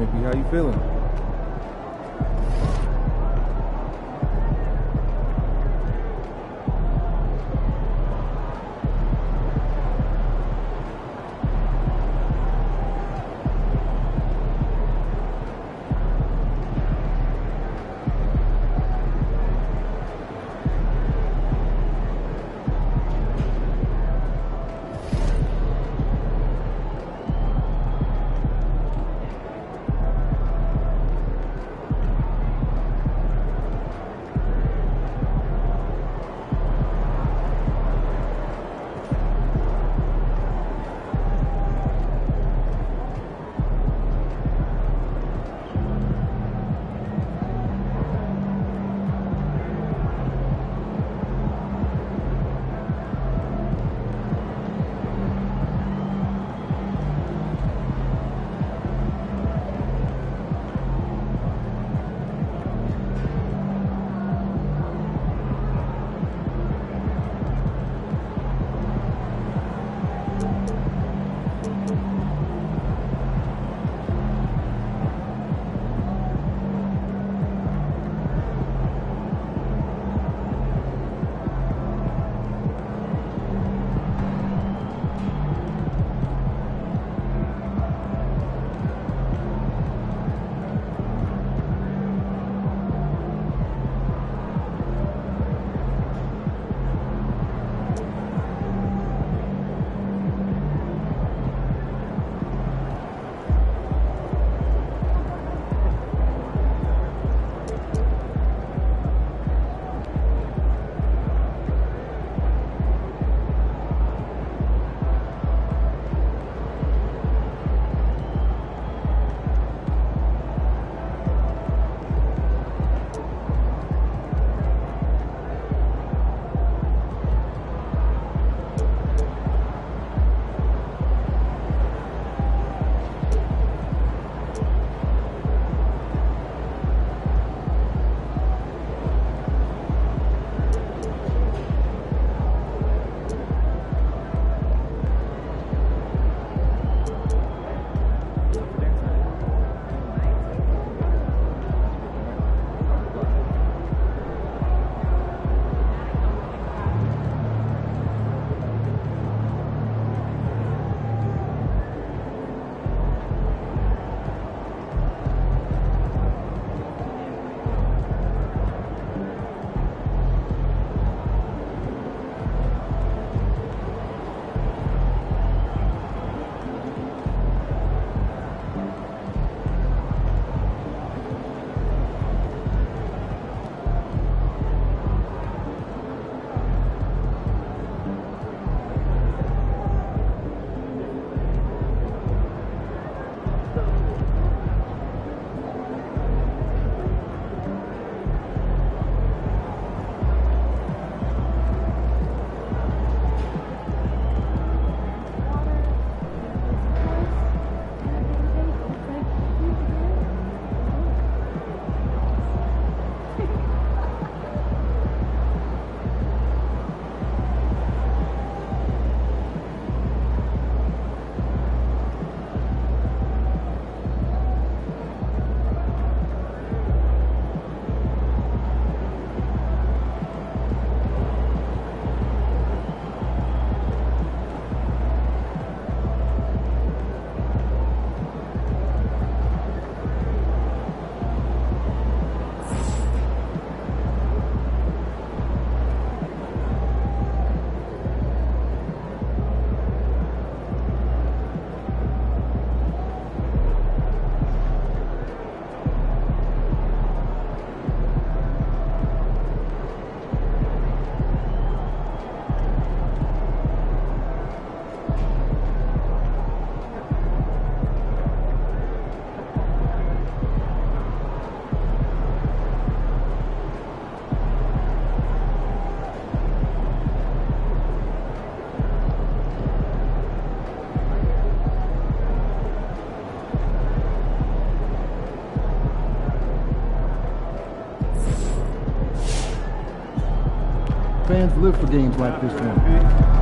Chimpy, how you feeling? Fans live for games like this one.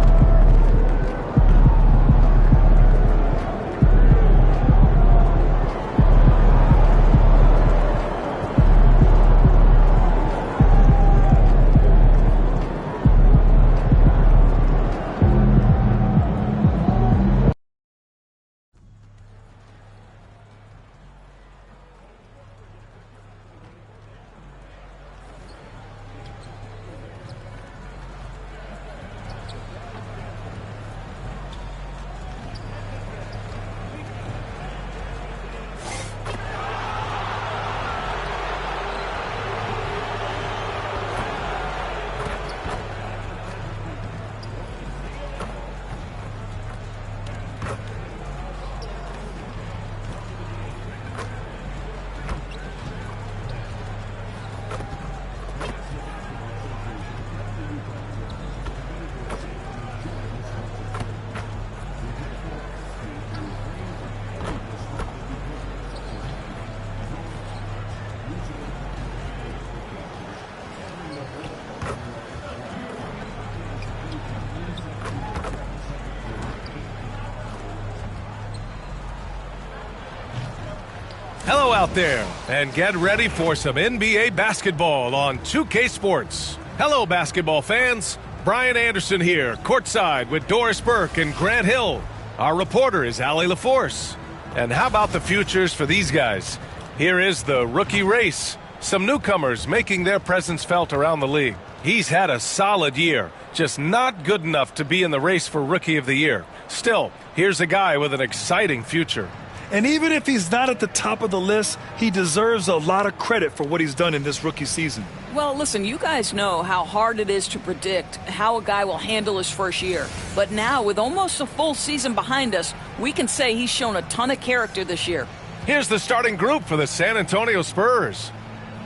Hello out there, and get ready for some NBA basketball on 2K Sports. Hello, basketball fans. Brian Anderson here, courtside with Doris Burke and Grant Hill. Our reporter is Allie LaForce. And how about the futures for these guys? Here is the rookie race. Some newcomers making their presence felt around the league. He's had a solid year, just not good enough to be in the race for Rookie of the Year. Still, here's a guy with an exciting future. And even if he's not at the top of the list, he deserves a lot of credit for what he's done in this rookie season. Well, listen, you guys know how hard it is to predict how a guy will handle his first year. But now, with almost a full season behind us, we can say he's shown a ton of character this year. Here's the starting group for the San Antonio Spurs.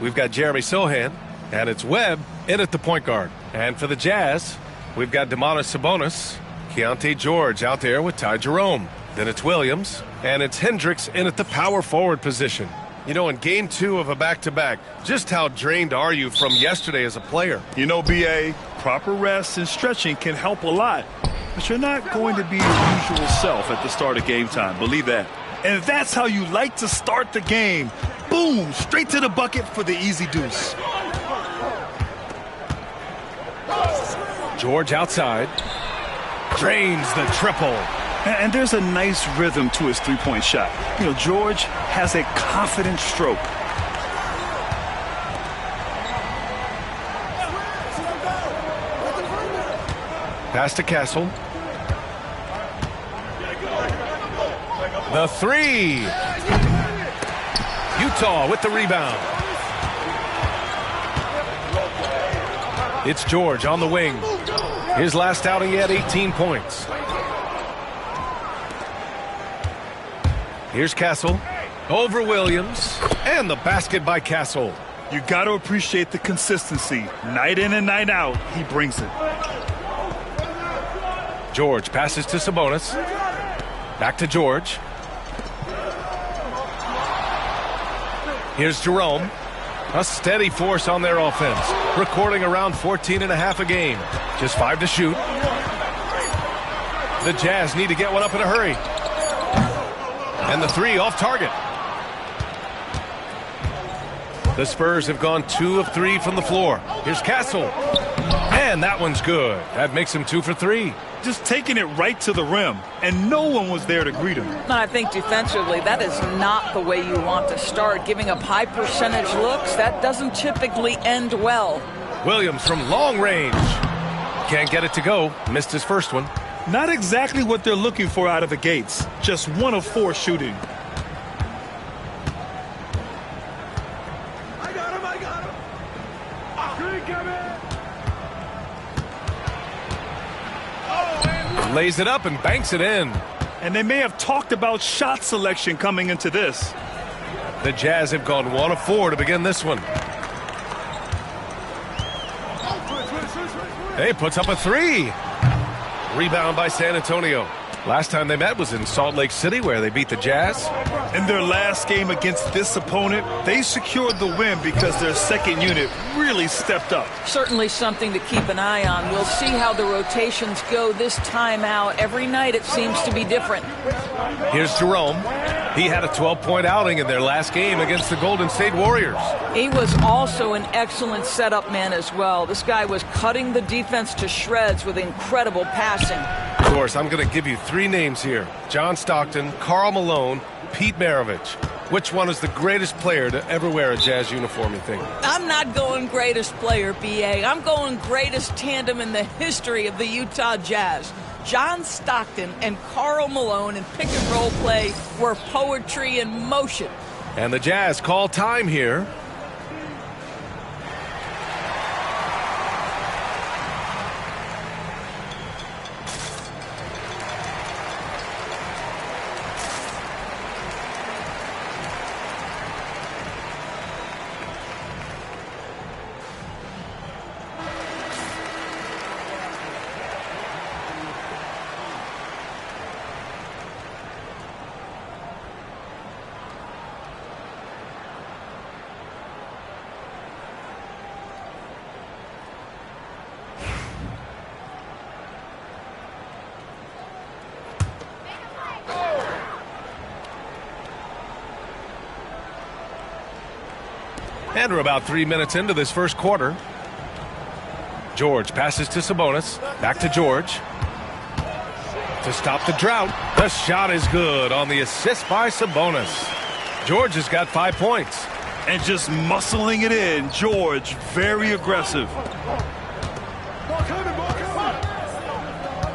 We've got Jeremy Sohan, and it's Webb in at the point guard. And for the Jazz, we've got Domantas Sabonis, Keontae George out there with Ty Jerome. Then it's Williams, and it's Hendricks in at the power forward position. You know, in game 2 of a back-to-back, just how drained are you from yesterday as a player? You know, B.A., proper rest and stretching can help a lot. But you're not going to be your usual self at the start of game time. Believe that. And that's how you like to start the game. Boom! Straight to the bucket for the easy deuce. George outside. Drains the triple. And there's a nice rhythm to his three-point shot. You know, George has a confident stroke. Pass to Castle. The three. Utah with the rebound. It's George on the wing. His last outing, he had 18 points. Here's Castle. Over Williams. And the basket by Castle. You got to appreciate the consistency. Night in and night out, he brings it. George passes to Sabonis. Back to George. Here's Jerome. A steady force on their offense. Recording around 14.5 a game. Just 5 to shoot. The Jazz need to get one up in a hurry. And the three off target. The Spurs have gone 2 of 3 from the floor. Here's Castle. And that one's good. That makes him 2 for 3. Just taking it right to the rim, and no one was there to greet him. And I think defensively, that is not the way you want to start. Giving up high percentage looks, that doesn't typically end well. Williams from long range. Can't get it to go. Missed his first one. Not exactly what they're looking for out of the gates. Just 1 of 4 shooting. I got him. Lays it up and banks it in. And they may have talked about shot selection coming into this. The Jazz have gone 1 of 4 to begin this one. Hey, puts up a 3. Rebound by San Antonio. Last time they met was in Salt Lake City, where they beat the Jazz. In their last game against this opponent, they secured the win because their second unit really stepped up. Certainly something to keep an eye on. We'll see how the rotations go this time out. Every night it seems to be different. Here's Jerome. He had a 12-point outing in their last game against the Golden State Warriors. He was also an excellent setup man as well. This guy was cutting the defense to shreds with incredible passing. Of course, I'm going to give you 3 names here. John Stockton, Karl Malone, Pete Maravich. Which one is the greatest player to ever wear a Jazz uniform, you think? I'm not going greatest player, B.A. I'm going greatest tandem in the history of the Utah Jazz. John Stockton and Karl Malone in pick-and-roll play were poetry in motion. And the Jazz call time here. And we're about 3 minutes into this first quarter. George passes to Sabonis. Back to George. To stop the drought. The shot is good on the assist by Sabonis. George has got 5 points. And just muscling it in. George, very aggressive.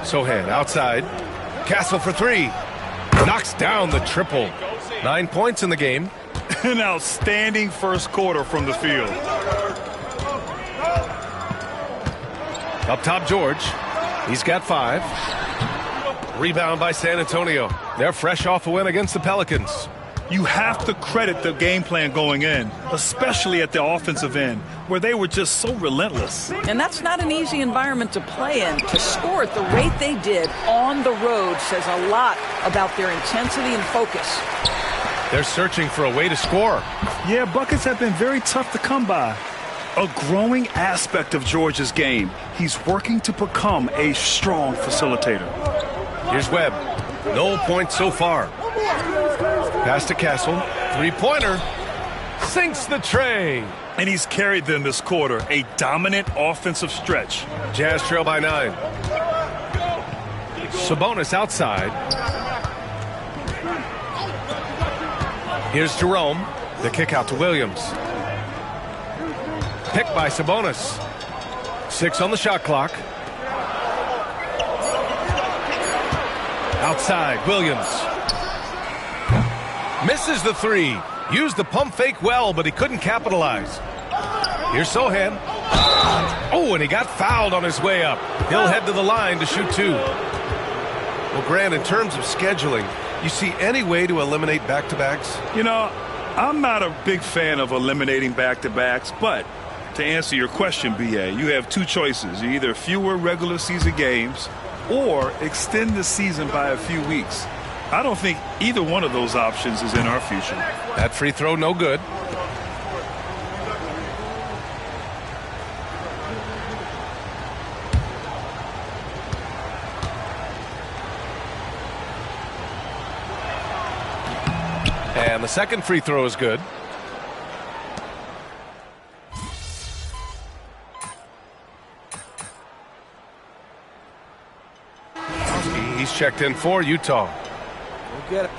Sohan outside. Castle for 3. Knocks down the triple. 9 points in the game. An outstanding first quarter from the field. Up top, George. He's got 5. Rebound by San Antonio. They're fresh off a win against the Pelicans. You have to credit the game plan going in, especially at the offensive end, where they were just so relentless. And that's not an easy environment to play in. To score at the rate they did on the road says a lot about their intensity and focus. They're searching for a way to score. Yeah, buckets have been very tough to come by. A growing aspect of George's game. He's working to become a strong facilitator. Here's Webb. No points so far. Pass to Castle. 3-pointer. Sinks the tray. And he's carried them this quarter. A dominant offensive stretch. Jazz trail by 9. Sabonis outside. Here's Jerome. The kick out to Williams. Picked by Sabonis. 6 on the shot clock. Outside, Williams. Misses the 3. Used the pump fake well, but he couldn't capitalize. Here's Sohan. Oh, and he got fouled on his way up. He'll head to the line to shoot 2. Well, Grant, in terms of scheduling, you see any way to eliminate back-to-backs? You know, I'm not a big fan of eliminating back-to-backs, but to answer your question, B.A., you have 2 choices. Either fewer regular season games or extend the season by a few weeks. I don't think either one of those options is in our future. That free throw, no good. And the second free throw is good. He's checked in for Utah. Go get it.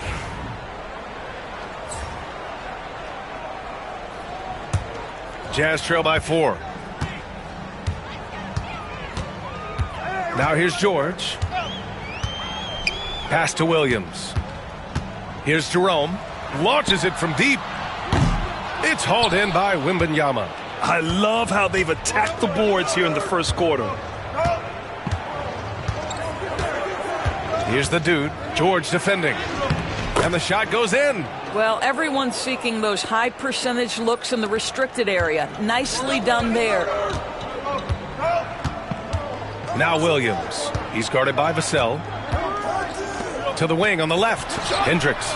Jazz trail by 4. Now here's George. Pass to Williams. Here's Jerome. Launches it from deep. It's hauled in by Wembanyama. I love how they've attacked the boards here in the first quarter. Here's the dude, George defending. And the shot goes in. Well, everyone's seeking those high percentage looks in the restricted area. Nicely done there. Now Williams. He's guarded by Vassell. To the wing on the left. Hendricks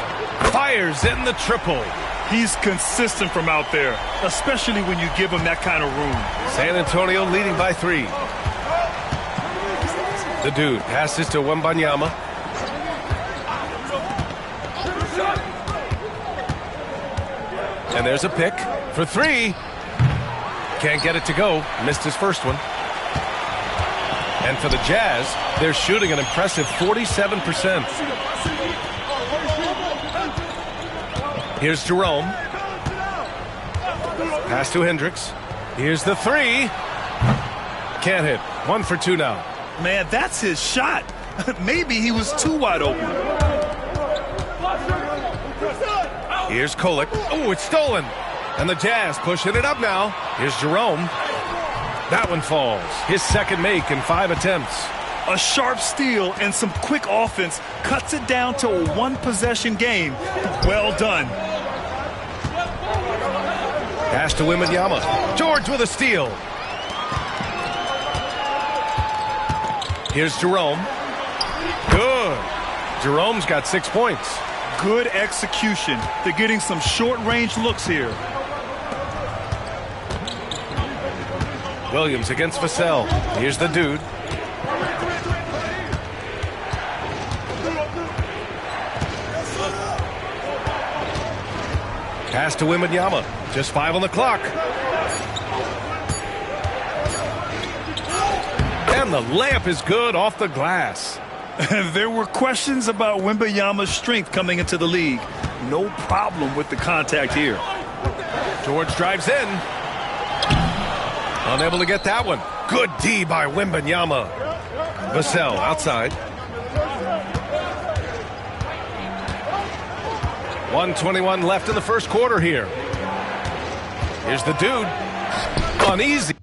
fires in the triple. He's consistent from out there, especially when you give him that kind of room. San Antonio leading by 3. The dude passes to Wembanyama. And there's a pick for 3. Can't get it to go. Missed his first one. And for the Jazz, they're shooting an impressive 47%. Here's Jerome. Pass to Hendricks. Here's the 3. Can't hit. 1 for 2 now. Man, that's his shot. Maybe he was too wide open. Here's Kolek. Oh, it's stolen. And the Jazz pushing it up now. Here's Jerome. That one falls. His second make in 5 attempts. A sharp steal and some quick offense cuts it down to a 1-possession game. Well done. Pass to Wembanyama. George with a steal. Here's Jerome. Good. Jerome's got 6 points. Good execution. They're getting some short-range looks here. Williams against Vassell. Here's the dude. Pass to Wembanyama. Just 5 on the clock. And the layup is good off the glass. There were questions about Wembanyama's strength coming into the league. No problem with the contact here. George drives in. Unable to get that one. Good D by Wembanyama. Vassell outside. 1:21 left in the first quarter here. Here's the dude. Uneasy.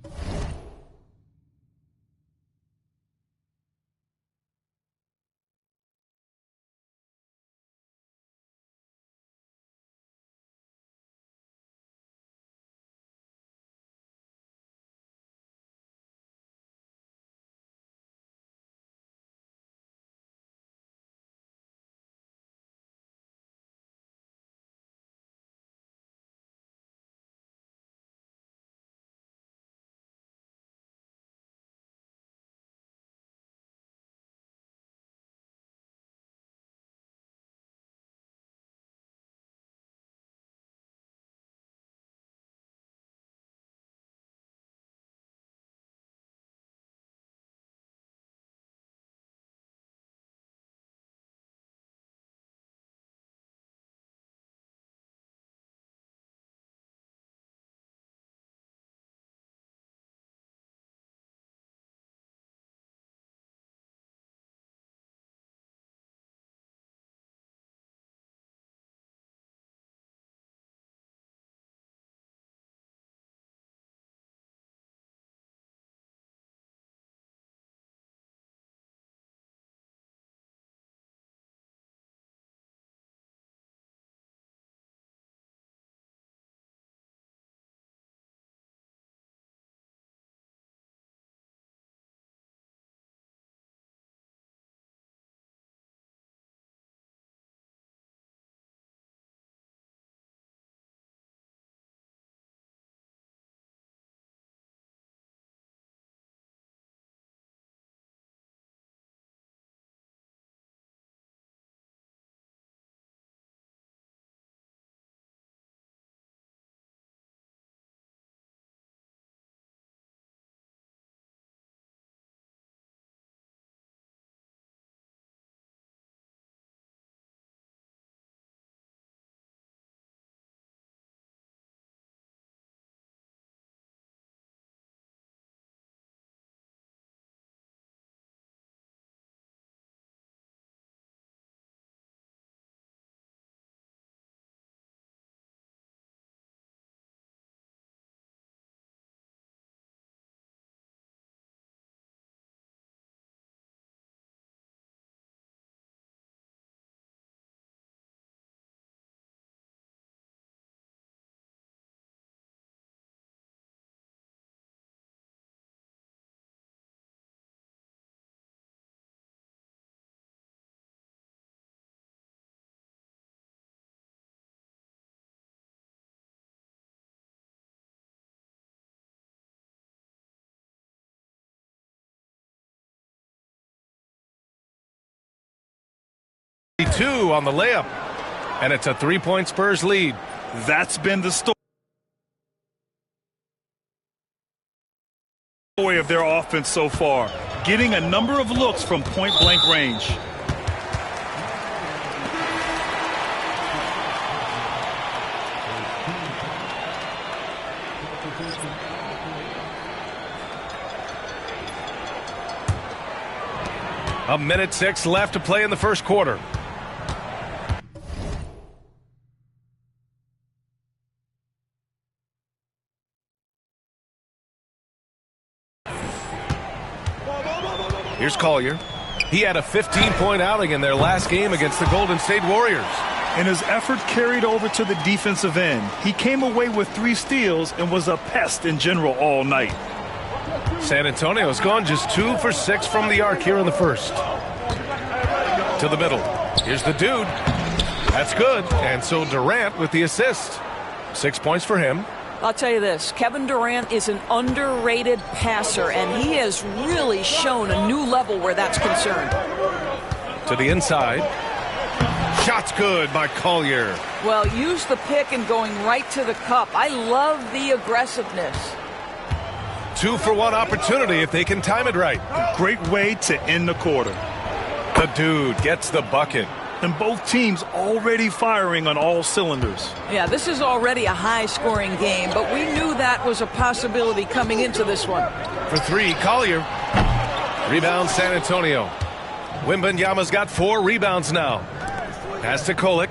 Two on the layup, and it's a 3-point Spurs lead. That's been the story of their offense so far, getting a number of looks from point-blank range. A minute 6 left to play in the first quarter. Here's Collier. He had a 15-point outing in their last game against the Golden State Warriors. And his effort carried over to the defensive end. He came away with 3 steals and was a pest in general all night. San Antonio's gone just 2 for 6 from the arc here in the first. To the middle. Here's the dude. That's good. And so Durant with the assist. 6 points for him. I'll tell you this, Kevin Durant is an underrated passer, and he has really shown a new level where that's concerned. To the inside. Shot's good by Collier. Well, use the pick and going right to the cup. I love the aggressiveness. 2-for-1 opportunity if they can time it right. Great way to end the quarter. The dude gets the bucket. And both teams already firing on all cylinders. Yeah, this is already a high-scoring game, but we knew that was a possibility coming into this one. For 3, Collier. Rebound, San Antonio. Wembanyama's got 4 rebounds now. Pass to Kolek.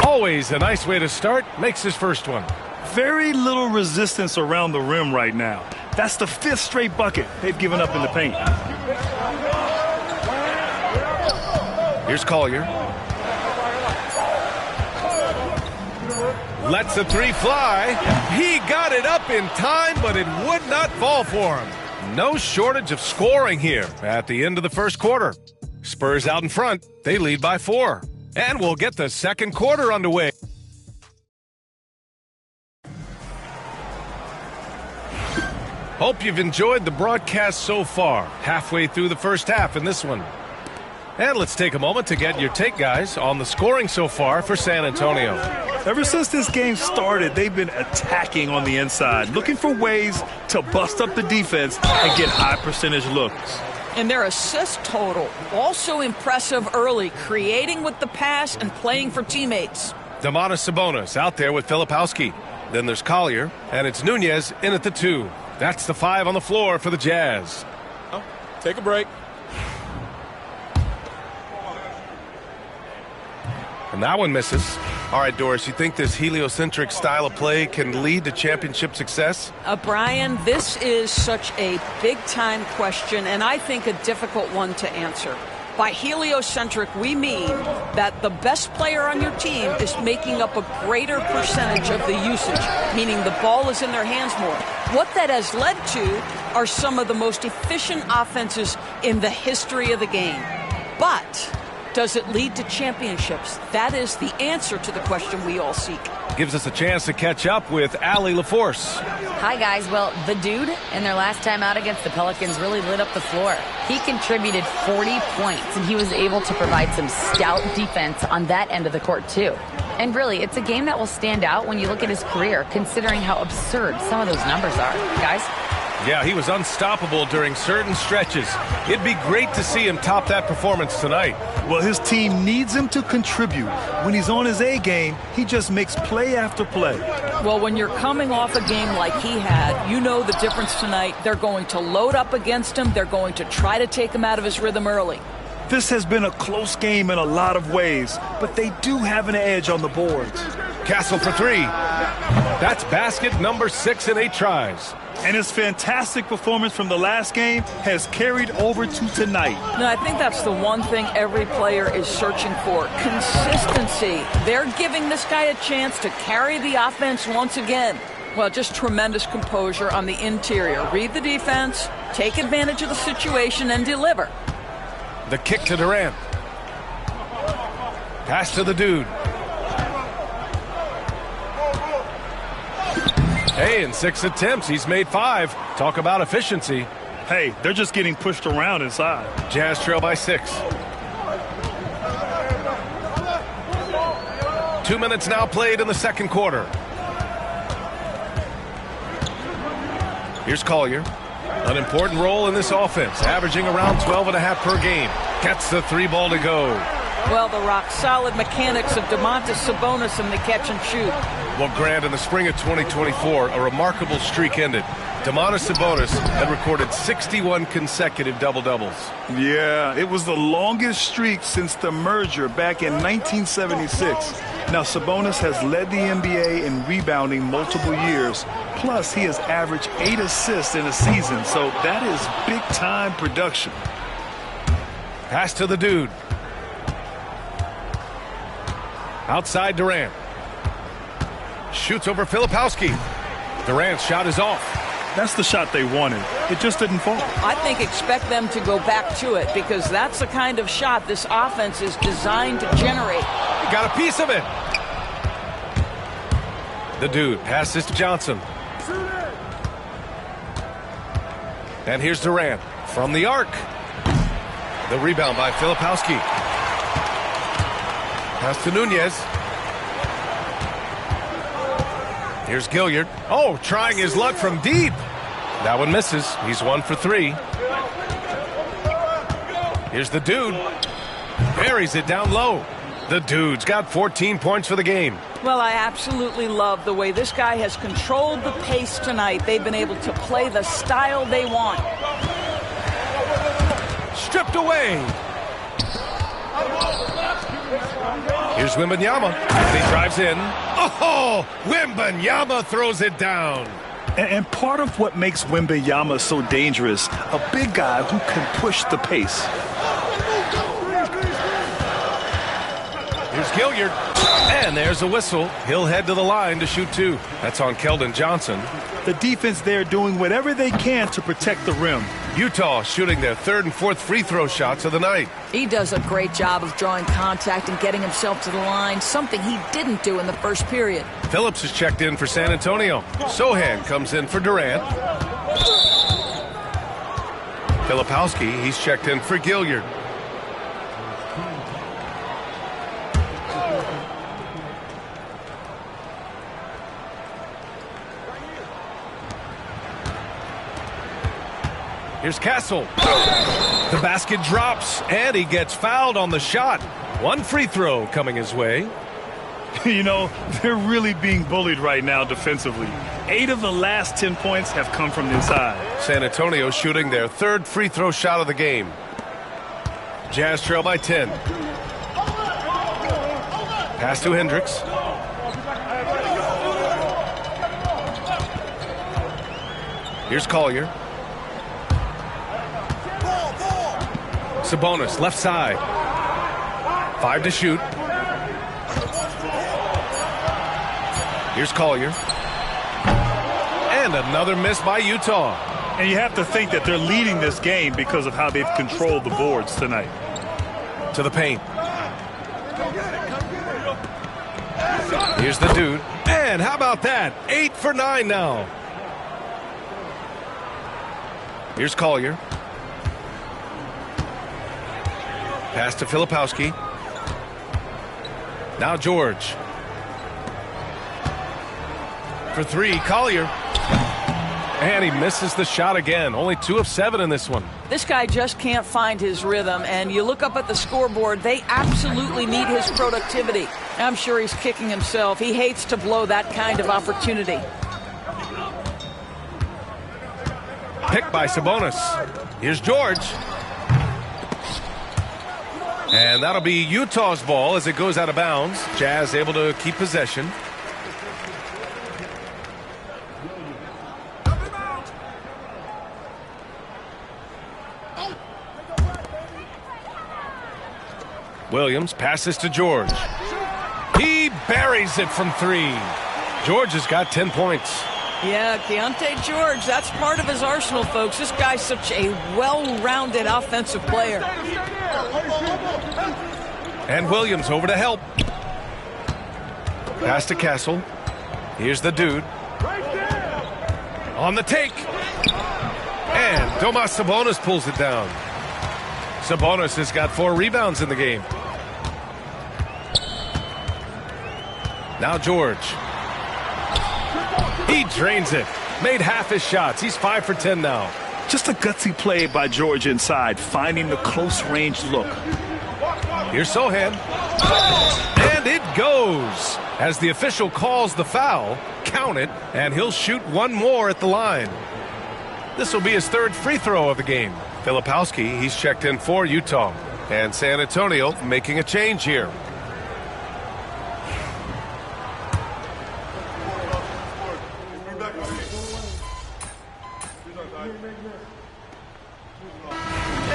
Always a nice way to start. Makes his first one. Very little resistance around the rim right now. That's the 5th straight bucket they've given up in the paint. Here's Collier. Lets the 3 fly. He got it up in time, but it would not fall for him. No shortage of scoring here at the end of the first quarter. Spurs out in front. They lead by 4. And we'll get the second quarter underway. Hope you've enjoyed the broadcast so far. Halfway through the first half in this one. And let's take a moment to get your take, guys, on the scoring so far for San Antonio. Ever since this game started, they've been attacking on the inside, looking for ways to bust up the defense and get high percentage looks. And their assist total, also impressive early, creating with the pass and playing for teammates. Domantas Sabonis out there with Filipowski. Then there's Collier, and it's Nunez in at the 2. That's the 5 on the floor for the Jazz. Oh, take a break. And that one misses. All right, Doris, you think this heliocentric style of play can lead to championship success? Brian, this is such a big-time question, and I think a difficult one to answer. By heliocentric, we mean that the best player on your team is making up a greater percentage of the usage, meaning the ball is in their hands more. What that has led to are some of the most efficient offenses in the history of the game. But does it lead to championships? That is the answer to the question we all seek. Gives us a chance to catch up with Allie LaForce. Hi, guys. Well, the dude in their last time out against the Pelicans really lit up the floor. He contributed 40 points, and he was able to provide some stout defense on that end of the court, too. And really, it's a game that will stand out when you look at his career, considering how absurd some of those numbers are. Guys? Yeah, he was unstoppable during certain stretches. It'd be great to see him top that performance tonight. Well, his team needs him to contribute. When he's on his A game, he just makes play after play. Well, when you're coming off a game like he had, you know the difference tonight. They're going to load up against him. They're going to try to take him out of his rhythm early. This has been a close game in a lot of ways, but they do have an edge on the boards. Castle for 3. That's basket number 6 in 8 tries. And his fantastic performance from the last game has carried over to tonight. No, I think that's the one thing every player is searching for. Consistency. They're giving this guy a chance to carry the offense once again. Well, just tremendous composure on the interior. Read the defense, take advantage of the situation, and deliver. The kick to Durant. Pass to the dude. Hey, in 6 attempts, he's made 5. Talk about efficiency. Hey, they're just getting pushed around inside. Jazz trail by 6. 2 minutes now played in the second quarter. Here's Collier. An important role in this offense, averaging around 12.5 per game. Gets the 3 ball to go. Well, the rock-solid mechanics of Domantas Sabonis in the catch and shoot. Well, Grant, in the spring of 2024, a remarkable streak ended. Domantas Sabonis had recorded 61 consecutive double-doubles. Yeah, it was the longest streak since the merger back in 1976. Now, Sabonis has led the NBA in rebounding multiple years. Plus, he has averaged 8 assists in a season, so that is big-time production. Pass to the dude. Outside Durant. Shoots over Filipowski. Durant's shot is off. That's the shot they wanted. It just didn't fall. I think expect them to go back to it because that's the kind of shot this offense is designed to generate. He got a piece of it. The dude passes to Johnson. And here's Durant from the arc. The rebound by Filipowski. Pass to Nunez. Here's Gilliard. Oh, trying his luck from deep. That one misses. He's 1 for 3. Here's the dude. Buries it down low. The dude's got 14 points for the game. Well, I absolutely love the way this guy has controlled the pace tonight. They've been able to play the style they want. Stripped away. Here's Wembanyama. He drives in. Oh, Wembanyama throws it down. And part of what makes Wembanyama so dangerous, a big guy who can push the pace. Here's Gilliard. And there's a whistle. He'll head to the line to shoot 2. That's on Keldon Johnson. The defense there doing whatever they can to protect the rim. Utah shooting their 3rd and 4th free throw shots of the night. He does a great job of drawing contact and getting himself to the line, something he didn't do in the first period. Phillips is checked in for San Antonio. Sohan comes in for Durant. Filipowski, he's checked in for Gilliard. Here's Castle. The basket drops, and he gets fouled on the shot. 1 free throw coming his way. You know, they're really being bullied right now defensively. 8 of the last 10 points have come from the inside. San Antonio shooting their 3rd free throw shot of the game. Jazz trail by 10. Pass to Hendricks. Here's Collier. Sabonis, left side. 5 to shoot. Here's Collier. And another miss by Utah. And you have to think that they're leading this game because of how they've controlled the boards tonight. To the paint. Here's the dude. And how about that? 8 for 9 now. Here's Collier. Pass to Filipowski. Now George. For 3, Collier. And he misses the shot again. Only 2 of 7 in this one. This guy just can't find his rhythm, and you look up at the scoreboard, they absolutely need his productivity. I'm sure he's kicking himself. He hates to blow that kind of opportunity. Picked by Sabonis. Here's George. And that'll be Utah's ball as it goes out of bounds. Jazz able to keep possession. Williams passes to George. He buries it from 3. George has got 10 points. Yeah, Keontae George, that's part of his arsenal, folks. This guy's such a well-rounded offensive player. And Williams over to help. Pass to Castle. Here's the dude. On the take. And Domas Sabonis pulls it down. Sabonis has got 4 rebounds in the game. Now George. He drains it. Made half his shots. He's 5 for 10 now. Just a gutsy play by George inside, finding the close-range look. Here's Sohan. And it goes. As the official calls the foul, count it, and he'll shoot 1 more at the line. This will be his 3rd free throw of the game. Filipowski, he's checked in for Utah. And San Antonio making a change here.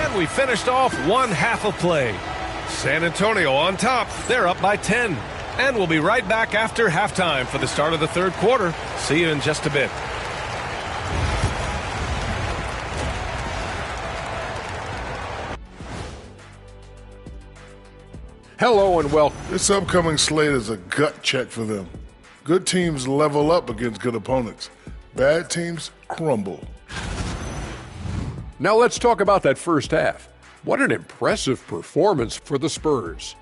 And we finished off 1 half of play. San Antonio on top. They're up by 10. And we'll be right back after halftime for the start of the 3rd quarter. See you in just a bit. Hello and welcome. This upcoming slate is a gut check for them. Good teams level up against good opponents. Bad teams crumble. Now let's talk about that first half. What an impressive performance for the Spurs.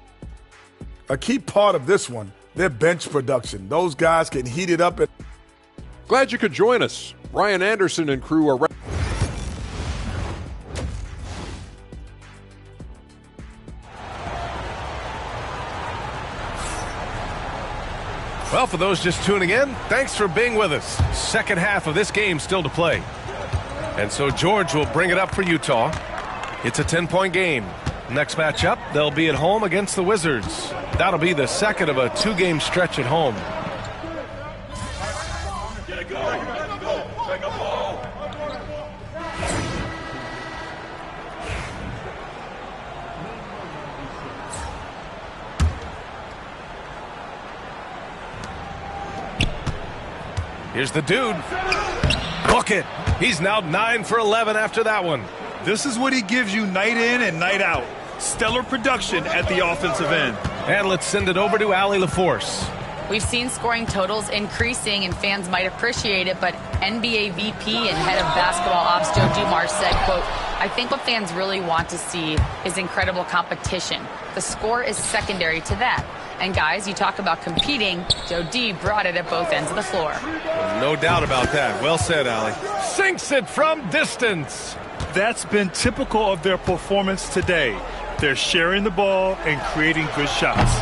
A key part of this one, their bench production. Those guys can heat it up. Glad you could join us. Brian Anderson and crew are Well, for those just tuning in, thanks for being with us. Second half of this game still to play. And so George will bring it up for Utah. It's a 10-point game. Next matchup, they'll be at home against the Wizards. That'll be the second of a 2-game stretch at home. Here's the dude. Book it. He's now 9 for 11 after that one. This is what he gives you night in and night out. Stellar production at the offensive end. And let's send it over to Allie LaForce. We've seen scoring totals increasing, and fans might appreciate it, but NBA VP and head of basketball ops Joe Dumars said, quote, "I think what fans really want to see is incredible competition. The score is secondary to that. And guys, you talk about competing, Joe D brought it at both ends of the floor." No doubt about that. Well said, Allie. Sinks it from distance. That's been typical of their performance today. They're sharing the ball and creating good shots.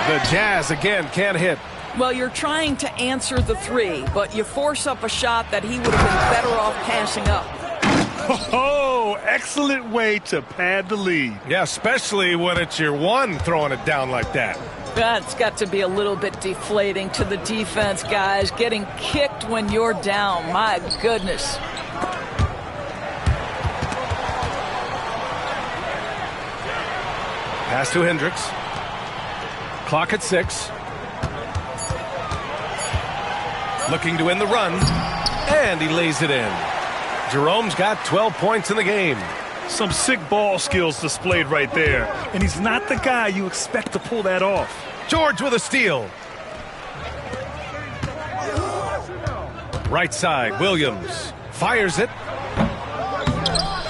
The Jazz again can't hit. Well, you're trying to answer the three, but you force up a shot that he would have been better off passing up. Oh, excellent way to pad the lead. Yeah, especially when it's your one throwing it down like that. That's got to be a little bit deflating to the defense, guys. Getting kicked when you're down. My goodness. Pass to Hendricks. Clock at 6. Looking to win the run. And he lays it in. Jerome's got 12 points in the game. Some sick ball skills displayed right there. And he's not the guy you expect to pull that off. George with a steal. Right side, Williams fires it.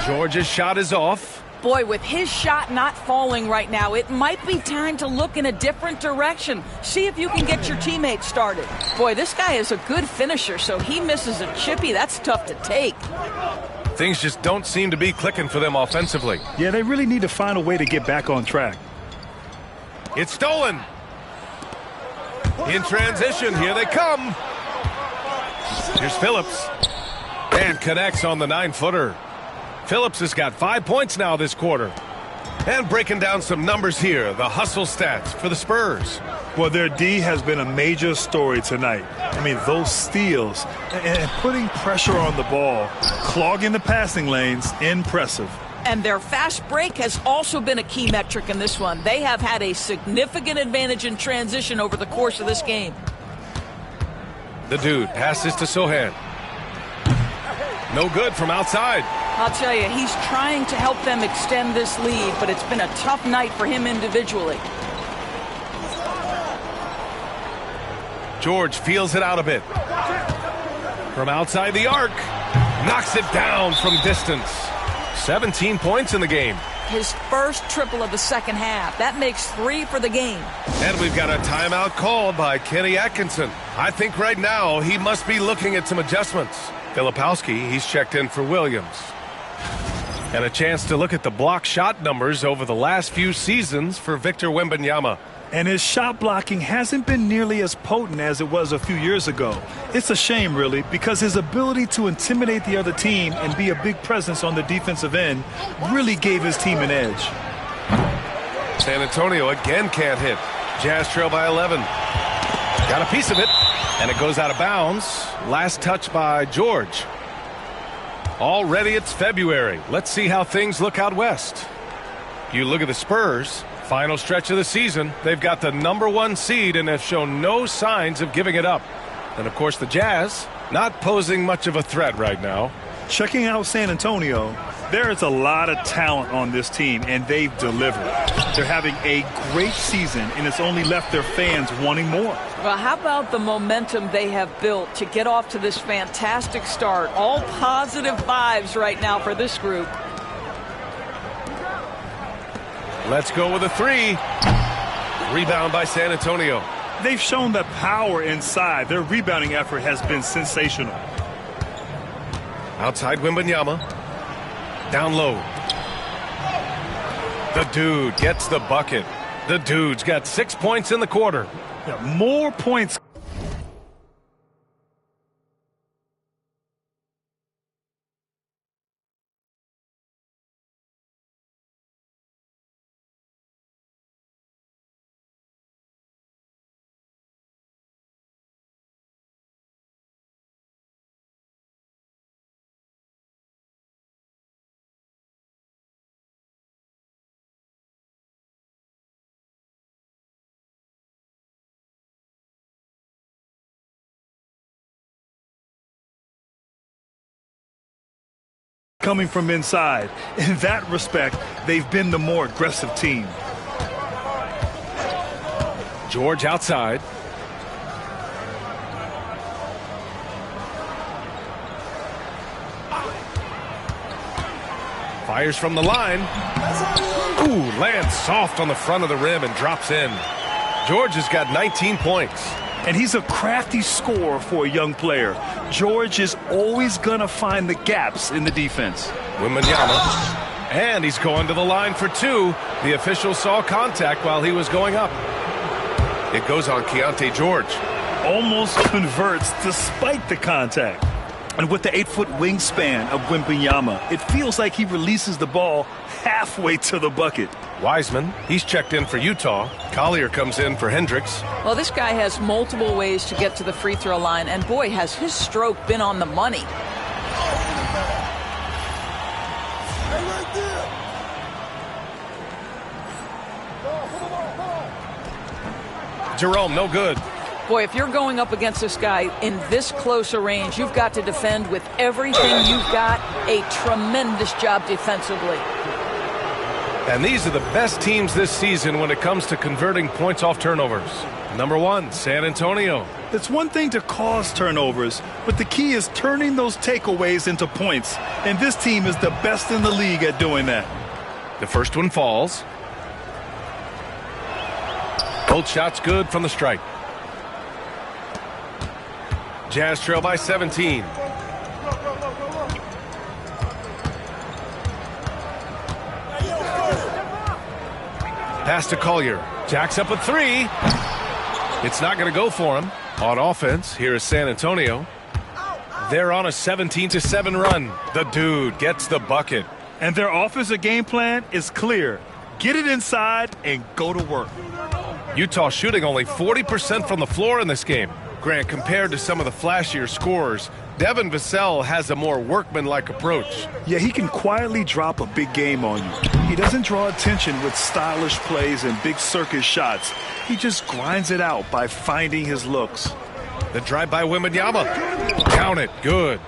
George's shot is off. Boy, with his shot not falling right now, it might be time to look in a different direction. See if you can get your teammates started. Boy, this guy is a good finisher, so he misses a chippy. That's tough to take. Things just don't seem to be clicking for them offensively. Yeah, they really need to find a way to get back on track. It's stolen. In transition, here they come. Here's Phillips. And connects on the 9-footer. Phillips has got 5 points now this quarter. And breaking down some numbers here, the hustle stats for the Spurs. Well, their D has been a major story tonight. I mean, those steals and putting pressure on the ball, clogging the passing lanes, impressive. And their fast break has also been a key metric in this one. They have had a significant advantage in transition over the course of this game. The dude passes to Sohan. No good from outside. I'll tell you, he's trying to help them extend this lead, but it's been a tough night for him individually. George feels it out a bit. From outside the arc. Knocks it down from distance. 17 points in the game. His first triple of the second half. That makes 3 for the game. And we've got a timeout called by Kenny Atkinson. I think right now he must be looking at some adjustments. Filipowski, he's checked in for Williams. And a chance to look at the block shot numbers over the last few seasons for Victor Wembanyama. And his shot blocking hasn't been nearly as potent as it was a few years ago. It's a shame, really, because his ability to intimidate the other team and be a big presence on the defensive end really gave his team an edge. San Antonio again can't hit. Jazz trail by 11. Got a piece of it, and it goes out of bounds. Last touch by George. Already it's February. Let's see how things look out west. You look at the Spurs. Final stretch of the season, they've got the #1 seed and have shown no signs of giving it up. And of course the Jazz, not posing much of a threat right now. Checking out San Antonio, there is a lot of talent on this team, and they've delivered. They're having a great season, and it's only left their fans wanting more. Well, how about the momentum they have built to get off to this fantastic start? All positive vibes right now for this group. Let's go with a three. Rebound by San Antonio. They've shown the power inside. Their rebounding effort has been sensational. Outside Wembanyama. Down low. The dude gets the bucket. The dude's got 6 points in the quarter. Yeah, more points. Coming from inside. In that respect, they've been the more aggressive team. George outside. Fires from the line. Ooh, lands soft on the front of the rim and drops in. George has got 19 points. And he's a crafty scorer for a young player. George is always going to find the gaps in the defense. Wembanyama. And he's going to the line for two. The official saw contact while he was going up. It goes on Keontae George. Almost converts despite the contact. And with the 8-foot wingspan of Wembanyama, it feels like he releases the ball halfway to the bucket. Wiseman, he's checked in for Utah. Collier comes in for Hendricks. Well, this guy has multiple ways to get to the free throw line, and boy, has his stroke been on the money. Jerome, no good. Boy, if you're going up against this guy in this close a range, you've got to defend with everything you've got. A tremendous job defensively. And these are the best teams this season when it comes to converting points off turnovers. Number one, San Antonio. It's one thing to cause turnovers, but the key is turning those takeaways into points. And this team is the best in the league at doing that. The first one falls. Both shots good from the stripe. Jazz trail by 17. Pass to Collier. Jacks up a three. It's not going to go for him. On offense, here is San Antonio. They're on a 17-7 run. The dude gets the bucket. And their offensive game plan is clear. Get it inside and go to work. Utah shooting only 40% from the floor in this game. Grant, compared to some of the flashier scorers, Devin Vassell has a more workmanlike approach. Yeah, he can quietly drop a big game on you. He doesn't draw attention with stylish plays and big circus shots. He just grinds it out by finding his looks. The drive by Wembanyama. Count it. Good.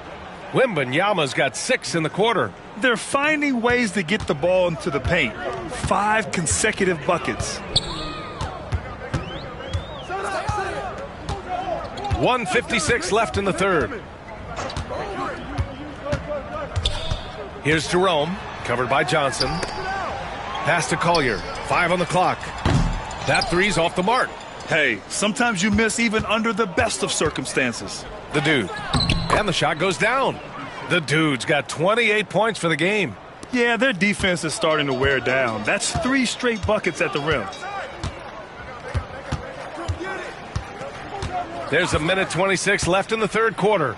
Wembanyama's got 6 in the quarter. They're finding ways to get the ball into the paint. 5 consecutive buckets. 1:56 left in the third. Here's Jerome, covered by Johnson. Pass to Collier. 5 on the clock. That three's off the mark. Hey, sometimes you miss even under the best of circumstances. The dude. And the shot goes down. The dude's got 28 points for the game. Yeah, their defense is starting to wear down. That's 3 straight buckets at the rim. There's a minute 26 left in the third quarter.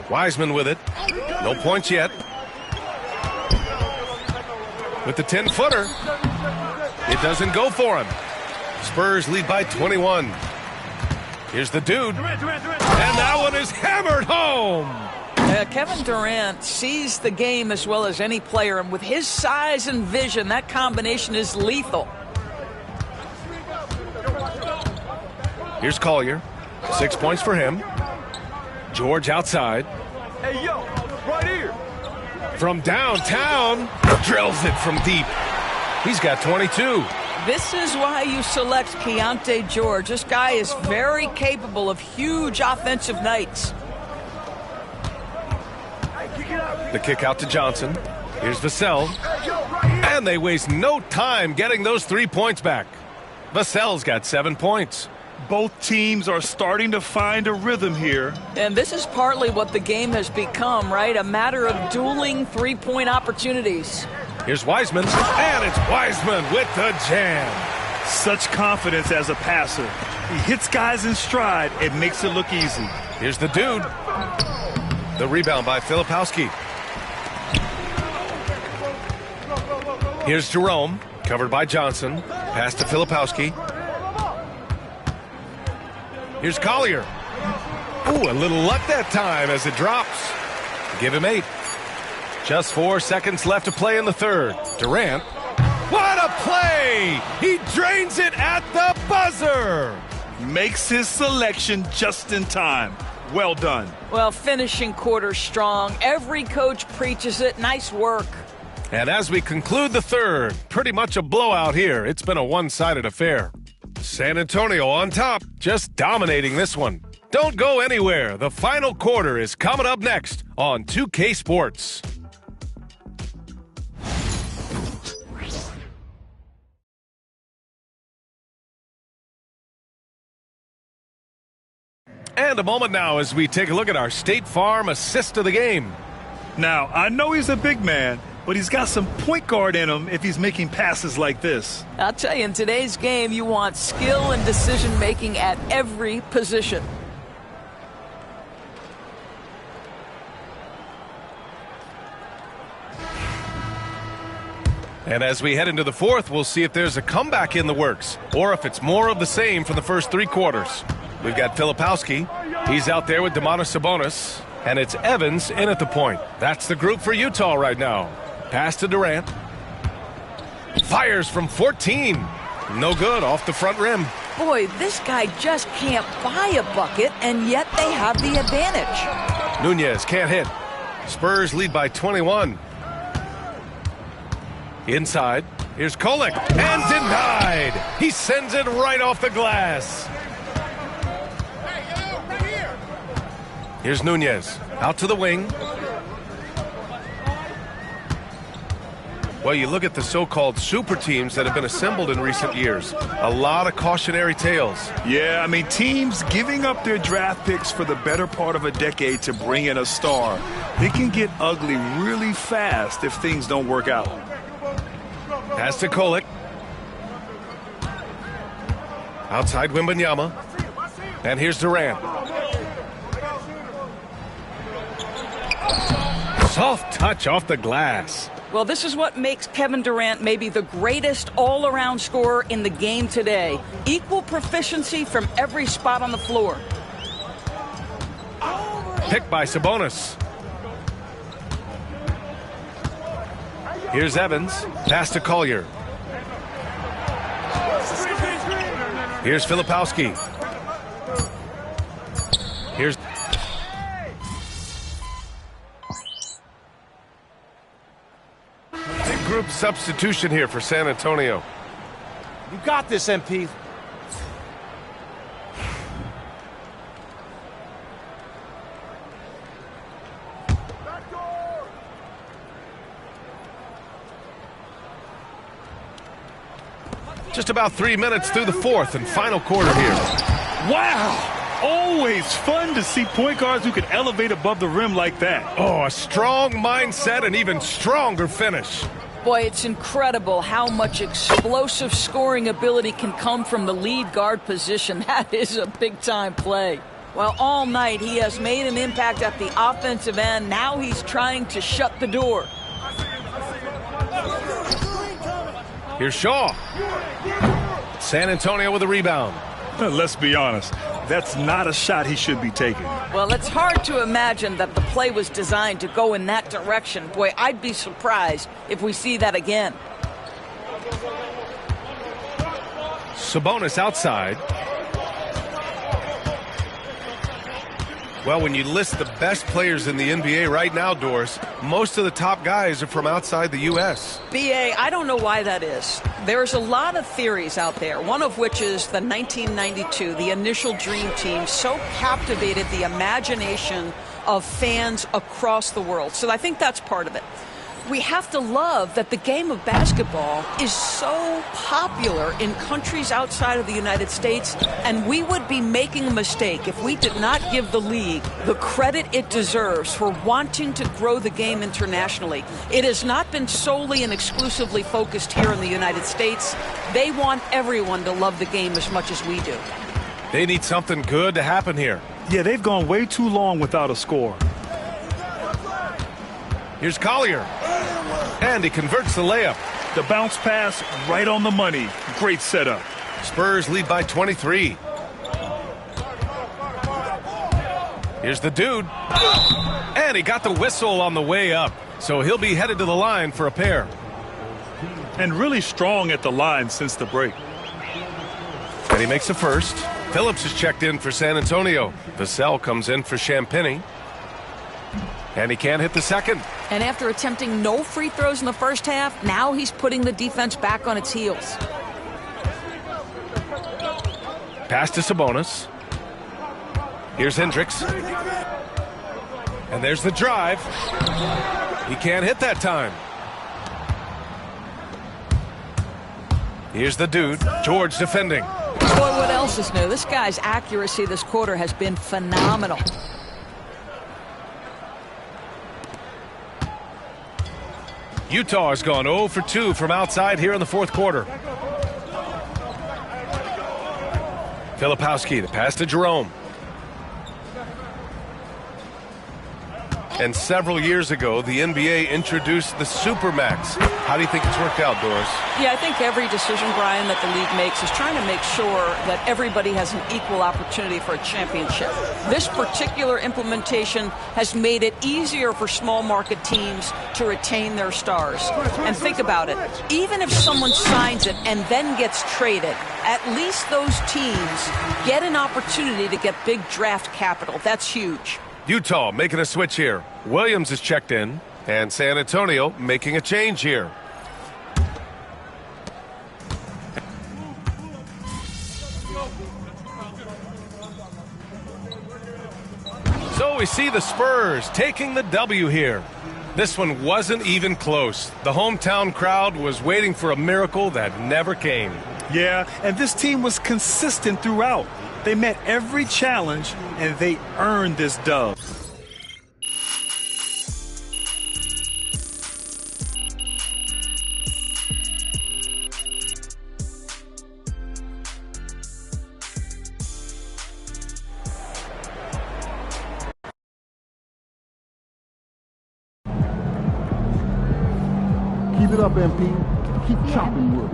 Wiseman with it. No points yet. With the 10-footer. It doesn't go for him. Spurs lead by 21. Here's the dude. And that one is hammered home. Kevin Durant sees the game as well as any player, and with his size and vision, that combination is lethal. Here's Collier. 6 points for him. George outside. Hey, yo, right here. From downtown, drills it from deep. He's got 22. This is why you select Keontae George. This guy is very capable of huge offensive nights. The kick out to Johnson. Here's Vassell. And they waste no time getting those 3 points back. Vassell's got 7 points. Both teams are starting to find a rhythm here. And this is partly what the game has become, right? A matter of dueling 3-point opportunities. Here's Wiseman, and it's Wiseman with the jam. Such confidence as a passer. He hits guys in stride. It makes it look easy. Here's the dude. The rebound by Filipowski. Here's Jerome, covered by Johnson. Pass to Filipowski. Here's Collier. Ooh, a little luck that time as it drops. Give him 8. Just 4 seconds left to play in the third. Durant. What a play! He drains it at the buzzer. Makes his selection just in time. Well done. Well, finishing quarter strong. Every coach preaches it. Nice work. And as we conclude the third, pretty much a blowout here. It's been a one-sided affair. San Antonio on top, just dominating this one. Don't go anywhere. The final quarter is coming up next on 2K Sports. And a moment now as we take a look at our State Farm assist of the game. Now, I know he's a big man, but he's got some point guard in him if he's making passes like this. I'll tell you, in today's game, you want skill and decision-making at every position. And as we head into the fourth, we'll see if there's a comeback in the works or if it's more of the same from the first 3 quarters. We've got Filipowski. He's out there with Domantas Sabonis. And it's Evans in at the point. That's the group for Utah right now. Pass to Durant. Fires from 14. No good, off the front rim. Boy, this guy just can't buy a bucket, and yet they have the advantage. Nunez can't hit. Spurs lead by 21. Inside, here's Kolek, and denied. He sends it right off the glass. Here's Nunez, out to the wing. Well, you look at the so-called super teams that have been assembled in recent years. A lot of cautionary tales. Yeah, I mean, teams giving up their draft picks for the better part of a decade to bring in a star. They can get ugly really fast if things don't work out. Pass to Kolek. Outside Wembanyama. And here's Durant. Soft touch off the glass. Well, this is what makes Kevin Durant maybe the greatest all-around scorer in the game today. Equal proficiency from every spot on the floor. Picked by Sabonis. Here's Evans. Pass to Collier. Here's Filipowski. Here's... Big group substitution here for San Antonio. You got this, MP. Just about 3 minutes through the fourth and final quarter here. Wow! Always fun to see point guards who can elevate above the rim like that. Oh, a strong mindset and even stronger finish. Boy, it's incredible how much explosive scoring ability can come from the lead guard position. That is a big-time play. Well, all night he has made an impact at the offensive end. Now he's trying to shut the door. Here's Shaw. San Antonio with a rebound. Let's be honest, that's not a shot he should be taking. Well, it's hard to imagine that the play was designed to go in that direction. Boy, I'd be surprised if we see that again. Sabonis outside. Well, when you list the best players in the NBA right now, Doris, most of the top guys are from outside the U.S. B.A., I don't know why that is. There's a lot of theories out there, one of which is the 1992, the initial Dream Team, so captivated the imagination of fans across the world. So I think that's part of it. We have to love that the game of basketball is so popular in countries outside of the United States, and we would be making a mistake if we did not give the league the credit it deserves for wanting to grow the game internationally. It has not been solely and exclusively focused here in the United States. They want everyone to love the game as much as we do. They need something good to happen here. Yeah, they've gone way too long without a score. Here's Collier. And he converts the layup. The bounce pass right on the money. Great setup. Spurs lead by 23. Here's the dude. And he got the whistle on the way up. So he'll be headed to the line for a pair. And really strong at the line since the break. And he makes a first. Phillips is checked in for San Antonio. Vassell comes in for Champagny. And he can't hit the second. And after attempting no free throws in the first half, now he's putting the defense back on its heels. Pass to Sabonis. Here's Hendricks. And there's the drive. He can't hit that time. Here's the dude, George defending. Boy, what else is new? This guy's accuracy this quarter has been phenomenal. Utah has gone 0 for 2 from outside here in the fourth quarter. Filipowski, the pass to Jerome. And several years ago, the NBA introduced the Supermax. How do you think it's worked out, Doris? Yeah, I think every decision, Brian, that the league makes is trying to make sure that everybody has an equal opportunity for a championship. This particular implementation has made it easier for small market teams to retain their stars. And think about it. Even if someone signs it and then gets traded, at least those teams get an opportunity to get big draft capital. That's huge. Utah making a switch here. Williams is checked in, and San Antonio making a change here. So we see the Spurs taking the W here. This one wasn't even close. The hometown crowd was waiting for a miracle that never came. Yeah, and this team was consistent throughout. They met every challenge, and they earned this dub. Keep it up, MP. Keep chopping wood.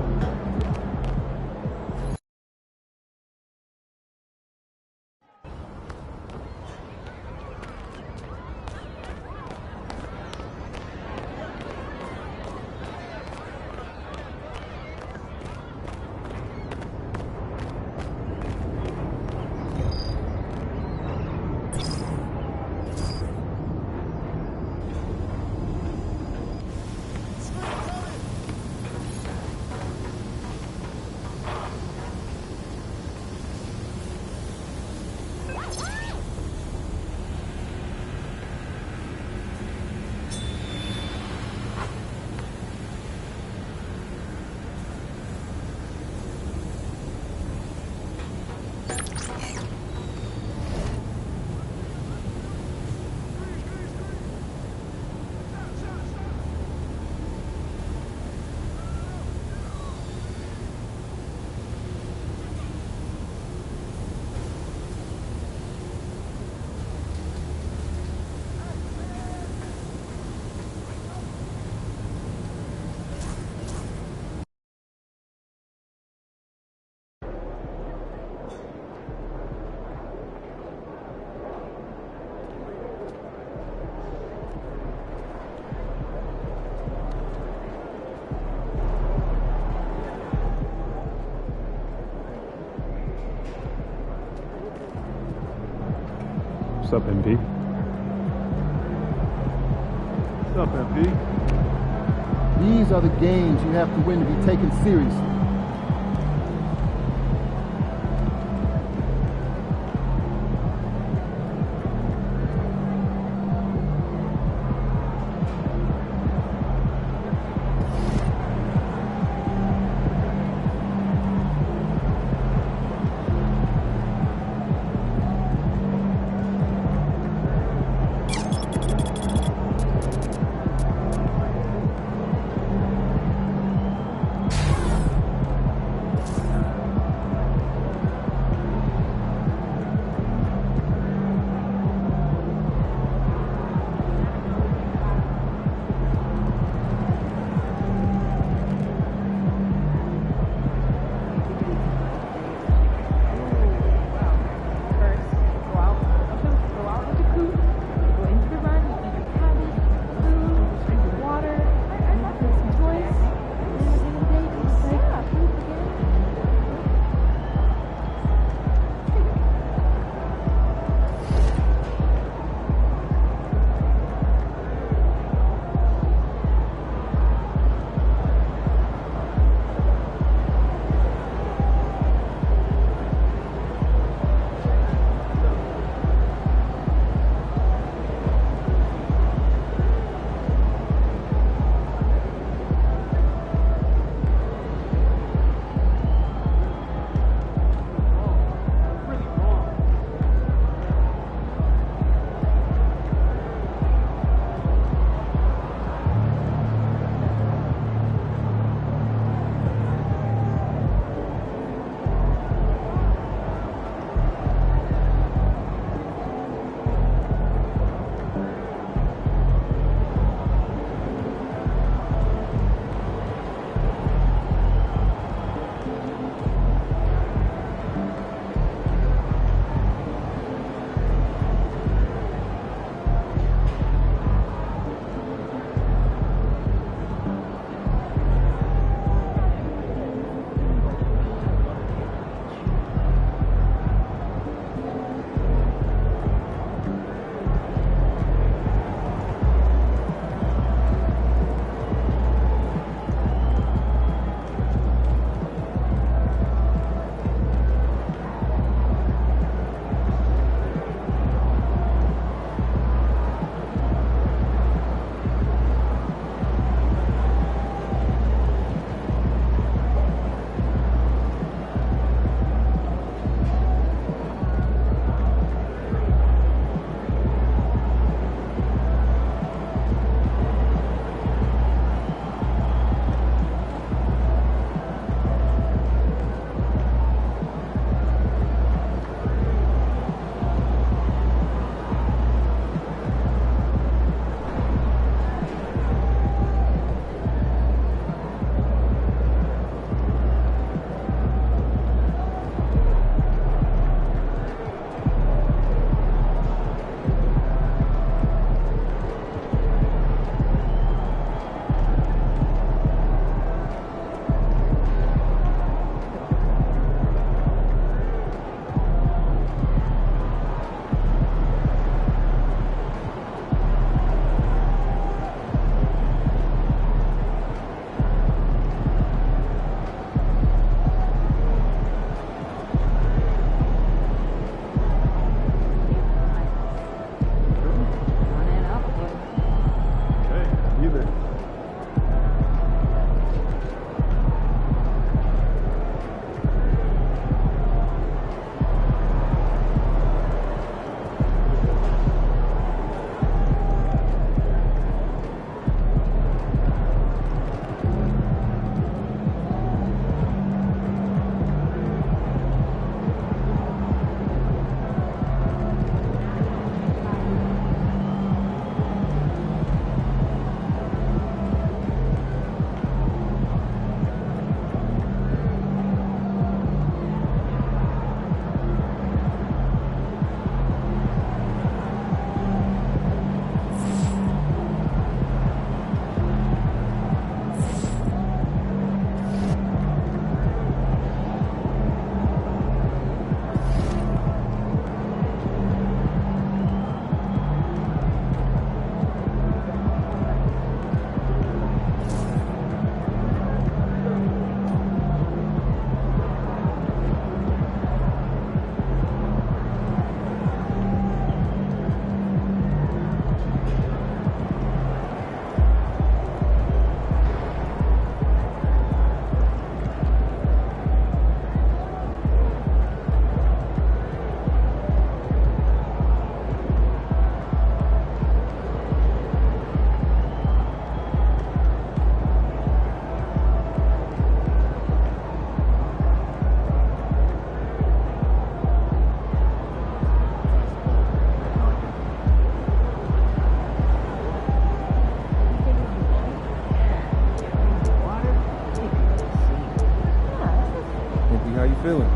What's up, MP? What's up, MP? These are the games you have to win to be taken seriously. How you feeling?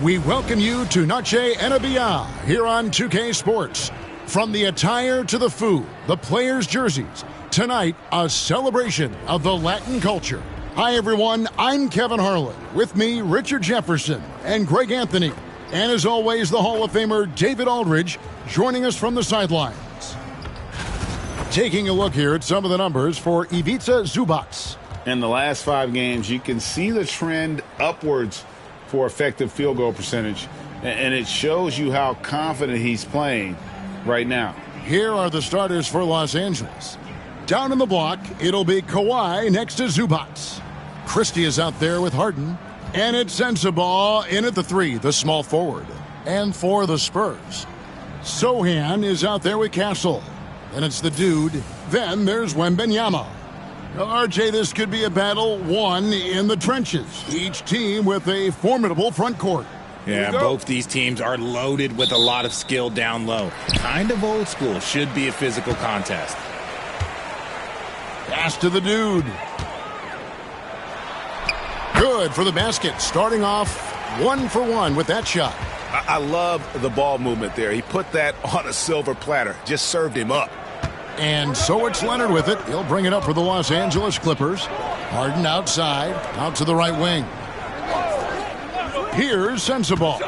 We welcome you to Noche NBA here on 2K Sports. From the attire to the food, the players' jerseys, tonight a celebration of the Latin culture. Hi everyone, I'm Kevin Harlan. With me, Richard Jefferson and Greg Anthony. And as always, the Hall of Famer David Aldridge joining us from the sidelines. Taking a look here at some of the numbers for Ivica Zubac. In the last 5 games, you can see the trend upwards for effective field goal percentage, and it shows you how confident he's playing right now. Here are the starters for Los Angeles. Down in the block, it'll be Kawhi next to Zubac. Christie is out there with Harden. And it's Sensabaugh in at the 3, the small forward. And for the Spurs, Sohan is out there with Castle. And it's the dude. Then there's Wembanyama. RJ, this could be a battle won in the trenches. Each team with a formidable front court. Yeah, both these teams are loaded with a lot of skill down low. Kind of old school. Should be a physical contest. Pass to the dude. Good for the basket. Starting off 1 for 1 with that shot. I love the ball movement there. He put that on a silver platter. Just served him up. And so it's Leonard with it. He'll bring it up for the Los Angeles Clippers. Harden outside, out to the right wing. Here's Sensabaugh.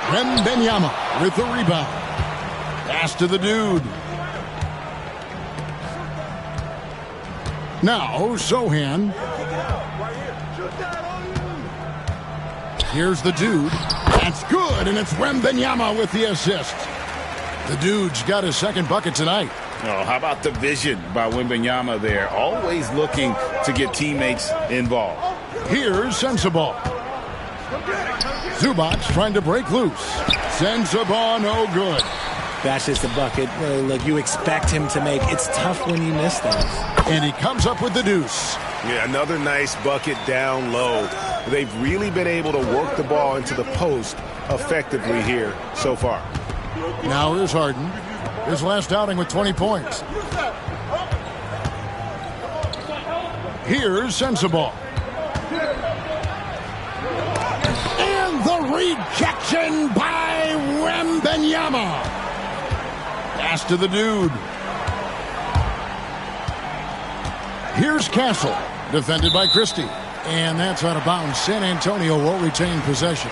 Wembanyama with the rebound. Pass to the dude. Now Sohan. Here's the dude. That's good, and it's Wembanyama with the assist. The dude's got his second bucket tonight. Oh, how about the vision by Wembanyama there? Always looking to get teammates involved. Here's Sensabaugh. Zubac trying to break loose. Sensabaugh, no good. That's just a bucket like you expect him to make. It's tough when you miss those. And he comes up with the deuce. Yeah, another nice bucket down low. They've really been able to work the ball into the post effectively here so far. Now here's Harden. His last outing with 20 points. Here's Sensabaugh. And the rejection by Wembanyama. Pass to the dude. Here's Castle. Defended by Christie. And that's out of bounds. San Antonio will retain possession.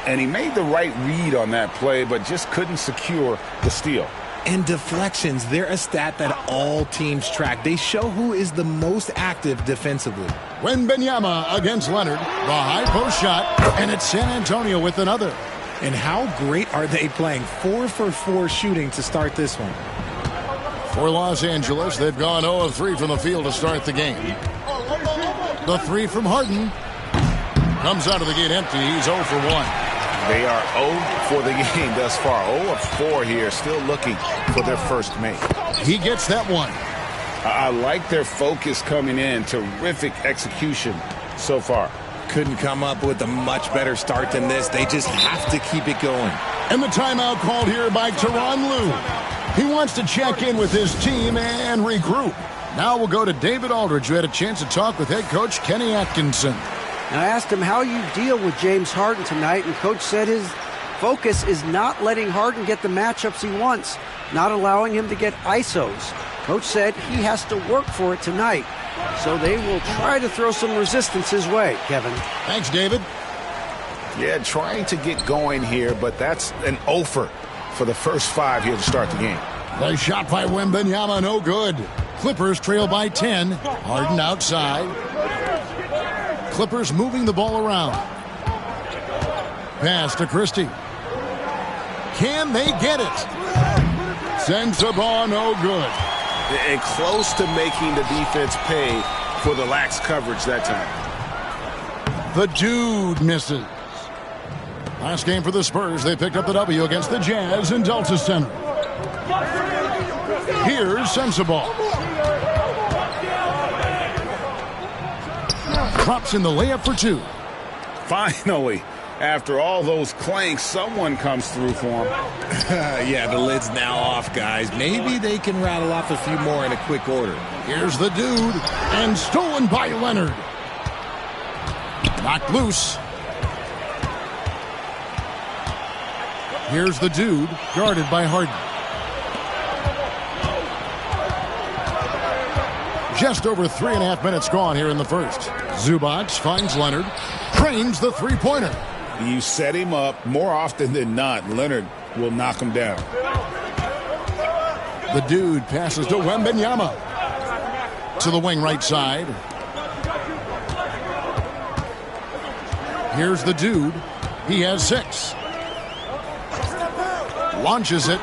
And he made the right read on that play, but just couldn't secure the steal. And deflections, they're a stat that all teams track. They show who is the most active defensively. Wembanyama against Leonard. The high post shot, and it's San Antonio with another. And how great are they playing? 4 for 4 shooting to start this one. For Los Angeles, they've gone 0 of 3 from the field to start the game. The three from Harden comes out of the gate empty. He's 0 for 1. They are 0 for the game thus far. 0 of 4 here, still looking for their first make. He gets that one. I like their focus coming in. Terrific execution so far. Couldn't come up with a much better start than this. They just have to keep it going. And the timeout called here by Tyronn Lue. He wants to check in with his team and regroup. Now we'll go to David Aldridge, who had a chance to talk with head coach Kenny Atkinson. And I asked him how you deal with James Harden tonight, and Coach said his focus is not letting Harden get the matchups he wants, not allowing him to get ISOs. Coach said he has to work for it tonight, so they will try to throw some resistance his way, Kevin. Thanks, David. Yeah, trying to get going here, but that's an offer for the first 5 here to start the game. The shot by Wembanyama, no good. Clippers trail by 10. Harden outside. Clippers moving the ball around. Pass to Christie. Can they get it? Sensabaugh, no good. And close to making the defense pay for the lax coverage that time. The dude misses. Last game for the Spurs, they picked up the W against the Jazz in Delta Center. Here's Sensabaugh. Drops in the layup for 2. Finally, after all those clanks, someone comes through for him. Yeah, the lid's now off, guys. Maybe they can rattle off a few more in a quick order. Here's the dude, and stolen by Leonard. Knocked loose. Here's the dude, guarded by Harden. Just over 3.5 minutes gone here in the first. Zubac finds Leonard, trains the three-pointer. You set him up more often than not. Leonard will knock him down. The dude passes to Wembanyama. To the wing right side. Here's the dude. He has 6. Launches it.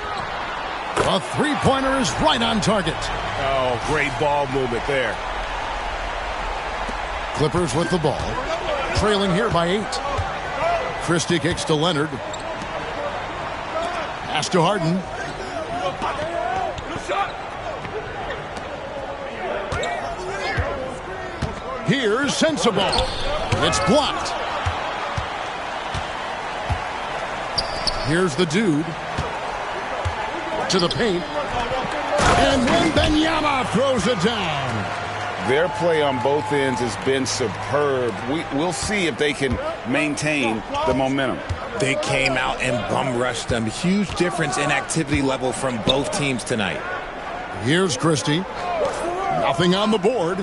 A three-pointer is right on target. Oh, great ball movement there. Clippers with the ball. Trailing here by 8. Christie kicks to Leonard. Pass to Harden. Here's Sensabaugh. It's blocked. Here's the dude. To the paint. And Wembanyama throws it down. Their play on both ends has been superb. We'll see if they can maintain the momentum. They came out and bum rushed them. Huge difference in activity level from both teams tonight. Here's Christie. Nothing on the board.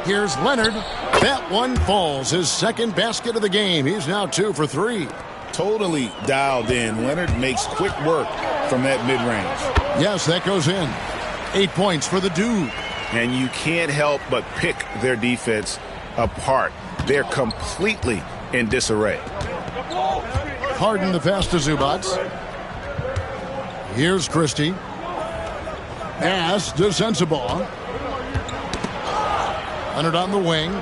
Here's Leonard. That one falls. His second basket of the game. He's now 2 for 3. Totally dialed in. Leonard makes quick work from that mid-range. Yes, that goes in. 8 points for the dude. And you can't help but pick their defense apart. They're completely in disarray. Harden the pass to Zubac. Here's Christie. Pass to Sensabaugh. Leonard on the wing.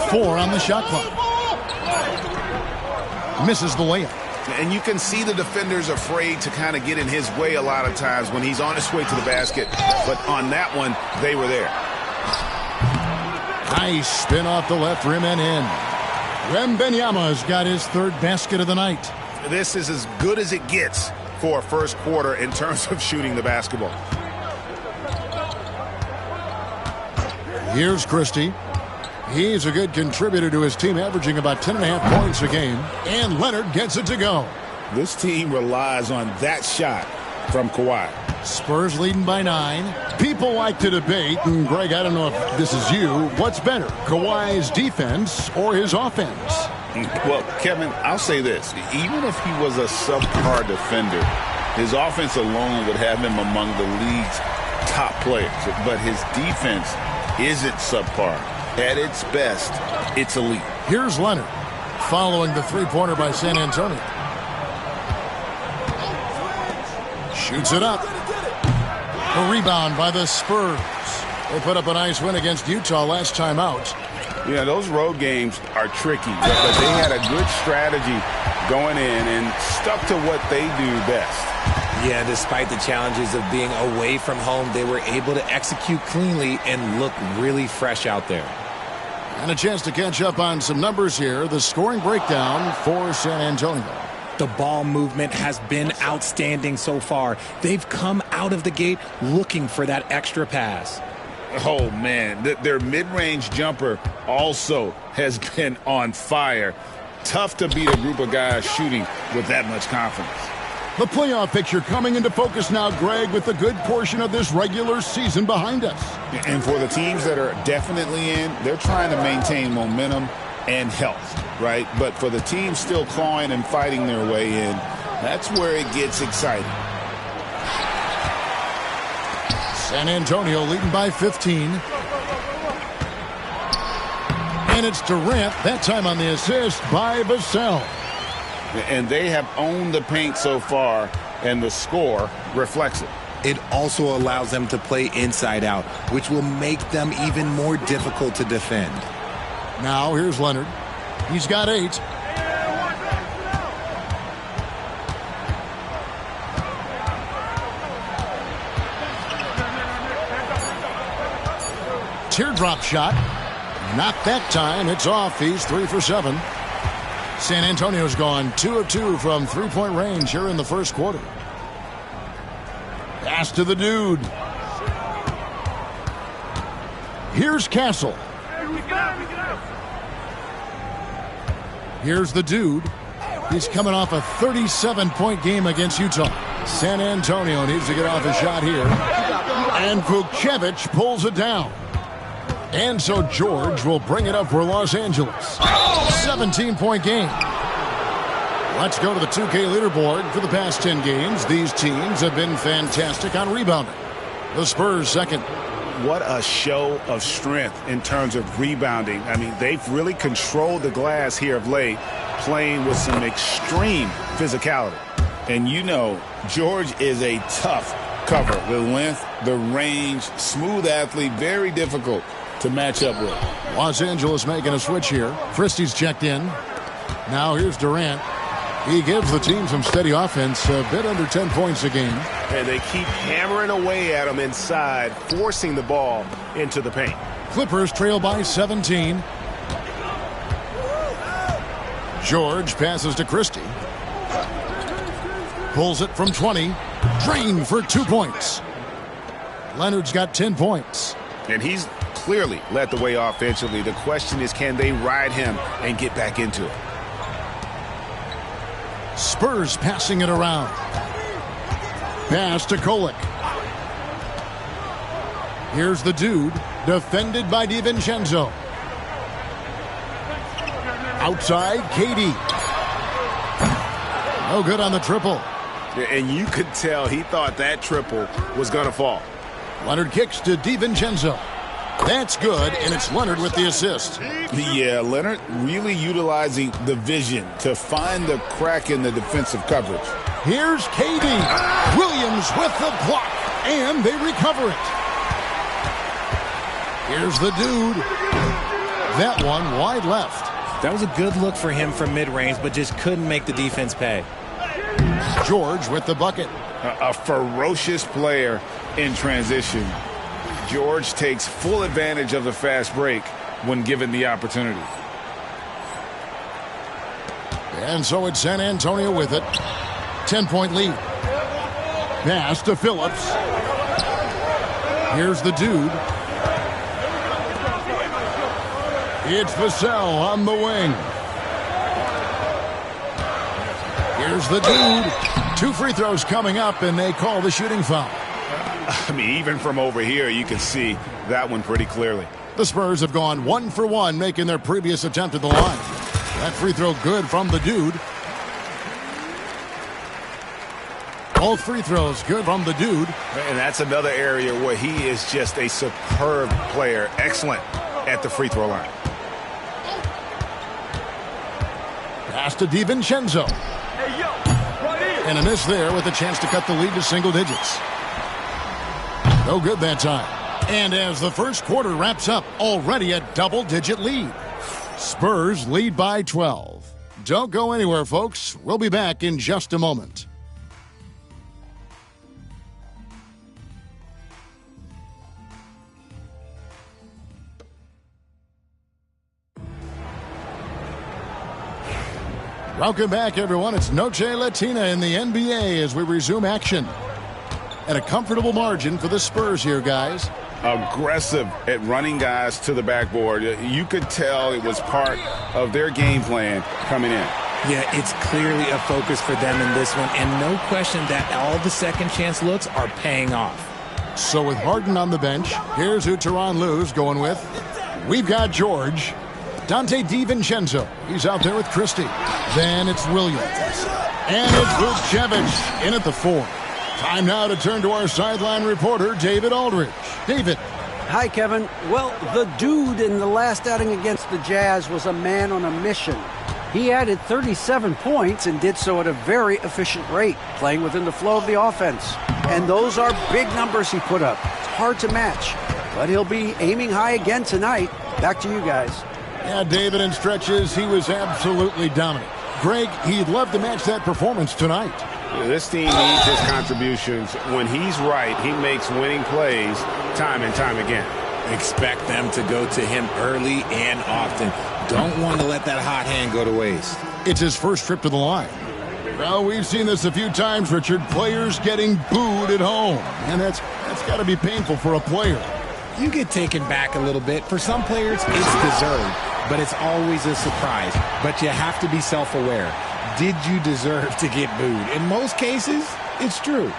4 on the shot clock. Misses the layup. And you can see the defenders afraid to kind of get in his way a lot of times when he's on his way to the basket. But on that one, they were there. Nice spin off the left rim and in. Wembanyama's got his third basket of the night. This is as good as it gets for a first quarter in terms of shooting the basketball. Here's Christie. He's a good contributor to his team, averaging about 10.5 points a game. And Leonard gets it to go. This team relies on that shot from Kawhi. Spurs leading by 9. People like to debate, and Greg, I don't know if this is you, what's better, Kawhi's defense or his offense? Well, Kevin, I'll say this. Even if he was a subpar defender, his offense alone would have him among the league's top players. But his defense isn't subpar. At its best, it's elite. Here's Leonard, following the three-pointer by San Antonio. Shoots it up. A rebound by the Spurs. They put up a nice win against Utah last time out. Yeah, those road games are tricky, but they had a good strategy going in and stuck to what they do best. Yeah, despite the challenges of being away from home, they were able to execute cleanly and look really fresh out there. And a chance to catch up on some numbers here. The scoring breakdown for San Antonio. The ball movement has been outstanding so far. They've come out of the gate looking for that extra pass. Oh, man. Their mid-range jumper also has been on fire. Tough to beat a group of guys shooting with that much confidence. The playoff picture coming into focus now, Greg, with a good portion of this regular season behind us. And for the teams that are definitely in, they're trying to maintain momentum and health, right? But for the teams still clawing and fighting their way in, that's where it gets exciting. San Antonio leading by 15. And it's Durant, that time on the assist by Vassell. And they have owned the paint so far, and the score reflects it. It also allows them to play inside out, which will make them even more difficult to defend. Now here's Leonard. He's got 8. Teardrop shot. Not that time. It's off. He's 3 for 7. San Antonio's gone 2 of 2 from three-point range here in the first quarter. Pass to the dude. Here's Castle. Here's the dude. He's coming off a 37-point game against Utah. San Antonio needs to get off a shot here. And Vukcevic pulls it down. And so George will bring it up for Los Angeles. 17-point game. Let's go to the 2K leaderboard. For the past 10 games, these teams have been fantastic on rebounding. The Spurs second. What a show of strength in terms of rebounding. I mean, they've really controlled the glass here of late, playing with some extreme physicality. And you know, George is a tough cover. The length, the range, smooth athlete, very difficult to match up with. Los Angeles making a switch here. Christie's checked in. Now here's Durant. He gives the team some steady offense, a bit under 10 points a game. And they keep hammering away at him inside, forcing the ball into the paint. Clippers trail by 17. George passes to Christie. Pulls it from 20. Drained for 2 points. Leonard's got 10 points. And he's clearly led the way offensively. The question is, can they ride him and get back into it? Spurs passing it around. Pass to Kolick. Here's the dude, defended by DiVincenzo. Outside, KD. No good on the triple. And you could tell he thought that triple was going to fall. Leonard kicks to DiVincenzo. That's good, and it's Leonard with the assist. Yeah, Leonard really utilizing the vision to find the crack in the defensive coverage. Here's KD. Williams with the block, and they recover it. Here's the dude. That one wide left. That was a good look for him from mid-range, but just couldn't make the defense pay. George with the bucket. A ferocious player in transition. George takes full advantage of the fast break when given the opportunity. And so it's San Antonio with it. 10-point lead. Pass to Phillips. Here's the dude. It's Vassell on the wing. Here's the dude. 2 free throws coming up, and they call the shooting foul. I mean, even from over here, you can see that one pretty clearly. The Spurs have gone 1 for 1, making their previous attempt at the line. That free throw good from the dude. Both free throws good from the dude. And that's another area where he is just a superb player. Excellent at the free throw line. Pass to DiVincenzo. And a miss there with a chance to cut the lead to single digits. No good that time. And as the first quarter wraps up, already a double-digit lead. Spurs lead by 12. Don't go anywhere, folks. We'll be back in just a moment. Welcome back, everyone. It's Noche Latina in the NBA as we resume action. And a comfortable margin for the Spurs here, guys. Aggressive at running guys to the backboard. You could tell it was part of their game plan coming in. Yeah, it's clearly a focus for them in this one, and no question that all the second chance looks are paying off. So with Harden on the bench, here's who Tyronn Lue's going with. We've got George. Dante DiVincenzo. He's out there with Christie. Then it's Williams. And it's Vucevic in at the 4. Time now to turn to our sideline reporter, David Aldridge. David. Hi, Kevin. Well, the dude in the last outing against the Jazz was a man on a mission. He added 37 points and did so at a very efficient rate, playing within the flow of the offense. And those are big numbers he put up. It's hard to match, but he'll be aiming high again tonight. Back to you guys. Yeah, David, in stretches, he was absolutely dominant. Greg, he'd love to match that performance tonight. This team needs his contributions. When he's right, he makes winning plays time and time again. Expect them to go to him early and often. Don't want to let that hot hand go to waste. It's his first trip to the line. Well, we've seen this a few times, Richard. Players getting booed at home. And that's got to be painful for a player. You get taken back a little bit. For some players, it's deserved. But it's always a surprise. But you have to be self-aware. Did you deserve to get booed? In most cases, it's true.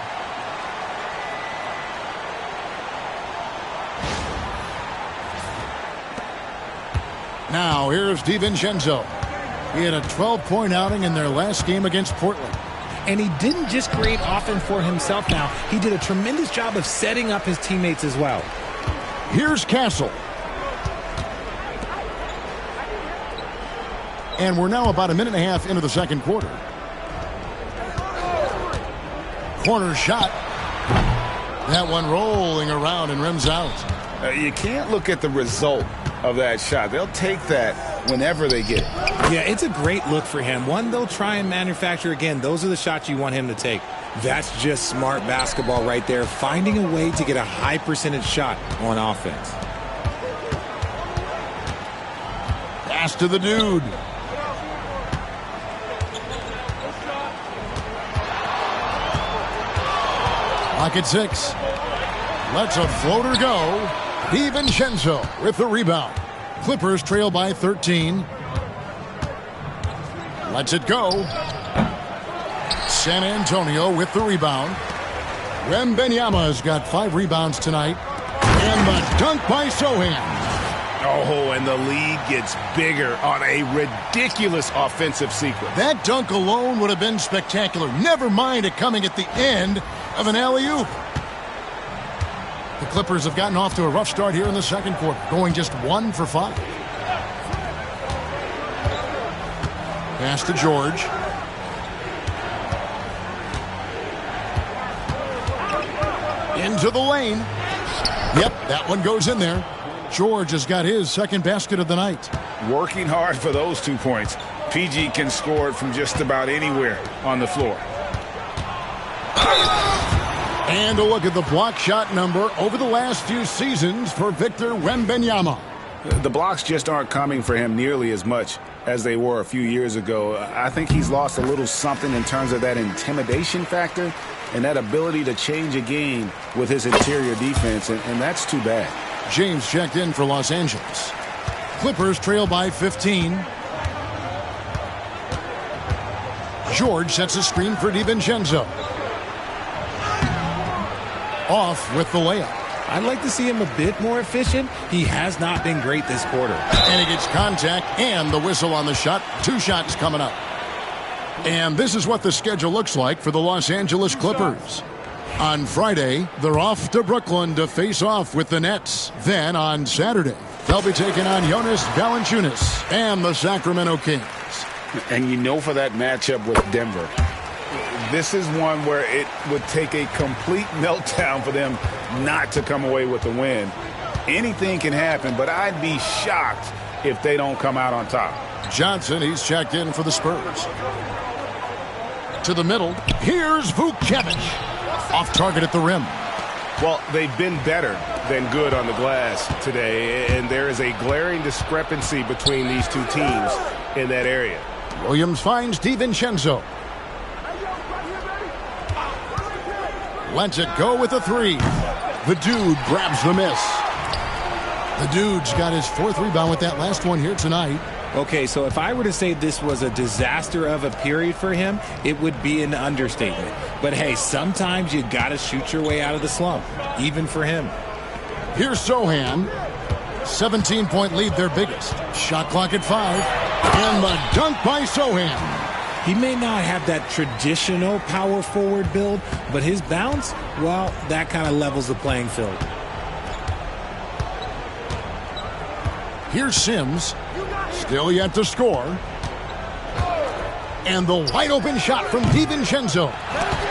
Now, here's DiVincenzo. He had a 12-point outing in their last game against Portland. And he didn't just create offense for himself now. He did a tremendous job of setting up his teammates as well. Here's Castle. And we're now about a minute and a half into the second quarter. Corner shot. That one rolling around and rims out. You can't look at the result of that shot. They'll take that whenever they get it. Yeah, it's a great look for him. One they'll try and manufacture again. Those are the shots you want him to take. That's just smart basketball right there. Finding a way to get a high percentage shot on offense. Pass to the dude. Clock at 6. Lets a floater go. DiVincenzo with the rebound. Clippers trail by 13. Lets it go. San Antonio with the rebound. Wembanyama's got 5 rebounds tonight. And the dunk by Sohan. Oh, and the lead gets bigger on a ridiculous offensive sequence. That dunk alone would have been spectacular. Never mind it coming at the end of an alley-oop. The Clippers have gotten off to a rough start here in the second quarter, going just 1 for 5. Pass to George. Into the lane. Yep, that one goes in there. George has got his second basket of the night. Working hard for those 2 points. PG can score it from just about anywhere on the floor. And a look at the block shot number over the last few seasons for Victor Wembanyama. The blocks just aren't coming for him nearly as much as they were a few years ago. I think he's lost a little something in terms of that intimidation factor and that ability to change a game with his interior defense, and that's too bad. James checked in for Los Angeles. Clippers trail by 15. George sets a screen for DiVincenzo. Off with the layup. I'd like to see him a bit more efficient. He has not been great this quarter. And he gets contact and the whistle on the shot. 2 shots coming up. And this is what the schedule looks like for the Los Angeles Clippers. On Friday, they're off to Brooklyn to face off with the Nets. Then on Saturday, they'll be taking on Jonas Valanciunas and the Sacramento Kings. And you know, for that matchup with Denver, this is one where it would take a complete meltdown for them not to come away with the win. Anything can happen, but I'd be shocked if they don't come out on top. Johnson, he's checked in for the Spurs. To the middle, here's Vucevic. Off target at the rim. Well, they've been better than good on the glass today, and there is a glaring discrepancy between these 2 teams in that area. Williams finds DiVincenzo. Lets it go with a 3. The dude grabs the miss. The dude's got his 4th rebound with that last one here tonight. Okay, so if I were to say this was a disaster of a period for him, it would be an understatement. But hey, sometimes you got to shoot your way out of the slump, even for him. Here's Sohan. 17-point lead, their biggest. Shot clock at 5. And the dunk by Sohan. He may not have that traditional power forward build, but his bounce, well, that kind of levels the playing field. Here's Sims. Still yet to score. And the wide open shot from DiVincenzo.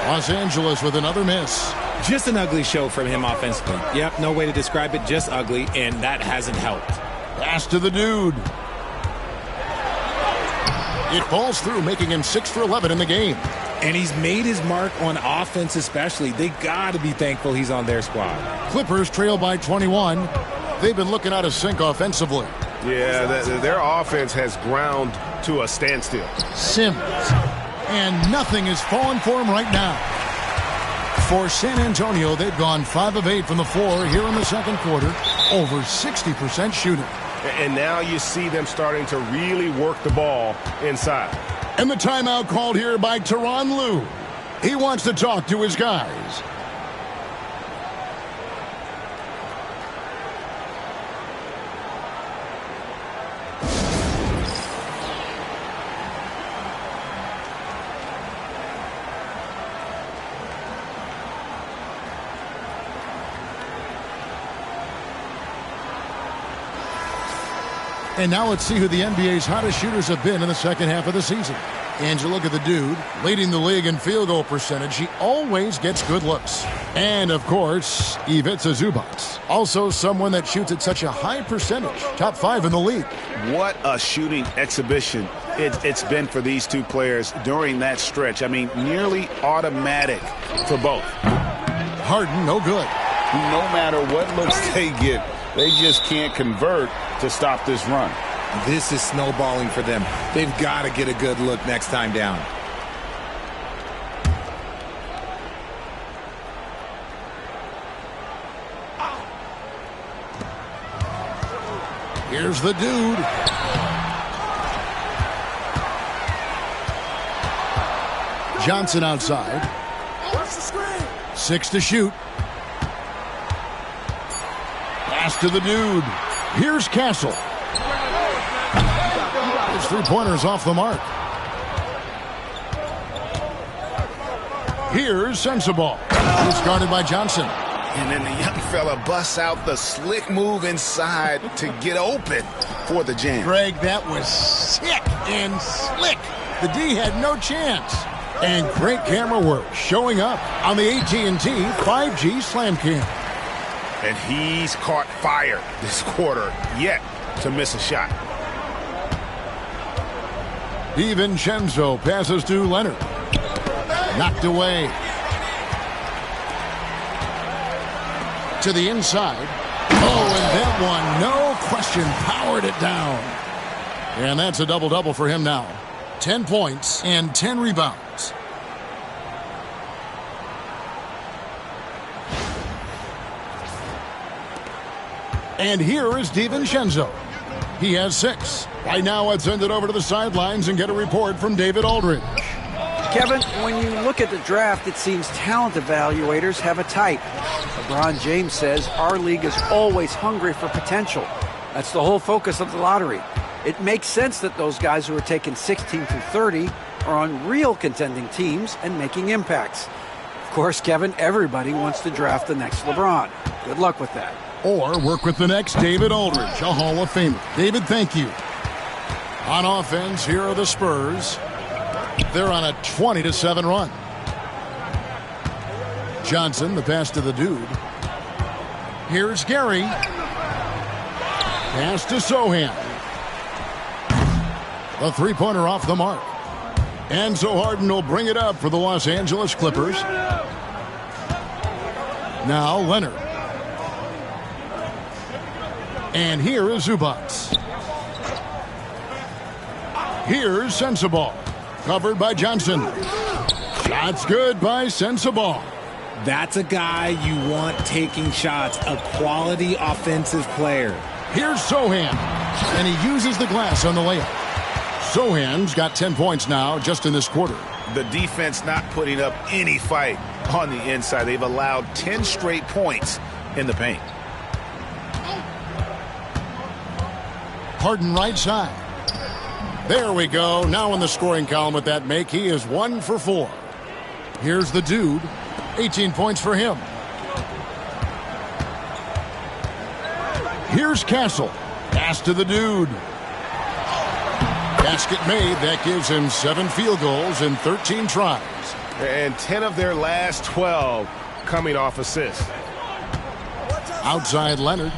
Los Angeles with another miss. Just an ugly show from him offensively. Yep, no way to describe it, just ugly, and that hasn't helped. Pass to the dude. It falls through, making him 6 for 11 in the game. And he's made his mark on offense especially. They got to be thankful he's on their squad. Clippers trail by 21. They've been looking out of sync offensively. Yeah, their offense has ground to a standstill. Sims. And nothing is falling for him right now. For San Antonio, they've gone 5 of 8 from the floor here in the second quarter. Over 60% shooting. And now you see them starting to really work the ball inside. And the timeout called here by Tyronn Lue. He wants to talk to his guys. And now let's see who the NBA's hottest shooters have been in the second half of the season. And you look at the dude, leading the league in field goal percentage. He always gets good looks. And, of course, Ivica Zubac. Also someone that shoots at such a high percentage. Top 5 in the league. What a shooting exhibition it's been for these 2 players during that stretch. I mean, nearly automatic for both. Harden, no good. No matter what looks they get, they just can't convert to stop this run. This is snowballing for them. They've got to get a good look next time down. Here's the dude. Johnson outside. 6 to shoot. Pass to the dude. Here's Castle. His three-pointer's off the mark. Here's Sensabaugh. He's guarded by Johnson. And then the young fella busts out the slick move inside to get open for the jam. Greg, that was sick and slick. The D had no chance. And great camera work showing up on the AT&T 5G Slam Cam. And he's caught fire this quarter, yet to miss a shot. DiVincenzo passes to Leonard. Knocked away. To the inside. Oh, and that one, no question, powered it down. And that's a double-double for him now. 10 points and 10 rebounds. And here is DiVincenzo. He has 6. Right now, let's send it over to the sidelines and get a report from David Aldridge. Kevin, when you look at the draft, it seems talent evaluators have a type. LeBron James says our league is always hungry for potential. That's the whole focus of the lottery. It makes sense that those guys who are taken 16 through 30 are on real contending teams and making impacts. Of course, Kevin, everybody wants to draft the next LeBron. Good luck with that. Or work with the next David Aldridge, a Hall of Famer. David, thank you. On offense, here are the Spurs. They're on a 20-7 run. Johnson, the pass to the dude. Here's Gary. Pass to Sohan. The three-pointer off the mark. And so Harden will bring it up for the Los Angeles Clippers. Now Leonard. And here is Zubac. Here's Sensabaugh. Covered by Johnson. Shots good by Sensabaugh. That's a guy you want taking shots, a quality offensive player. Here's Sohan. And he uses the glass on the layup. Sohan's got 10 points now just in this quarter. The defense not putting up any fight on the inside. They've allowed 10 straight points in the paint. Harden right side. There we go. Now in the scoring column with that make, he is 1 for 4. Here's the dude. 18 points for him. Here's Castle. Pass to the dude. Basket made. That gives him 7 field goals in 13 tries. And 10 of their last 12 coming off assists. Outside Leonard.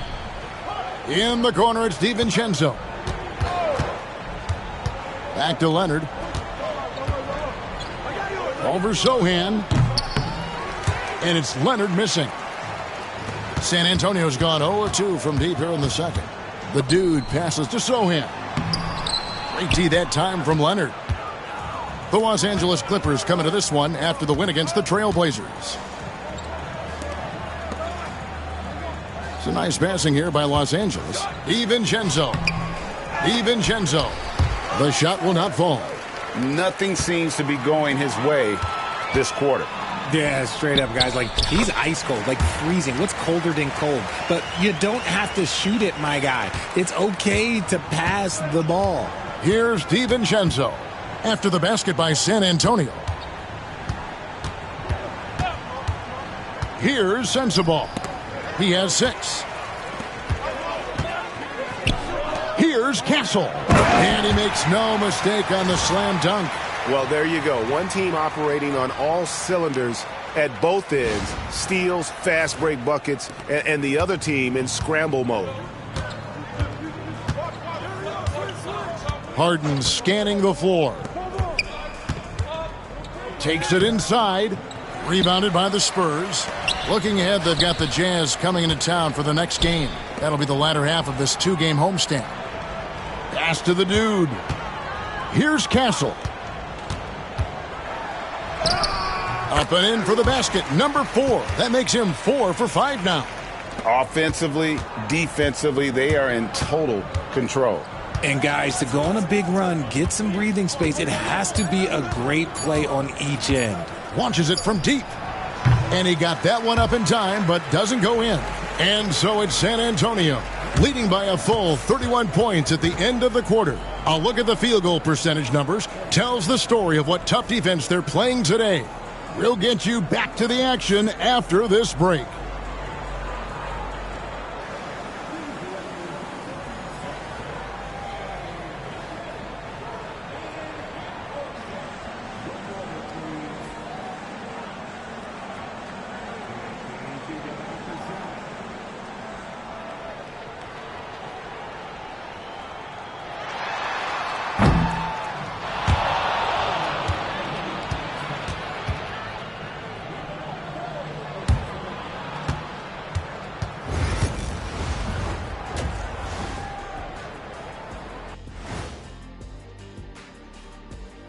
In the corner, it's DiVincenzo. Back to Leonard. Over Sohan. And it's Leonard missing. San Antonio's gone 0-2 from deep here in the second. The dude passes to Sohan. Great D that time from Leonard. The Los Angeles Clippers coming to this one after the win against the Trailblazers. It's a nice passing here by Los Angeles. DiVincenzo. DiVincenzo. The shot will not fall. Nothing seems to be going his way this quarter. Yeah, straight up, guys. Like, he's ice cold, like freezing. What's colder than cold? But you don't have to shoot it, my guy. It's okay to pass the ball. Here's DiVincenzo after the basket by San Antonio. Here's Sensabaugh. He has 6. Here's Castle. And he makes no mistake on the slam dunk. Well, there you go. One team operating on all cylinders at both ends. Steals, fast break buckets, and the other team in scramble mode. Harden scanning the floor. Takes it inside. Rebounded by the Spurs. Looking ahead, they've got the Jazz coming into town for the next game. That'll be the latter half of this 2-game homestand. Pass to the dude. Here's Castle. Up and in for the basket. Number 4. That makes him 4 for 5 now. Offensively, defensively, they are in total control. And guys, to go on a big run, get some breathing space, it has to be a great play on each end. Launches it from deep. And he got that one up in time, but doesn't go in. And so it's San Antonio, leading by a full 31 points at the end of the quarter. A look at the field goal percentage numbers tells the story of what tough defense they're playing today. We'll get you back to the action after this break.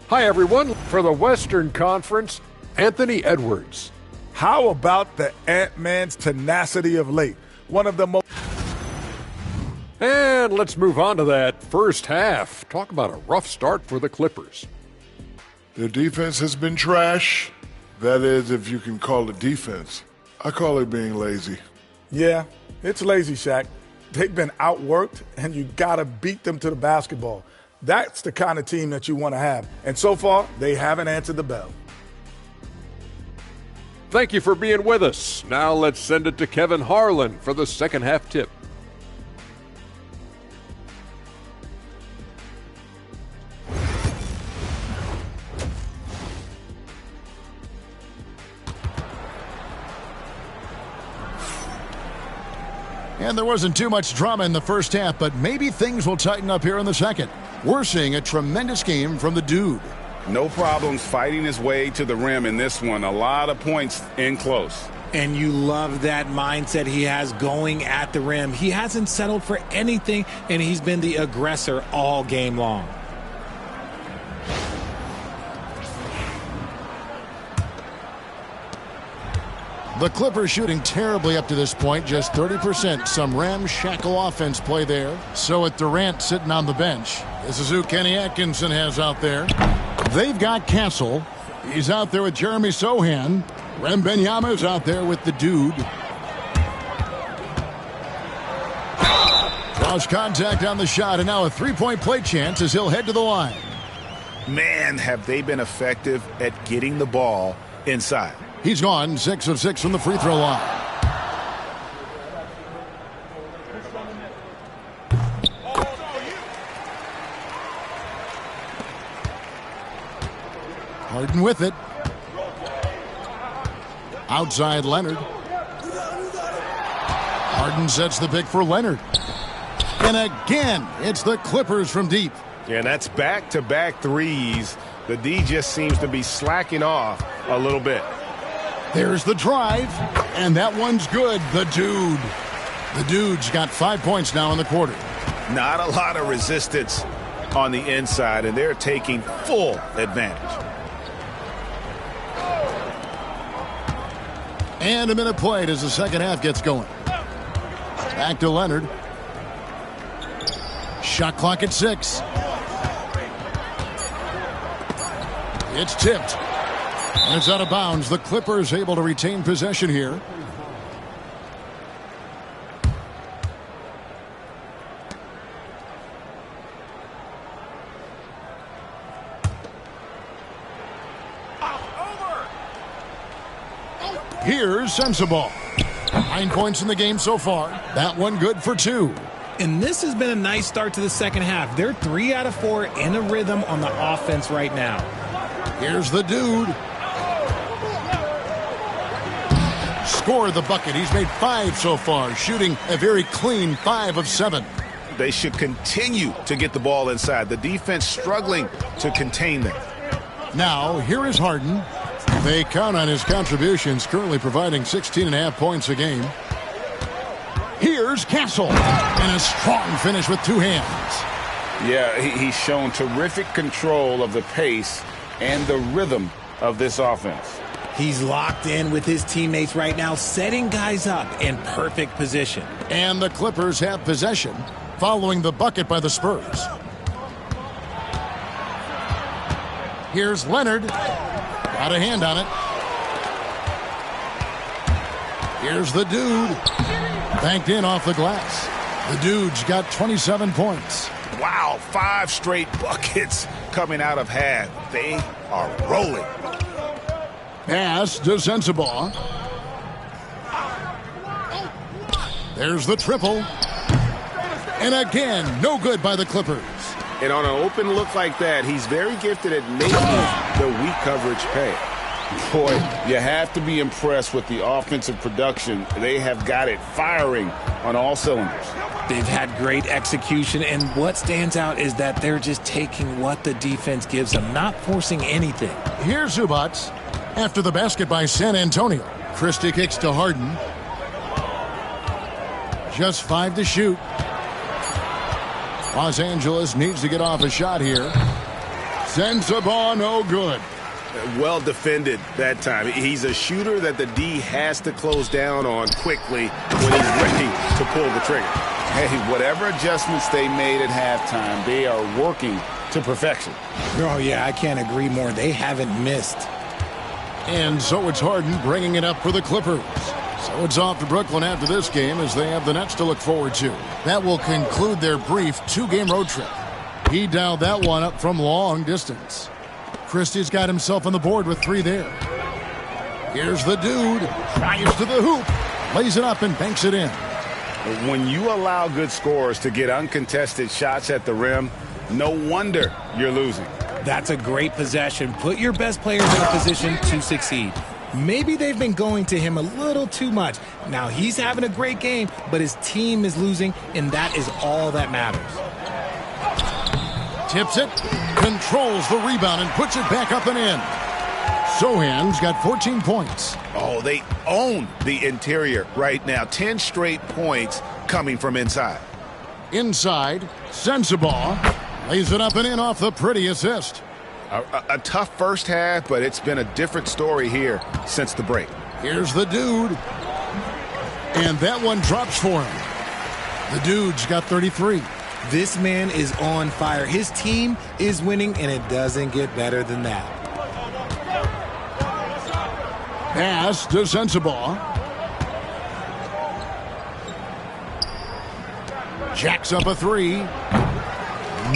Hi, everyone. For the Western Conference, Anthony Edwards. How about the Ant-Man's tenacity of late? One of the most... And let's move on to that first half. Talk about a rough start for the Clippers. Their defense has been trash. That is, if you can call it defense. I call it being lazy. Yeah, it's lazy, Shaq. They've been outworked, and you got to beat them to the basketball. That's the kind of team that you want to have. And so far, they haven't answered the bell. Thank you for being with us. Now let's send it to Kevin Harlan for the second half tip. And there wasn't too much drama in the first half, but maybe things will tighten up here in the second. We're seeing a tremendous game from the dude. No problems fighting his way to the rim in this one. A lot of points in close. And you love that mindset he has going at the rim. He hasn't settled for anything, and he's been the aggressor all game long. The Clippers shooting terribly up to this point, just 30%. Some ramshackle offense play there. So with Durant sitting on the bench, this is who Kenny Atkinson has out there. They've got Castle. He's out there with Jeremy Sohan. Wembanyama's out there with the dude. Lost contact on the shot, and now a three-point play chance as he'll head to the line. Man, have they been effective at getting the ball inside. He's gone 6 of 6 from the free throw line. Harden with it. Outside Leonard. Harden sets the pick for Leonard. And again, it's the Clippers from deep. Yeah, and that's back-to-back threes. The D just seems to be slacking off a little bit. There's the drive, and that one's good. The dude's got 5 points now in the quarter. Not a lot of resistance on the inside, and they're taking full advantage. And a minute played as the second half gets going. Back to Leonard. Shot clock at 6. It's tipped. And it's out of bounds. The Clippers able to retain possession here. Here's Sensabaugh. 9 points in the game so far. That one good for 2. And this has been a nice start to the second half. They're 3 out of 4 in a rhythm on the offense right now. Here's the dude. Scored the bucket. He's made 5 so far, shooting a very clean 5 of 7. They should continue to get the ball inside. The defense struggling to contain them. Now, here is Harden. They count on his contributions, currently providing 16.5 points a game. Here's Castle. And a strong finish with 2 hands. Yeah, he's shown terrific control of the pace and the rhythm of this offense. He's locked in with his teammates right now, setting guys up in perfect position. And the Clippers have possession. following the bucket by the Spurs. Here's Leonard. Got a hand on it. Here's the Dude. Banked in off the glass. The Dude's got 27 points. Wow, 5 straight buckets coming out of half. They are rolling. Pass to Sensabaugh. There's the triple. And again, no good by the Clippers. And on an open look like that, he's very gifted at making the weak coverage pay. Boy, you have to be impressed with the offensive production. They have got it firing on all cylinders. They've had great execution, and what stands out is that they're just taking what the defense gives them, not forcing anything. Here's Zubac. After the basket by San Antonio. Christie kicks to Harden. Just 5 to shoot. Los Angeles needs to get off a shot here. Sensabaugh, no good. Well defended that time. He's a shooter that the D has to close down on quickly when he's ready to pull the trigger. Hey, whatever adjustments they made at halftime, they are working to perfection. Oh, yeah, I can't agree more. They haven't missed. And so it's Harden bringing it up for the Clippers. So it's off to Brooklyn after this game as they have the Nets to look forward to. That will conclude their brief 2-game road trip. He dialed that one up from long distance. Christie's got himself on the board with 3 there. Here's the Dude. Tries to the hoop. Lays it up and banks it in. When you allow good scorers to get uncontested shots at the rim, no wonder you're losing. That's a great possession. Put your best players in a position to succeed. Maybe they've been going to him a little too much. Now he's having a great game, but his team is losing, and that is all that matters. Tips it, controls the rebound, and puts it back up and in. Sohan's got 14 points. Oh, they own the interior right now. 10 straight points coming from inside. Inside, Sensabaugh lays it up and in off the pretty assist. A tough first half, but it's been a different story here since the break. Here's the Dude. And that one drops for him. The Dude's got 33. This man is on fire. His team is winning, and it doesn't get better than that. Pass to Sensabaugh. Jacks up a 3.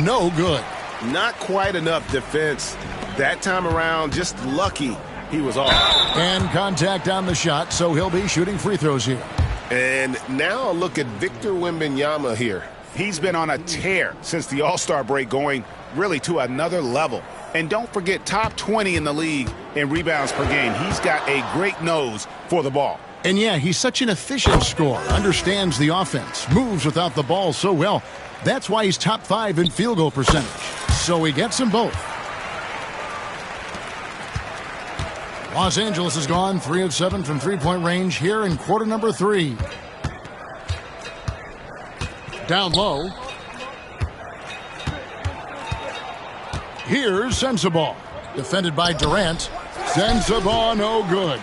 No good. Not quite enough defense. That time around, just lucky he was off. And contact on the shot, so he'll be shooting free throws here. And now look at Victor Wembanyama here. He's been on a tear since the All-Star break, going really to another level. And don't forget, top 20 in the league in rebounds per game. He's got a great nose for the ball. And yeah, he's such an efficient scorer, understands the offense, moves without the ball so well. That's why he's top 5 in field goal percentage. So he gets them both. Los Angeles has gone 3 of 7 from three-point range here in quarter number 3. Down low. Here's Sensabaugh. Defended by Durant. Sensabaugh, no good.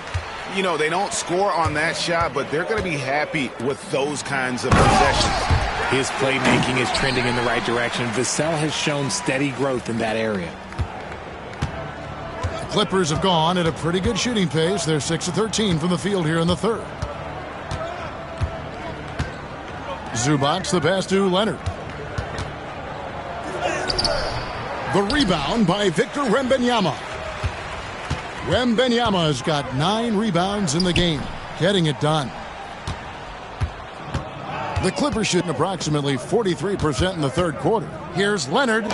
You know, they don't score on that shot, but they're going to be happy with those kinds of possessions. His playmaking is trending in the right direction. Vassell has shown steady growth in that area. The Clippers have gone at a pretty good shooting pace. They're 6 of 13 from the field here in the third. Zubac, the pass to Leonard. The rebound by Victor Wembanyama. Wembanyama has got 9 rebounds in the game, getting it done. The Clippers shooting approximately 43% in the third quarter. Here's Leonard.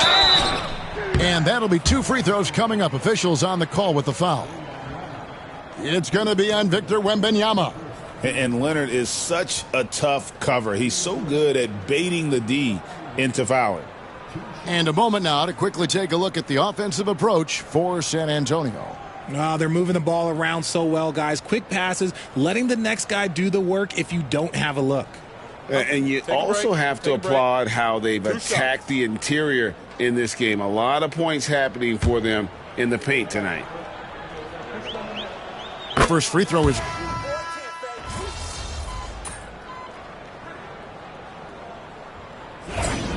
And that'll be 2 free throws coming up. Officials on the call with the foul. It's going to be on Victor Wembanyama. And Leonard is such a tough cover. He's so good at baiting the D into fouling. And a moment now to quickly take a look at the offensive approach for San Antonio. They're moving the ball around so well, guys. Quick passes, letting the next guy do the work if you don't have a look. And you also have to applaud how they've attacked the interior in this game. A lot of points happening for them in the paint tonight. The first free throw is...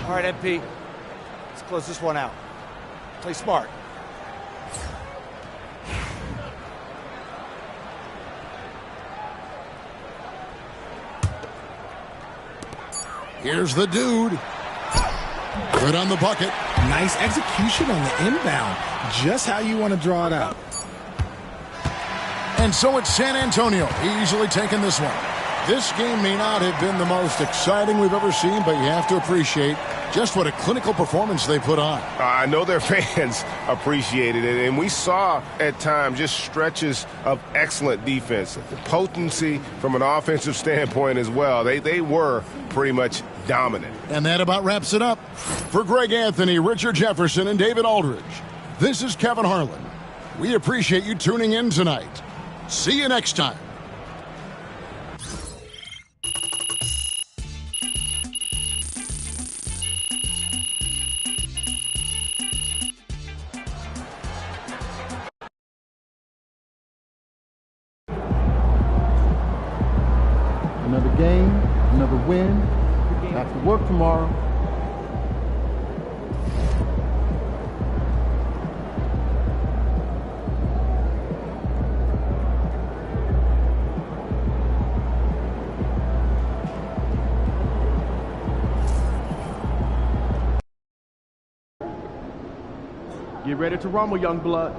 All right, MP. Let's close this one out. Play smart. Here's the dude. Good on the bucket. Nice execution on the inbound. Just how you want to draw it up. And so it's San Antonio easily taking this one. This game may not have been the most exciting we've ever seen, but you have to appreciate just what a clinical performance they put on. I know their fans appreciated it, and we saw at times just stretches of excellent defense. The potency from an offensive standpoint as well. They were pretty much dominant. And that about wraps it up. For Greg Anthony, Richard Jefferson, and David Aldridge, this is Kevin Harlan. We appreciate you tuning in tonight. See you next time. Another game, another win. Back to work tomorrow. Get ready to rumble, young blood.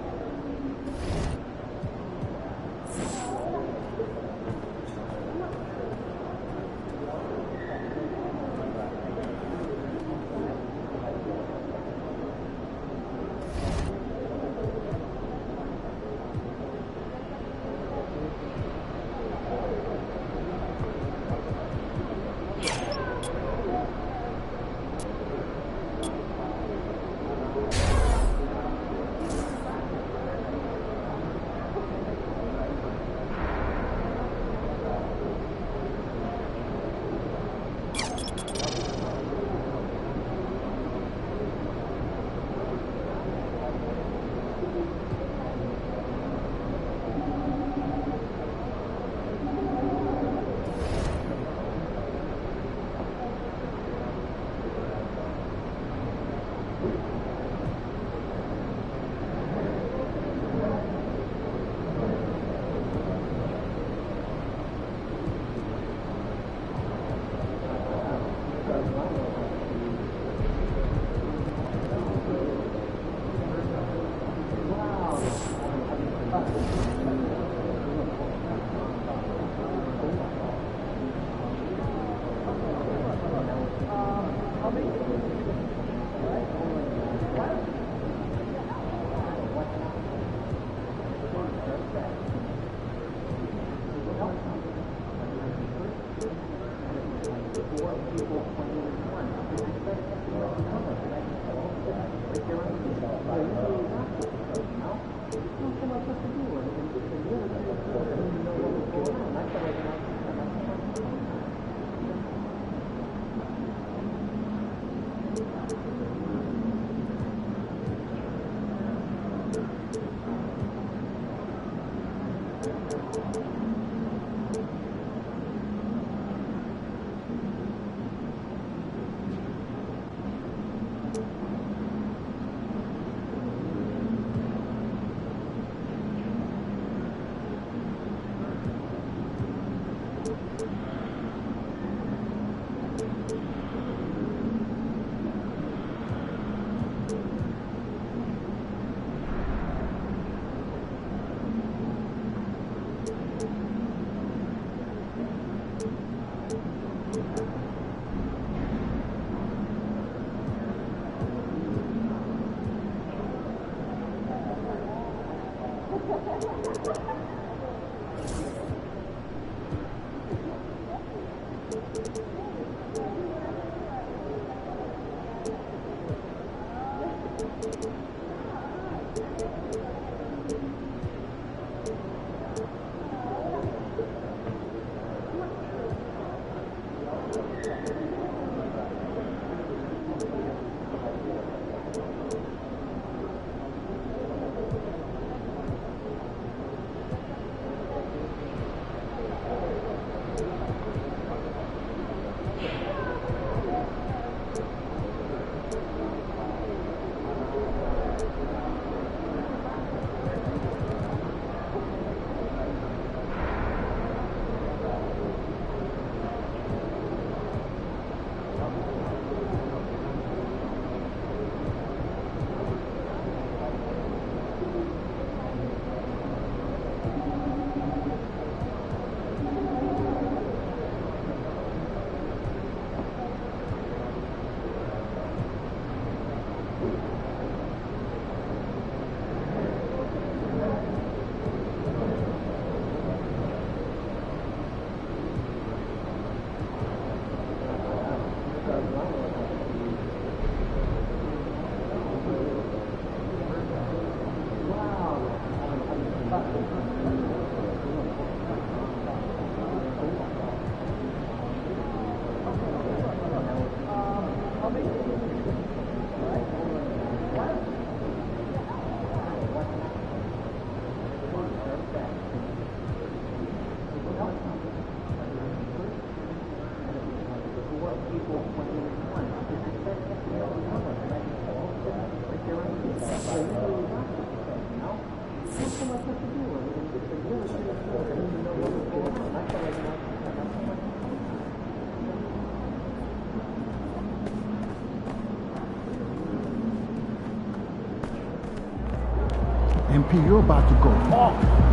MP, you're about to go off.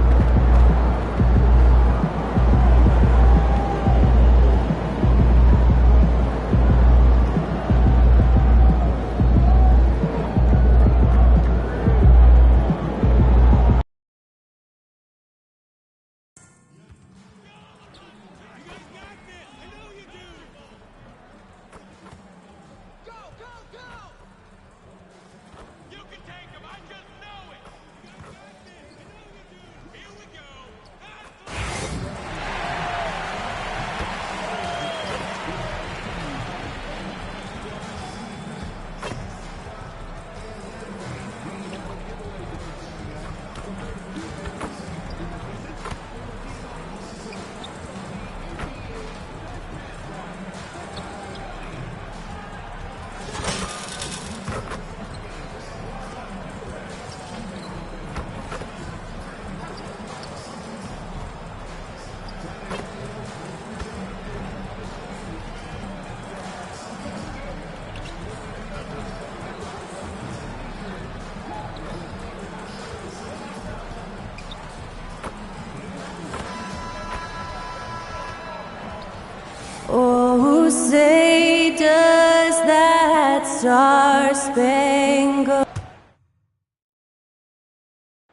Oh, say does that star-spangled...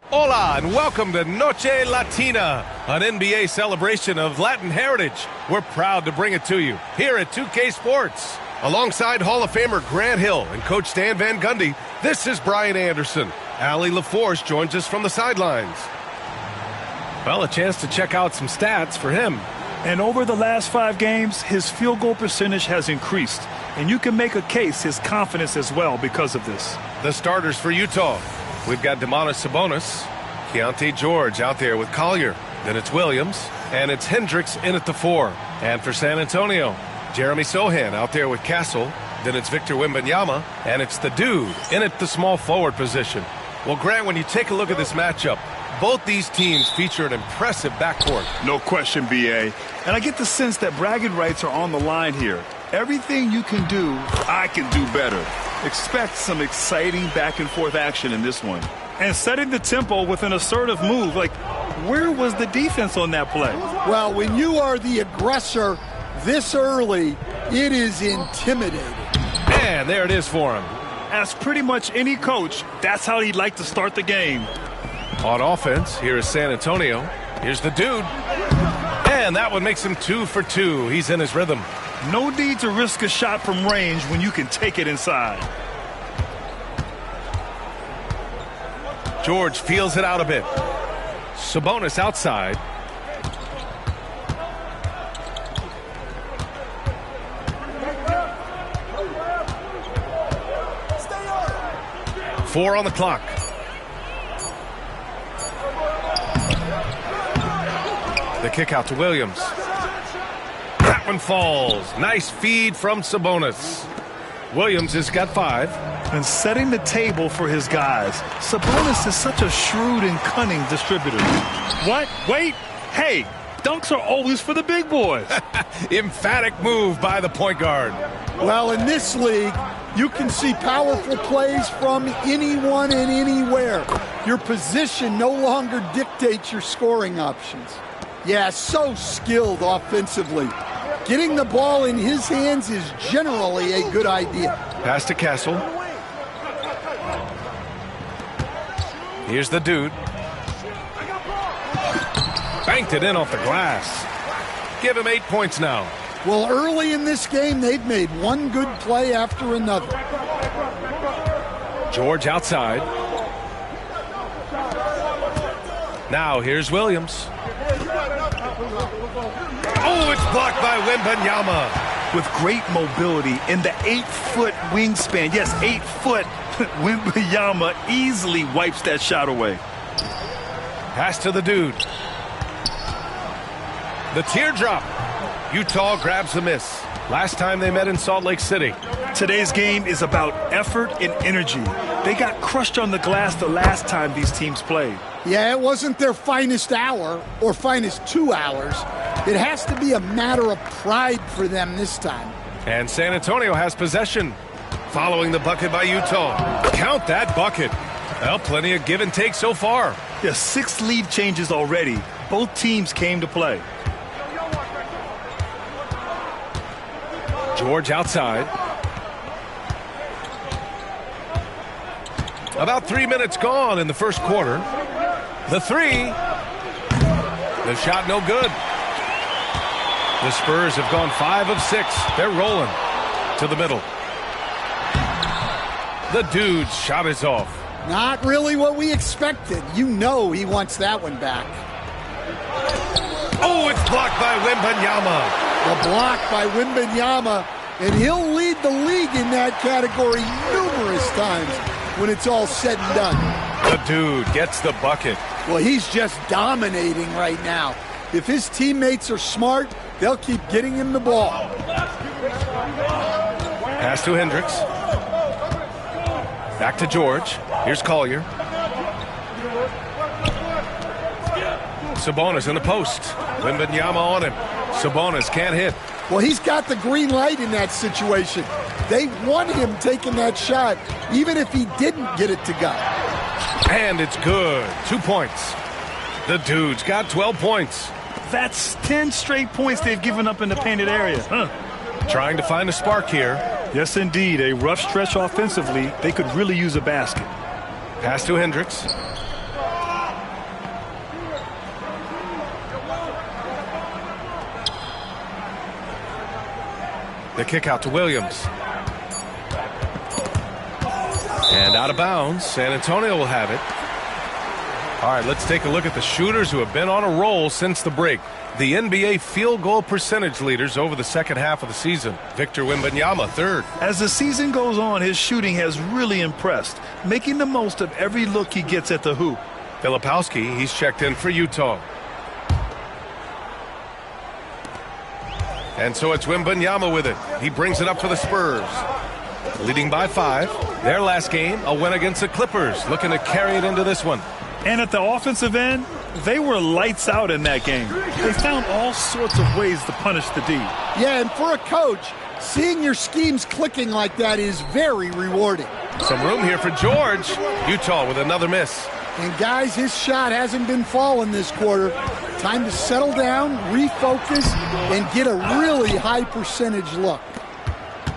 Hola and welcome to Noche Latina, an NBA celebration of Latin heritage. We're proud to bring it to you here at 2K Sports. Alongside Hall of Famer Grant Hill and Coach Stan Van Gundy, this is Brian Anderson. Allie LaForce joins us from the sidelines. Well, a chance to check out some stats for him. And over the last 5 games, his field goal percentage has increased. And you can make a case his confidence as well because of this. The starters for Utah. We've got Domantas Sabonis, Keontae George out there with Collier. Then it's Williams, and it's Hendricks in at the 4. And for San Antonio, Jeremy Sohan out there with Castle. Then it's Victor Wembanyama, and it's the dude in at the small forward position. Well, Grant, when you take a look at this matchup, both these teams feature an impressive backcourt. No question, B.A. And I get the sense that bragging rights are on the line here. Everything you can do, I can do better. Expect some exciting back-and-forth action in this one. And setting the tempo with an assertive move. Like, where was the defense on that play? Well, when you are the aggressor this early, it is intimidating. And there it is for him. As pretty much any coach, that's how he'd like to start the game. On offense, here is San Antonio. Here's the dude. And that one makes him 2 for 2. He's in his rhythm. No need to risk a shot from range when you can take it inside. George feels it out a bit. Sabonis outside. Four on the clock. The kick out to Williams. That one falls. Nice feed from Sabonis. Williams has got 5. And setting the table for his guys. Sabonis is such a shrewd and cunning distributor. What? Wait. Hey, dunks are always for the big boys. Emphatic move by the point guard. Well, in this league, you can see powerful plays from anyone and anywhere. Your position no longer dictates your scoring options. Yeah, so skilled offensively. Getting the ball in his hands is generally a good idea. Pass to Castle. Here's the dude. Banked it in off the glass. Give him 8 points now. Well, early in this game, they've made one good play after another. George outside. Now here's Williams. Oh, it's blocked by Wembanyama. With great mobility in the 8-foot wingspan. Yes, 8 foot. Wembanyama easily wipes that shot away. Pass to the dude. The teardrop. Utah grabs the miss. last time they met in Salt Lake City. Today's game is about effort and energy. They got crushed on the glass the last time these teams played. Yeah, it wasn't their finest hour or finest 2 hours. It has to be a matter of pride for them this time. And San Antonio has possession. Following the bucket by Utah. Count that bucket. Well, plenty of give and take so far. Yeah, 6 lead changes already. Both teams came to play. George outside. About 3 minutes gone in the first quarter. The three. The shot no good. The Spurs have gone 5 of 6. They're rolling to the middle. The dude's shot is off. Not really what we expected. You know he wants that one back. Oh, it's blocked by Wembanyama. The block by Wembanyama, and he'll lead the league in that category numerous times when it's all said and done. The dude gets the bucket. Well, he's just dominating right now. If his teammates are smart, they'll keep getting him the ball. Pass to Hendricks. Back to George. Here's Collier. Sabonis in the post. Wembanyama on him. Sabonis can't hit. Well, he's got the green light in that situation. They want him taking that shot, even if he didn't get it to go. And it's good. 2 points. The dude's got 12 points. That's 10 straight points they've given up in the painted area. Trying to find a spark here. Yes, indeed. A rough stretch offensively. They could really use a basket. Pass to Hendricks. The kick out to Williams. And out of bounds. San Antonio will have it. All right, let's take a look at the shooters who have been on a roll since the break. The NBA field goal percentage leaders over the second half of the season. Victor Wembanyama, third. As the season goes on, his shooting has really impressed, making the most of every look he gets at the hoop. Filipowski, he's checked in for Utah. And so it's Wembanyama with it. He brings it up for the Spurs. Leading by 5. Their last game, a win against the Clippers. Looking to carry it into this one. And at the offensive end, they were lights out in that game. They found all sorts of ways to punish the D. Yeah, and for a coach, seeing your schemes clicking like that is very rewarding. Some room here for George. Utah with another miss. And guys, his shot hasn't been falling this quarter. Time to settle down, refocus, and get a really high percentage look.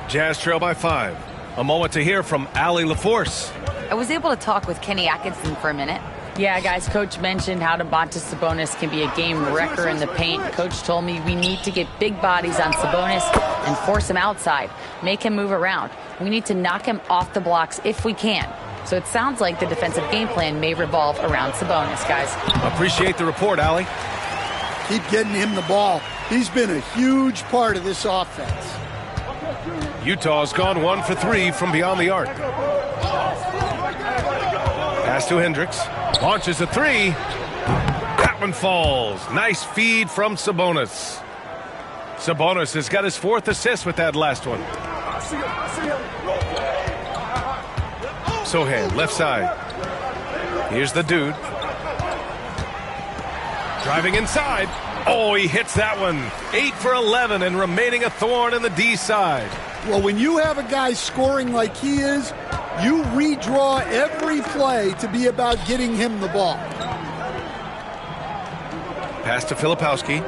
Jazz trail by 5. A moment to hear from Allie LaForce. I was able to talk with Kenny Atkinson for a minute. Yeah, guys, Coach mentioned how Domantas Sabonis can be a game wrecker in the paint. Coach told me we need to get big bodies on Sabonis and force him outside, make him move around. We need to knock him off the blocks if we can. So it sounds like the defensive game plan may revolve around Sabonis, guys. Appreciate the report, Allie. Keep getting him the ball. He's been a huge part of this offense. Utah's gone 1 for 3 from beyond the arc. Pass to Hendricks. Launches a 3. That one falls. Nice feed from Sabonis. Sabonis has got his 4th assist with that last one. Sohan, left side. Here's the dude. Driving inside. Oh, he hits that one. 8 for 11 and remaining a thorn in the D side. Well, when you have a guy scoring like he is, you redraw every play to be about getting him the ball. Pass to Filipowski.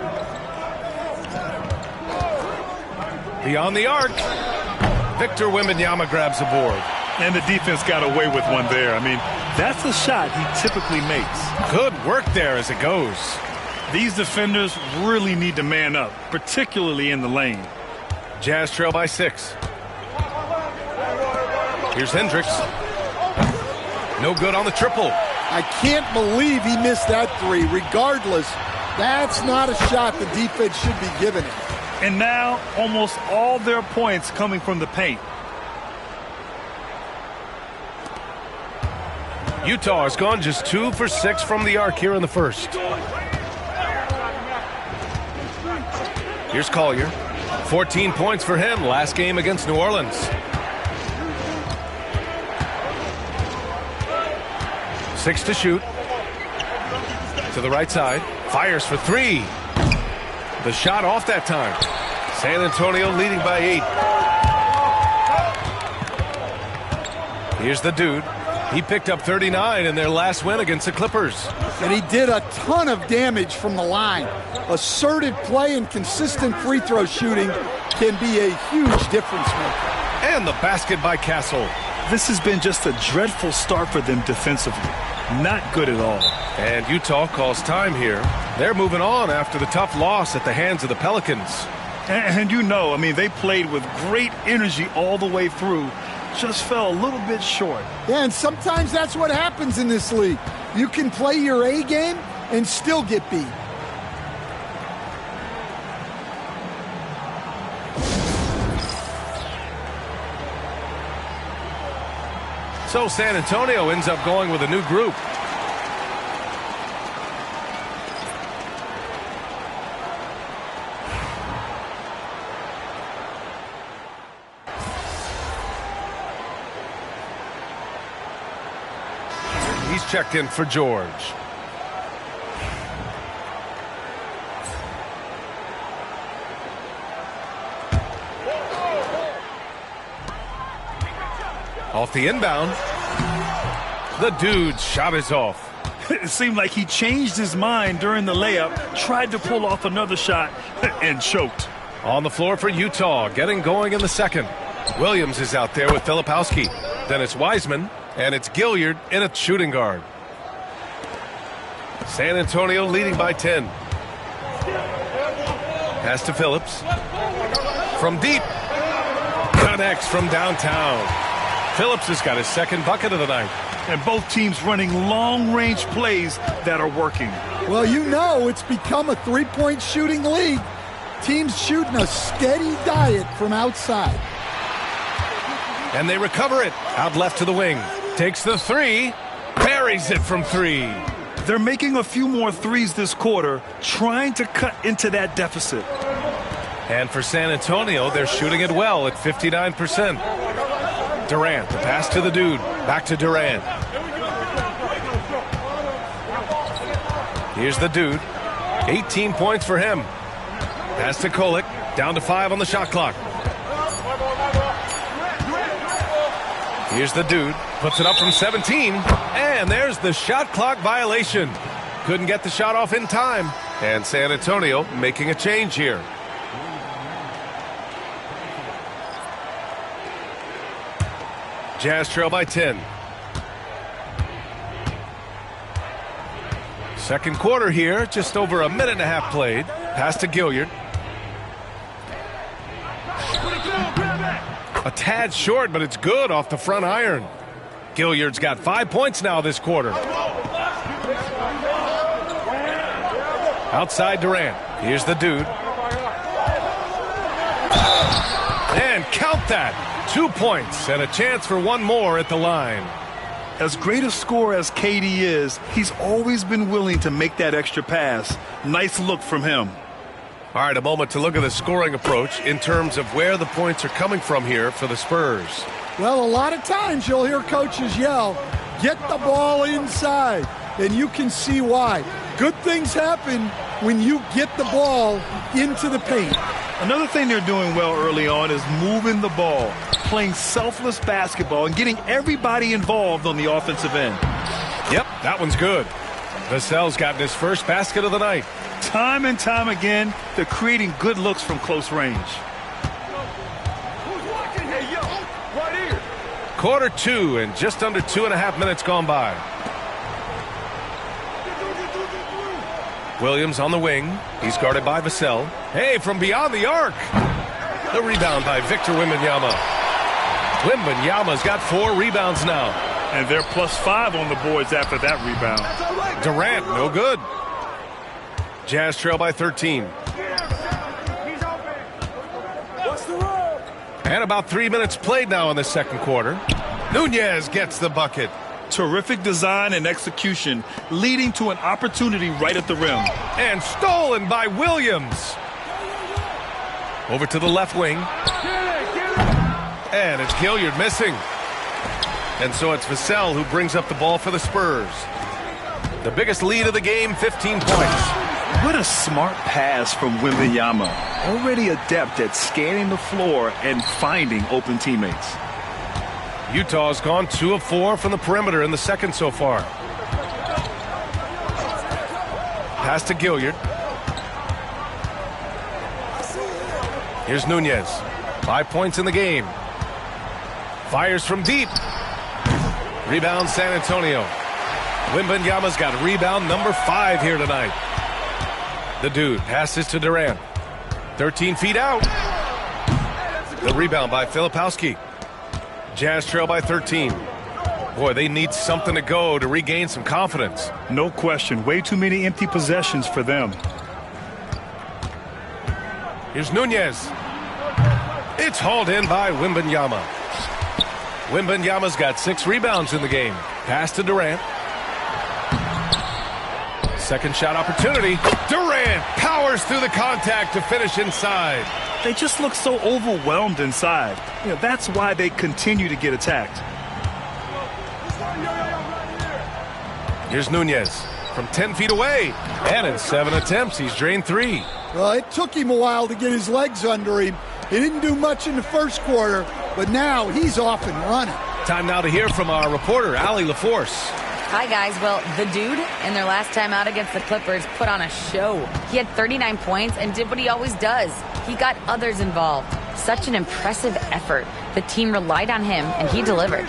Beyond the arc. Victor Wembanyama grabs the board. And the defense got away with one there. I mean, that's a shot he typically makes. Good work there as it goes. These defenders really need to man up, particularly in the lane. Jazz trail by 6. Here's Hendricks. No good on the triple. I can't believe he missed that 3. Regardless, that's not a shot the defense should be giving it. And now almost all their points coming from the paint. Utah has gone just 2 for 6 from the arc here in the first. Here's Collier. 14 points for him last game against New Orleans. 6 to shoot. To the right side. Fires for 3. The shot off that time. San Antonio leading by 8. Here's the dude. He picked up 39 in their last win against the Clippers. And he did a ton of damage from the line. Assertive play and consistent free throw shooting can be a huge difference maker. And the basket by Castle. This has been just a dreadful start for them defensively. Not good at all. And Utah calls time here. They're moving on after the tough loss at the hands of the Pelicans. And you know, I mean, they played with great energy all the way through. Just fell a little bit short. Yeah, and sometimes that's what happens in this league. You can play your A game and still get beat. So San Antonio ends up going with a new group. He's checked in for George. Off the inbound. The dude's shot is off. It seemed like he changed his mind during the layup, tried to pull off another shot, and choked. On the floor for Utah, getting going in the second. Williams is out there with Filipowski. Then it's Wiseman, and it's Gilliard in at shooting guard. San Antonio leading by 10. Pass to Phillips. From deep. Connects from downtown. Phillips has got his second bucket of the night. And both teams running long-range plays that are working. Well, you know it's become a three-point shooting league. Teams shooting a steady diet from outside. And they recover it. Out left to the wing. Takes the 3. Buries it from 3. They're making a few more threes this quarter, trying to cut into that deficit. And for San Antonio, they're shooting it well at 59%. Durant, the pass to the dude. Back to Durant. Here's the dude. 18 points for him. Pass to Kolek. Down to 5 on the shot clock. Here's the dude. Puts it up from 17. And there's the shot clock violation. Couldn't get the shot off in time. And San Antonio making a change here. Jazz trail by 10. Second quarter here, just over a minute and a half played. Pass to Gilliard. A tad short, but it's good off the front iron. Gilliard's got 5 points now this quarter. Outside Durant. Here's the dude. And count that. 2 points and a chance for one more at the line. As great a scorer as KD is, he's always been willing to make that extra pass. Nice look from him. All right, a moment to look at the scoring approach in terms of where the points are coming from here for the Spurs. Well, a lot of times you'll hear coaches yell, get the ball inside, and you can see why. Good things happen when you get the ball into the paint. Another thing they're doing well early on is moving the ball, playing selfless basketball, and getting everybody involved on the offensive end. Yep, that one's good. Vassell's gotten his first basket of the night. Time and time again, they're creating good looks from close range. Quarter 2 and just under 2.5 minutes gone by. Williams on the wing. He's guarded by Vassell. Hey, from beyond the arc. The rebound by Victor Wembanyama. Wembanyama's got 4 rebounds now. And they're +5 on the boards after that rebound. Durant, no good. Jazz trail by 13. And about 3 minutes played now in the second quarter. Nunez gets the bucket. Terrific design and execution, leading to an opportunity right at the rim. And stolen by Williams. Over to the left wing. And it's Gilliard missing. And so it's Vassell who brings up the ball for the Spurs. The biggest lead of the game, 15 points. What a smart pass from Wembanyama. Already adept at scanning the floor and finding open teammates. Utah's gone 2 of 4 from the perimeter in the second so far. Pass to Gilliard. Here's Nunez. 5 points in the game. Fires from deep. Rebound San Antonio. Wembanyama's got rebound number 5 here tonight. The dude passes to Durant. 13 feet out. The rebound by Filipowski. Jazz trail by 13. Boy, they need something to go to regain some confidence. No question. Way too many empty possessions for them. Here's Nunez. It's hauled in by Wembanyama. Wembanyama's got 6 rebounds in the game. Pass to Durant. Second shot opportunity. Durant powers through the contact to finish inside. They just look so overwhelmed inside. You know, that's why they continue to get attacked. Here's Nunez from 10 feet away. And in 7 attempts, he's drained 3. Well, it took him a while to get his legs under him. He didn't do much in the first quarter, but now he's off and running. Time now to hear from our reporter, Allie LaForce. Hi, guys. Well, the dude, in their last time out against the Clippers, put on a show. He had 39 points and did what he always does. He got others involved. Such an impressive effort. The team relied on him, and he delivered.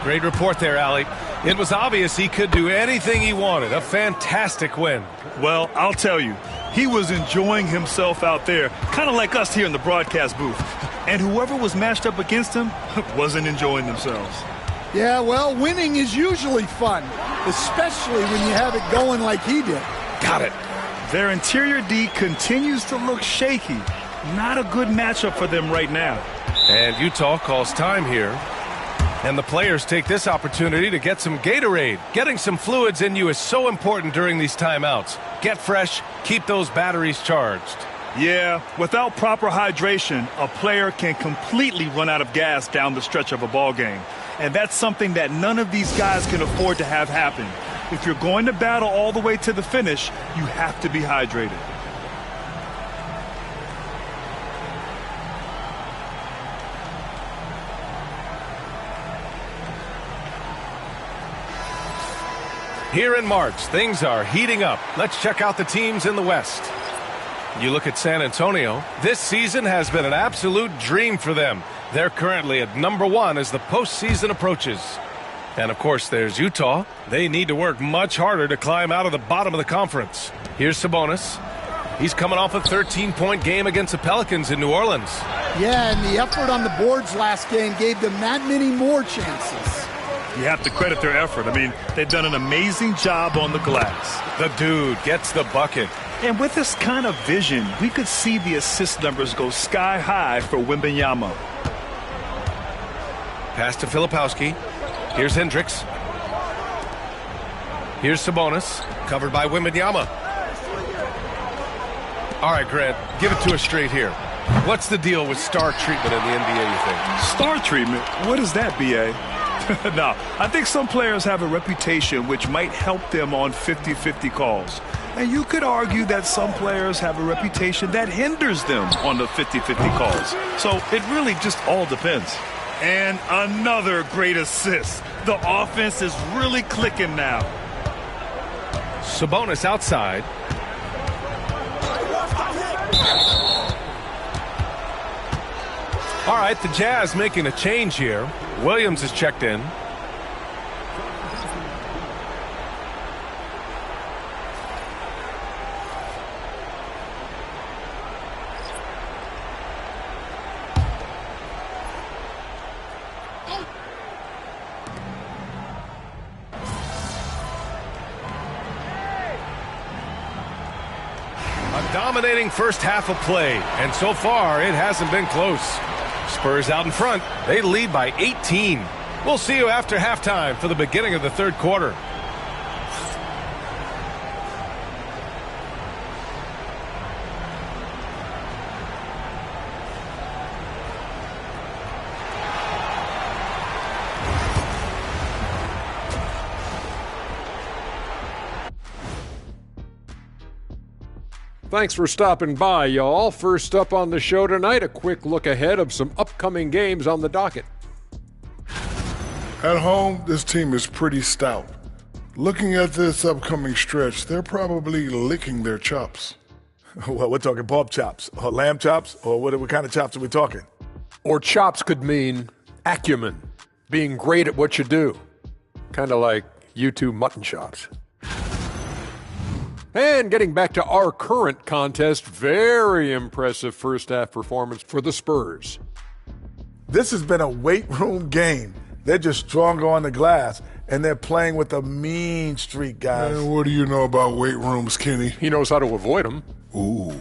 Great report there, Allie. It was obvious he could do anything he wanted. A fantastic win. Well, I'll tell you, he was enjoying himself out there, kind of like us here in the broadcast booth. And whoever was matched up against him wasn't enjoying themselves. Yeah, well, winning is usually fun, especially when you have it going like he did. Got it. Their interior D continues to look shaky. Not a good matchup for them right now. And Utah calls time here. And the players take this opportunity to get some Gatorade. Getting some fluids in you is so important during these timeouts. Get fresh, keep those batteries charged. Yeah, without proper hydration, a player can completely run out of gas down the stretch of a ball game. And that's something that none of these guys can afford to have happen. If you're going to battle all the way to the finish, you have to be hydrated. Here in March, things are heating up. Let's check out the teams in the West. You look at San Antonio. This season has been an absolute dream for them. They're currently at number 1 as the postseason approaches. And, of course, there's Utah. They need to work much harder to climb out of the bottom of the conference. Here's Sabonis. He's coming off a 13-point game against the Pelicans in New Orleans. Yeah, and the effort on the boards last game gave them that many more chances. You have to credit their effort. I mean, they've done an amazing job on the glass. The dude gets the bucket. And with this kind of vision, we could see the assist numbers go sky high for Wembanyama. Pass to Filipowski. Here's Hendricks. Here's Sabonis, covered by Wembanyama. All right, Grant, give it to us straight here. What's the deal with star treatment in the NBA, you think? Star treatment? What is that, B.A.? No, I think some players have a reputation which might help them on 50-50 calls. And you could argue that some players have a reputation that hinders them on the 50-50 calls. So it really just all depends. And another great assist. The offense is really clicking now. Sabonis outside. All right, the Jazz making a change here. Williams is checked in. A dominating first half of play, and so far it hasn't been close. Spurs out in front. They lead by 18. We'll see you after halftime for the beginning of the third quarter. Thanks for stopping by, y'all. First up on the show tonight, a quick look ahead of some upcoming games on the docket. At home, this team is pretty stout. Looking at this upcoming stretch, they're probably licking their chops. Well, we're talking pork chops or lamb chops, or what kind of chops are we talking? Or chops could mean acumen, being great at what you do. Kind of like you two mutton chops. And getting back to our current contest, very impressive first half performance for the Spurs. This has been a weight room game. They're just stronger on the glass, and they're playing with a mean streak, guys. Man, what do you know about weight rooms, Kenny? He knows how to avoid them. Ooh.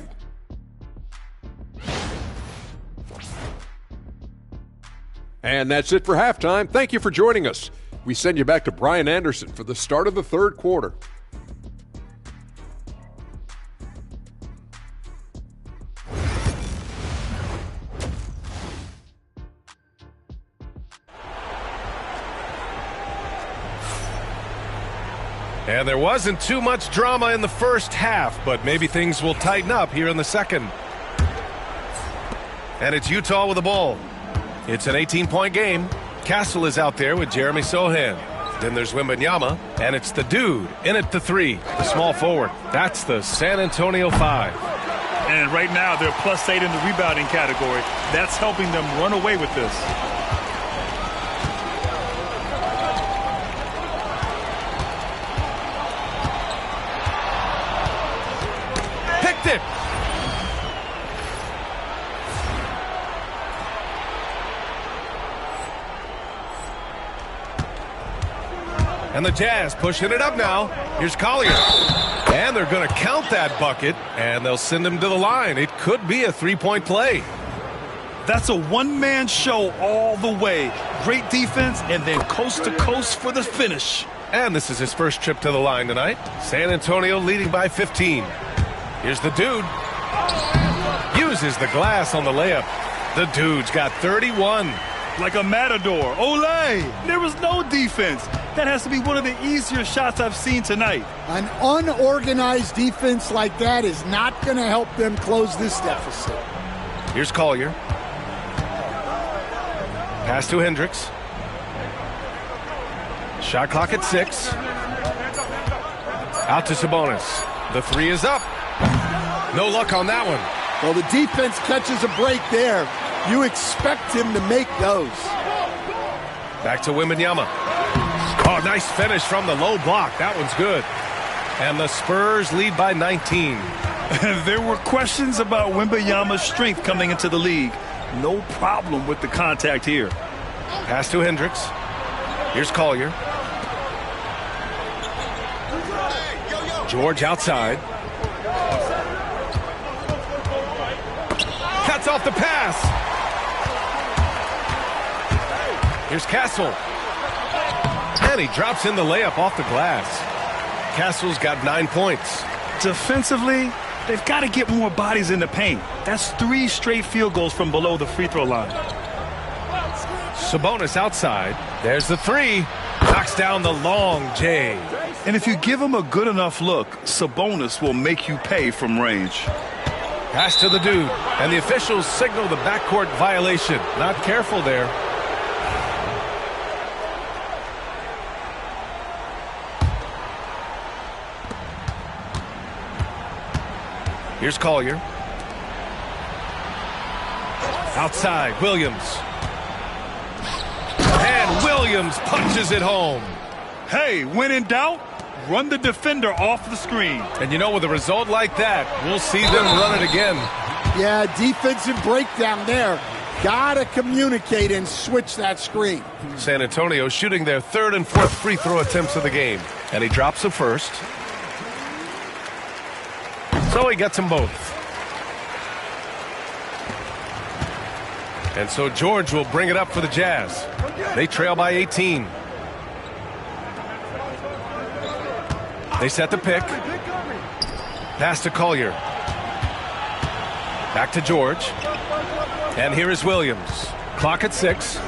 And that's it for halftime. Thank you for joining us. We send you back to Brian Anderson for the start of the third quarter. And there wasn't too much drama in the first half, but maybe things will tighten up here in the second. And it's Utah with the ball. It's an 18-point game. Castle is out there with Jeremy Sohan. Then there's Wembanyama, and it's the dude in at the three, the small forward. That's the San Antonio 5. And right now they're +8 in the rebounding category. That's helping them run away with this. It. And the Jazz pushing it up now. Here's Collier. And they're going to count that bucket, and they'll send him to the line. It could be a three-point play. That's a one-man show all the way. Great defense, and then coast to coast for the finish. And this is his first trip to the line tonight. San Antonio leading by 15. Here's the dude. Uses the glass on the layup. The dude's got 31. Like a matador. Olay! There was no defense. That has to be one of the easier shots I've seen tonight. An unorganized defense like that is not going to help them close this deficit. Here's Collier. Pass to Hendricks. Shot clock at 6. Out to Sabonis. The three is up. No luck on that one. Well, the defense catches a break there. You expect him to make those. Back to Wembanyama. Oh, nice finish from the low block. That one's good. And the Spurs lead by 19. There were questions about Wembanyama's strength coming into the league. No problem with the contact here. Pass to Hendricks. Here's Collier. George outside. Cuts off the pass. Here's Castle. And he drops in the layup off the glass. Castle's got 9 points. Defensively, they've got to get more bodies in the paint. That's 3 straight field goals from below the free throw line. Sabonis outside. There's the three. Knocks down the long J. And if you give him a good enough look, Sabonis will make you pay from range. Pass to the dude. And the officials signal the backcourt violation. Not careful there. Here's Collier. Outside, Williams. And Williams punches it home. Hey, when in doubt, run the defender off the screen. And you know, with a result like that, we'll see them run it again. Yeah, defensive breakdown there. Gotta communicate and switch that screen. San Antonio shooting their 3rd and 4th free throw attempts of the game. And he drops the first. So he gets them both. And so George will bring it up for the Jazz. They trail by 18. They set the pick. Pass to Collier. Back to George. And here is Williams. Clock at 6.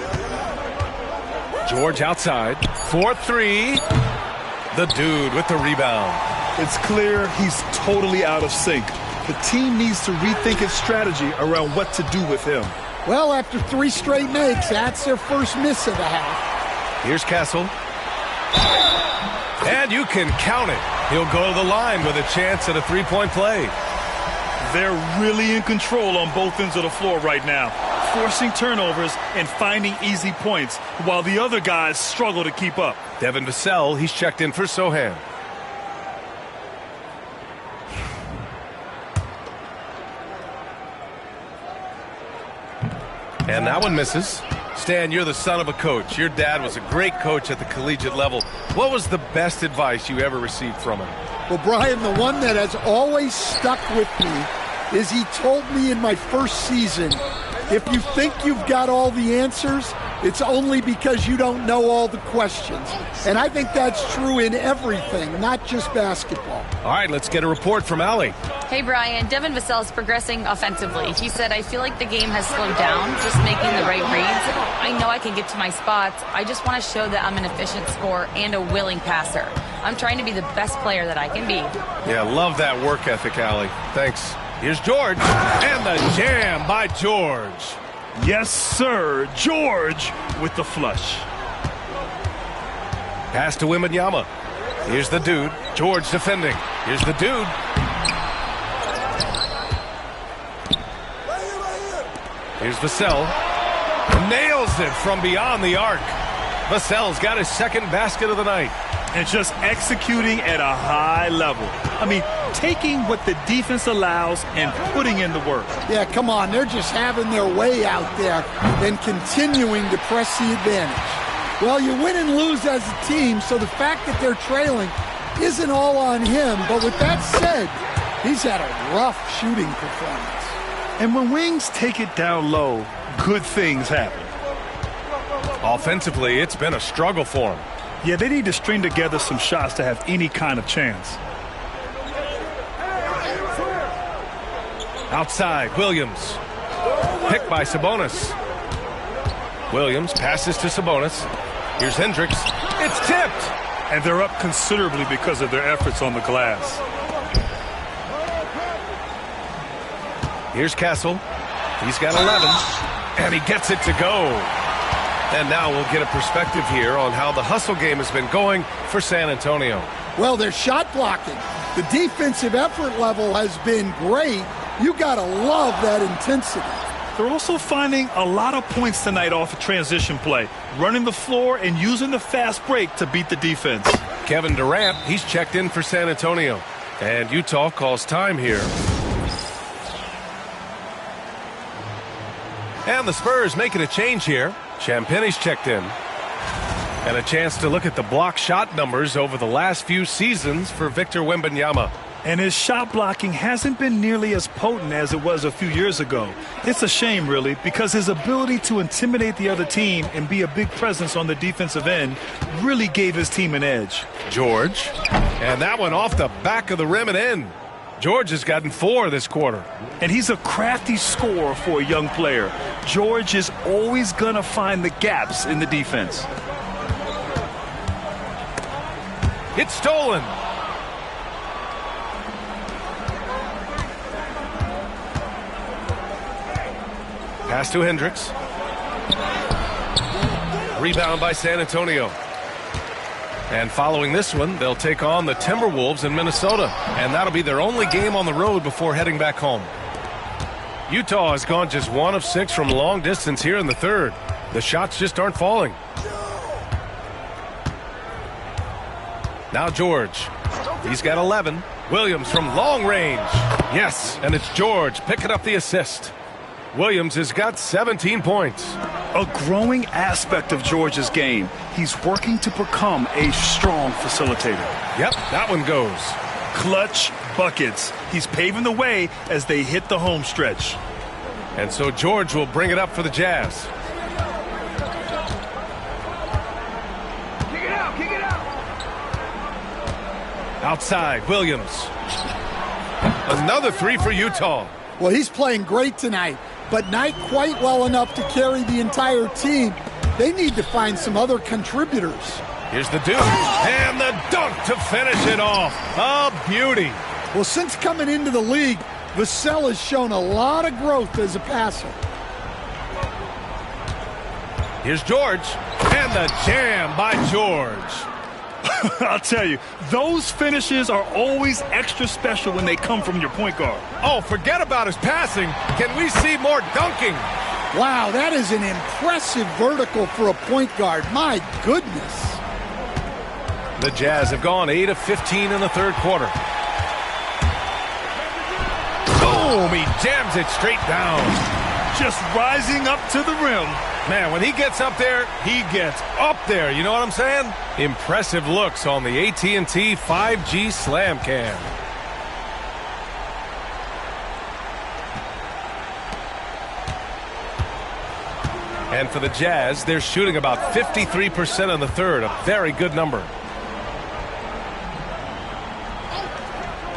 George outside. 4-3. The dude with the rebound. It's clear he's totally out of sync. The team needs to rethink its strategy around what to do with him. Well, after 3 straight makes, that's their first miss of the half. Here's Castle. And you can count it. He'll go to the line with a chance at a 3-point play. They're really in control on both ends of the floor right now, forcing turnovers and finding easy points while the other guys struggle to keep up. Devin Vassell, he's checked in for Sohan. And that one misses. Stan, you're the son of a coach. Your dad was a great coach at the collegiate level. What was the best advice you ever received from him? Well, Brian, the one that has always stuck with me is he told me in my first season, if you think you've got all the answers, it's only because you don't know all the questions. And I think that's true in everything, not just basketball. All right, let's get a report from Allie. Hey, Brian. Devin Vassell is progressing offensively. He said, I feel like the game has slowed down, just making the right reads. I know I can get to my spots. I just want to show that I'm an efficient scorer and a willing passer. I'm trying to be the best player that I can be. Yeah, love that work ethic, Allie. Thanks. Here's George. And the jam by George. Yes, sir. George with the flush. Pass to Wembanyama. Here's the dude. George defending. Here's the dude. Here's Vassell. Nails it from beyond the arc. Vassell's got his second basket of the night. And just executing at a high level. I mean, taking what the defense allows and putting in the work. Yeah, come on. They're just having their way out there and continuing to press the advantage. Well, you win and lose as a team, so the fact that they're trailing isn't all on him. But with that said, he's had a rough shooting performance. And when wings take it down low, good things happen. Offensively, it's been a struggle for him. Yeah, they need to string together some shots to have any kind of chance. Outside, Williams. Picked by Sabonis. Williams passes to Sabonis. Here's Hendricks. It's tipped. And they're up considerably because of their efforts on the glass. Here's Castle. He's got 11. And he gets it to go. And now we'll get a perspective here on how the hustle game has been going for San Antonio. Well, they're shot blocking. The defensive effort level has been great. You got to love that intensity. They're also finding a lot of points tonight off of transition play, running the floor and using the fast break to beat the defense. Kevin Durant, he's checked in for San Antonio. And Utah calls time here. And the Spurs making a change here. Champagne's checked in. And a chance to look at the block shot numbers over the last few seasons for Victor Wembanyama. And his shot blocking hasn't been nearly as potent as it was a few years ago. It's a shame, really, because his ability to intimidate the other team and be a big presence on the defensive end really gave his team an edge. George. And that one off the back of the rim and in. George has gotten 4 this quarter. And he's a crafty scorer for a young player. George is always going to find the gaps in the defense. It's stolen. Pass to Hendricks. Rebound by San Antonio. And following this one, they'll take on the Timberwolves in Minnesota. And that'll be their only game on the road before heading back home. Utah has gone just 1 of 6 from long distance here in the third. The shots just aren't falling. Now George. He's got 11. Williams from long range. Yes, and it's George picking up the assist. Williams has got 17 points. A growing aspect of George's game. He's working to become a strong facilitator. Yep, that one goes. Clutch buckets. He's paving the way as they hit the home stretch. And so George will bring it up for the Jazz. Kick it out, kick it out. Outside, Williams. Another 3 for Utah. Well, he's playing great tonight, but not quite well enough to carry the entire team. They need to find some other contributors. Here's the dude, and the dunk to finish it off. A beauty. Well, since coming into the league, Vassell has shown a lot of growth as a passer. Here's George, and the jam by George. I'll tell you, those finishes are always extra special when they come from your point guard. Oh, forget about his passing. Can we see more dunking? Wow, that is an impressive vertical for a point guard. My goodness. The Jazz have gone 8 of 15 in the third quarter. Boom! He jams it straight down. Just rising up to the rim. Man, when he gets up there, he gets up there. You know what I'm saying? Impressive looks on the AT&T 5G Slam Cam. And for the Jazz, they're shooting about 53% in the third, a very good number.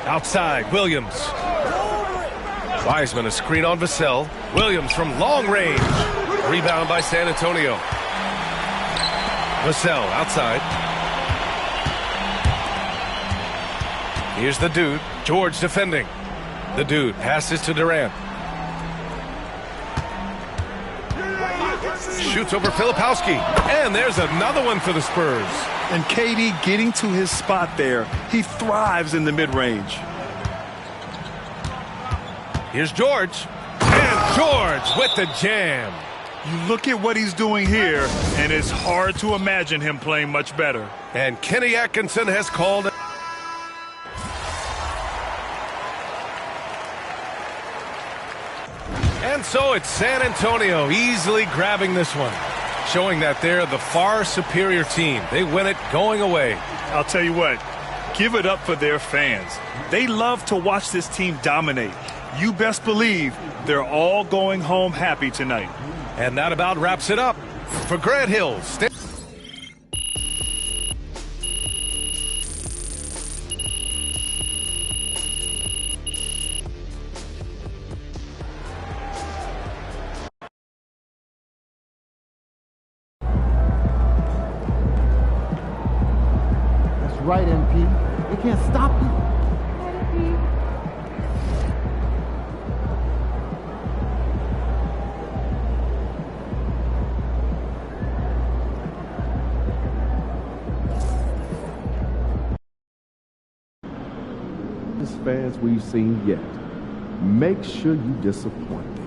Outside, Williams. Wiseman a screen on Vassell. Williams from long range. Rebound by San Antonio. Vassell outside. Here's the dude. George defending. The dude passes to Durant. Shoots over Filipowski. And there's another one for the Spurs. And KD getting to his spot there. He thrives in the mid-range. Here's George. And George with the jam. You look at what he's doing here, and it's hard to imagine him playing much better. And Kenny Atkinson has called it. And so it's San Antonio easily grabbing this one, showing that they're the far superior team. They win it going away. I'll tell you what, give it up for their fans. They love to watch this team dominate. You best believe they're all going home happy tonight. And that about wraps it up for Grant Hill. That's right, MP. They can't stop you. Fans we've seen yet. Make sure you disappoint them.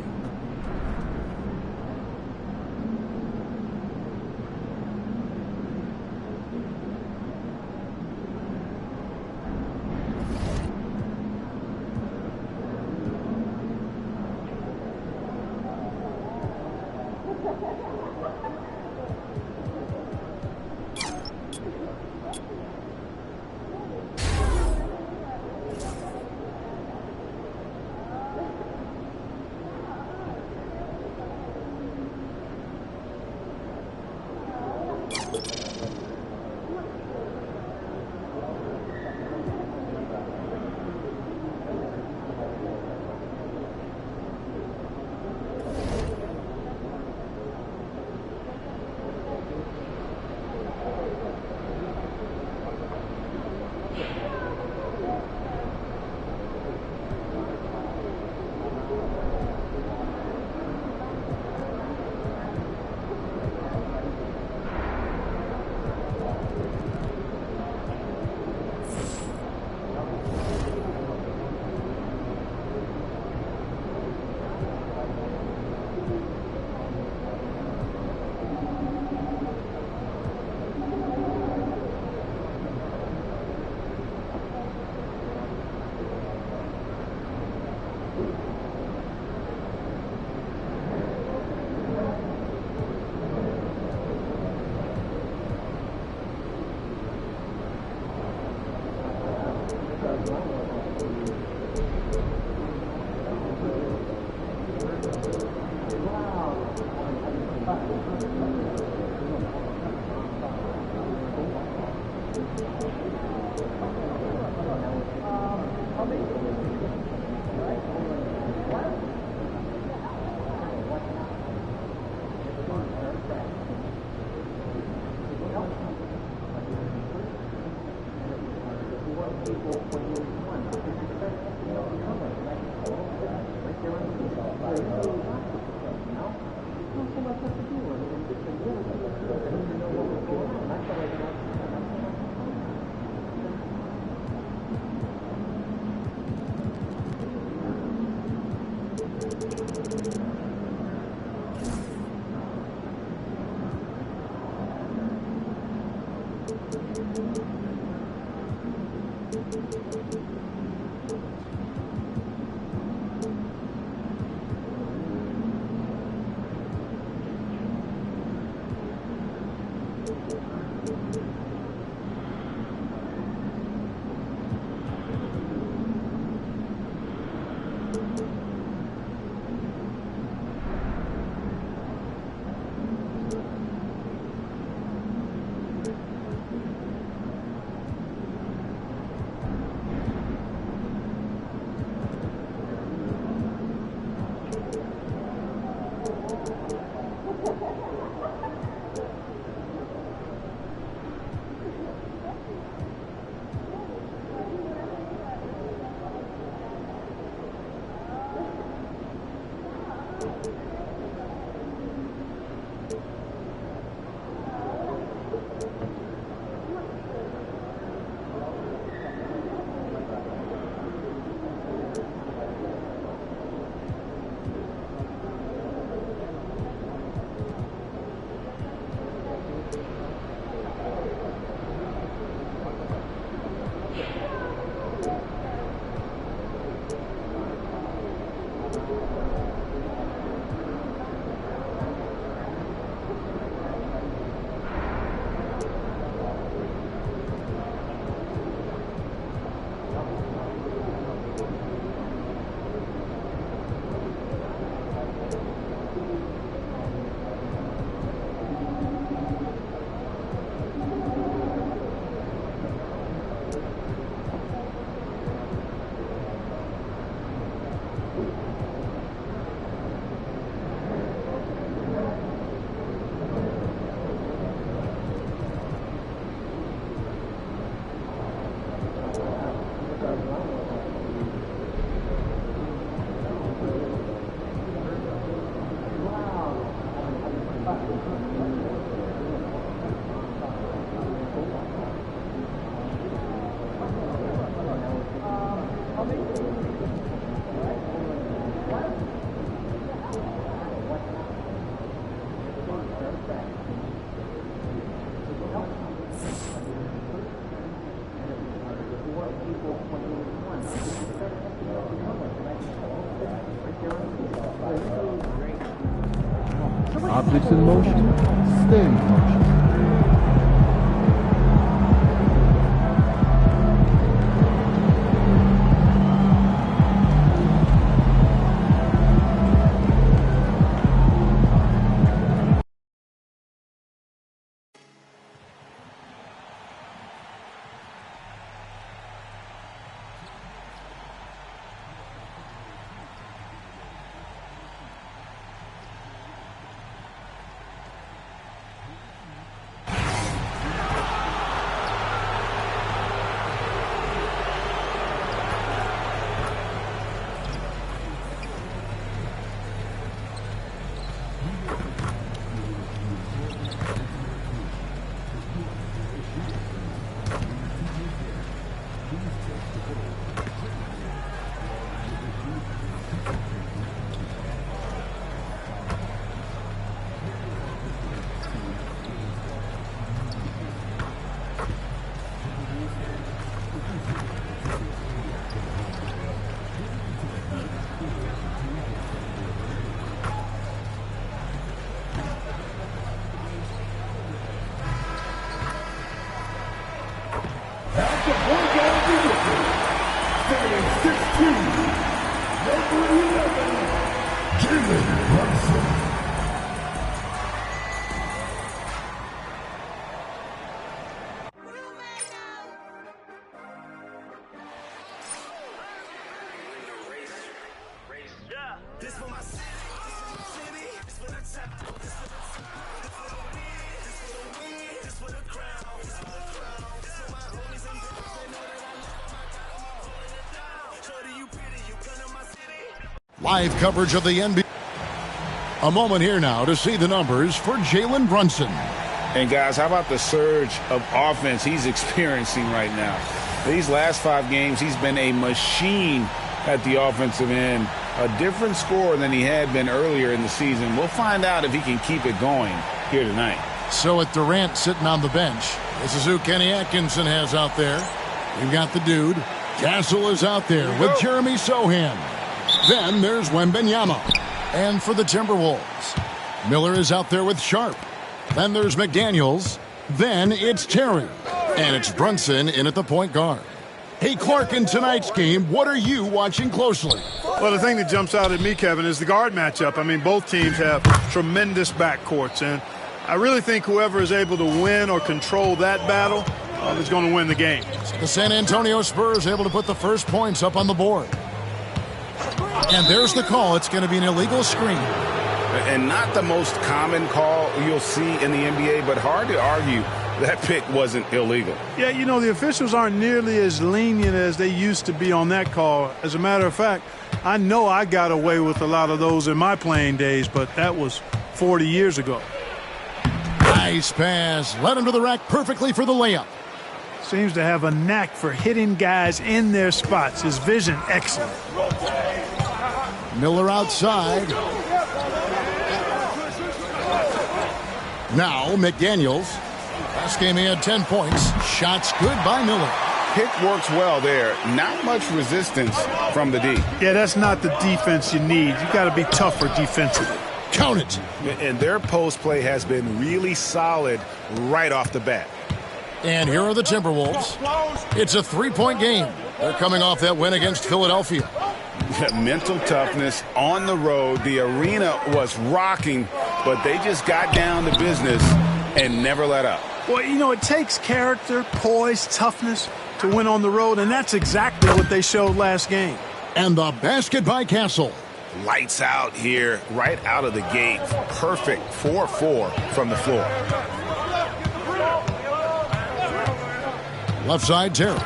Objects in motion, stay in motion. Live coverage of the NBA. A moment here now to see the numbers for Jalen Brunson. And guys, how about the surge of offense he's experiencing right now? These last 5 games, he's been a machine at the offensive end. A different scorer than he had been earlier in the season. We'll find out if he can keep it going here tonight. So with Durant sitting on the bench, this is who Kenny Atkinson has out there. We've got the dude. Castle is out there with Jeremy Sohan. Then there's Wembanyama. And for the Timberwolves, Miller is out there with Sharp. Then there's McDaniels. Then it's Terry. And it's Brunson in at the point guard. Hey, Clark, in tonight's game, what are you watching closely? Well, the thing that jumps out at me, Kevin, is the guard matchup. I mean, both teams have tremendous backcourts, and I really think whoever is able to win or control that battle is going to win the game. The San Antonio Spurs able to put the first points up on the board. And there's the call. It's going to be an illegal screen. And not the most common call you'll see in the NBA, but hard to argue that pick wasn't illegal. Yeah, you know, the officials aren't nearly as lenient as they used to be on that call. As a matter of fact, I know I got away with a lot of those in my playing days, but that was 40 years ago. Nice pass. Led him to the rack perfectly for the layup. Seems to have a knack for hitting guys in their spots. His vision, excellent. Miller outside. Now McDaniels. Last game he had 10 points. Shots good by Miller. Pick works well there. Not much resistance from the D. Yeah, that's not the defense you need. You got to be tougher defensively. Count it. And their post play has been really solid right off the bat. And here are the Timberwolves. It's a three-point game. They're coming off that win against Philadelphia. Mental toughness on the road. The arena was rocking, but they just got down to business and never let up. Well, you know, it takes character, poise, toughness to win on the road, and that's exactly what they showed last game. And the basket by Castle. Lights out here right out of the gate. Perfect 4-4 from the floor. Left side, Terry.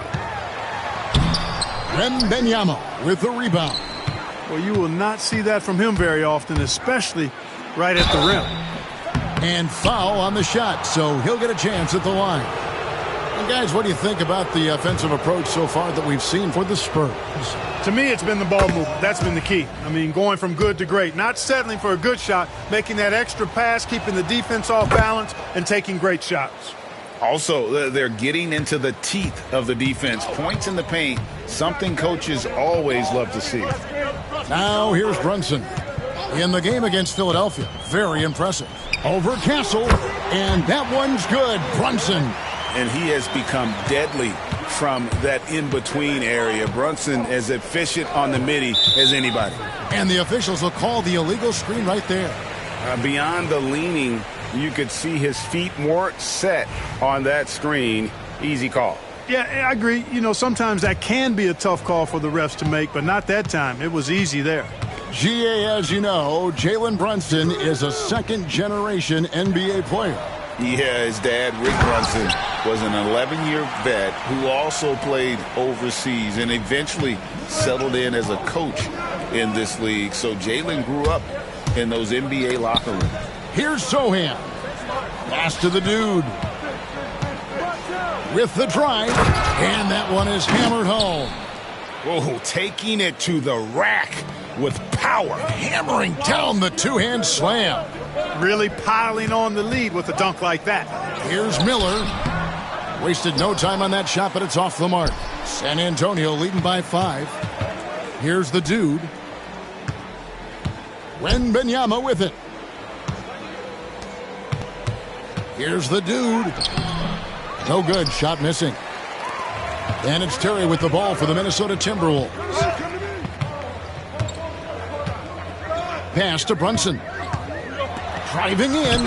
Wembanyama with the rebound. Well, you will not see that from him very often, especially right at the rim. And foul on the shot, so he'll get a chance at the line. And guys, what do you think about the offensive approach so far that we've seen for the Spurs? To me, it's been the ball movement. That's been the key. I mean, going from good to great. Not settling for a good shot, making that extra pass, keeping the defense off balance, and taking great shots. Also, they're getting into the teeth of the defense. Points in the paint, something coaches always love to see. Now here's Brunson. In the game against Philadelphia, very impressive. Over Castle, and that one's good. Brunson. And he has become deadly from that in-between area. Brunson as efficient on the midi as anybody. And the officials will call the illegal screen right there. Beyond the leaning, you could see his feet weren't set on that screen. Easy call. Yeah, I agree. You know, sometimes that can be a tough call for the refs to make, but not that time. It was easy there. GA, as you know, Jalen Brunson is a second-generation NBA player. Yeah, his dad, Rick Brunson, was an 11-year vet who also played overseas and eventually settled in as a coach in this league. So Jalen grew up in those NBA locker rooms. Here's Sohan. Pass to the dude. With the drive, and that one is hammered home. Oh, taking it to the rack with power. Hammering down the two-hand slam. Really piling on the lead with a dunk like that. Here's Miller. Wasted no time on that shot, but it's off the mark. San Antonio leading by 5. Here's the dude. Wembanyama with it. Here's the dude. No good. Shot missing. And it's Terry with the ball for the Minnesota Timberwolves. Pass to Brunson. Driving in.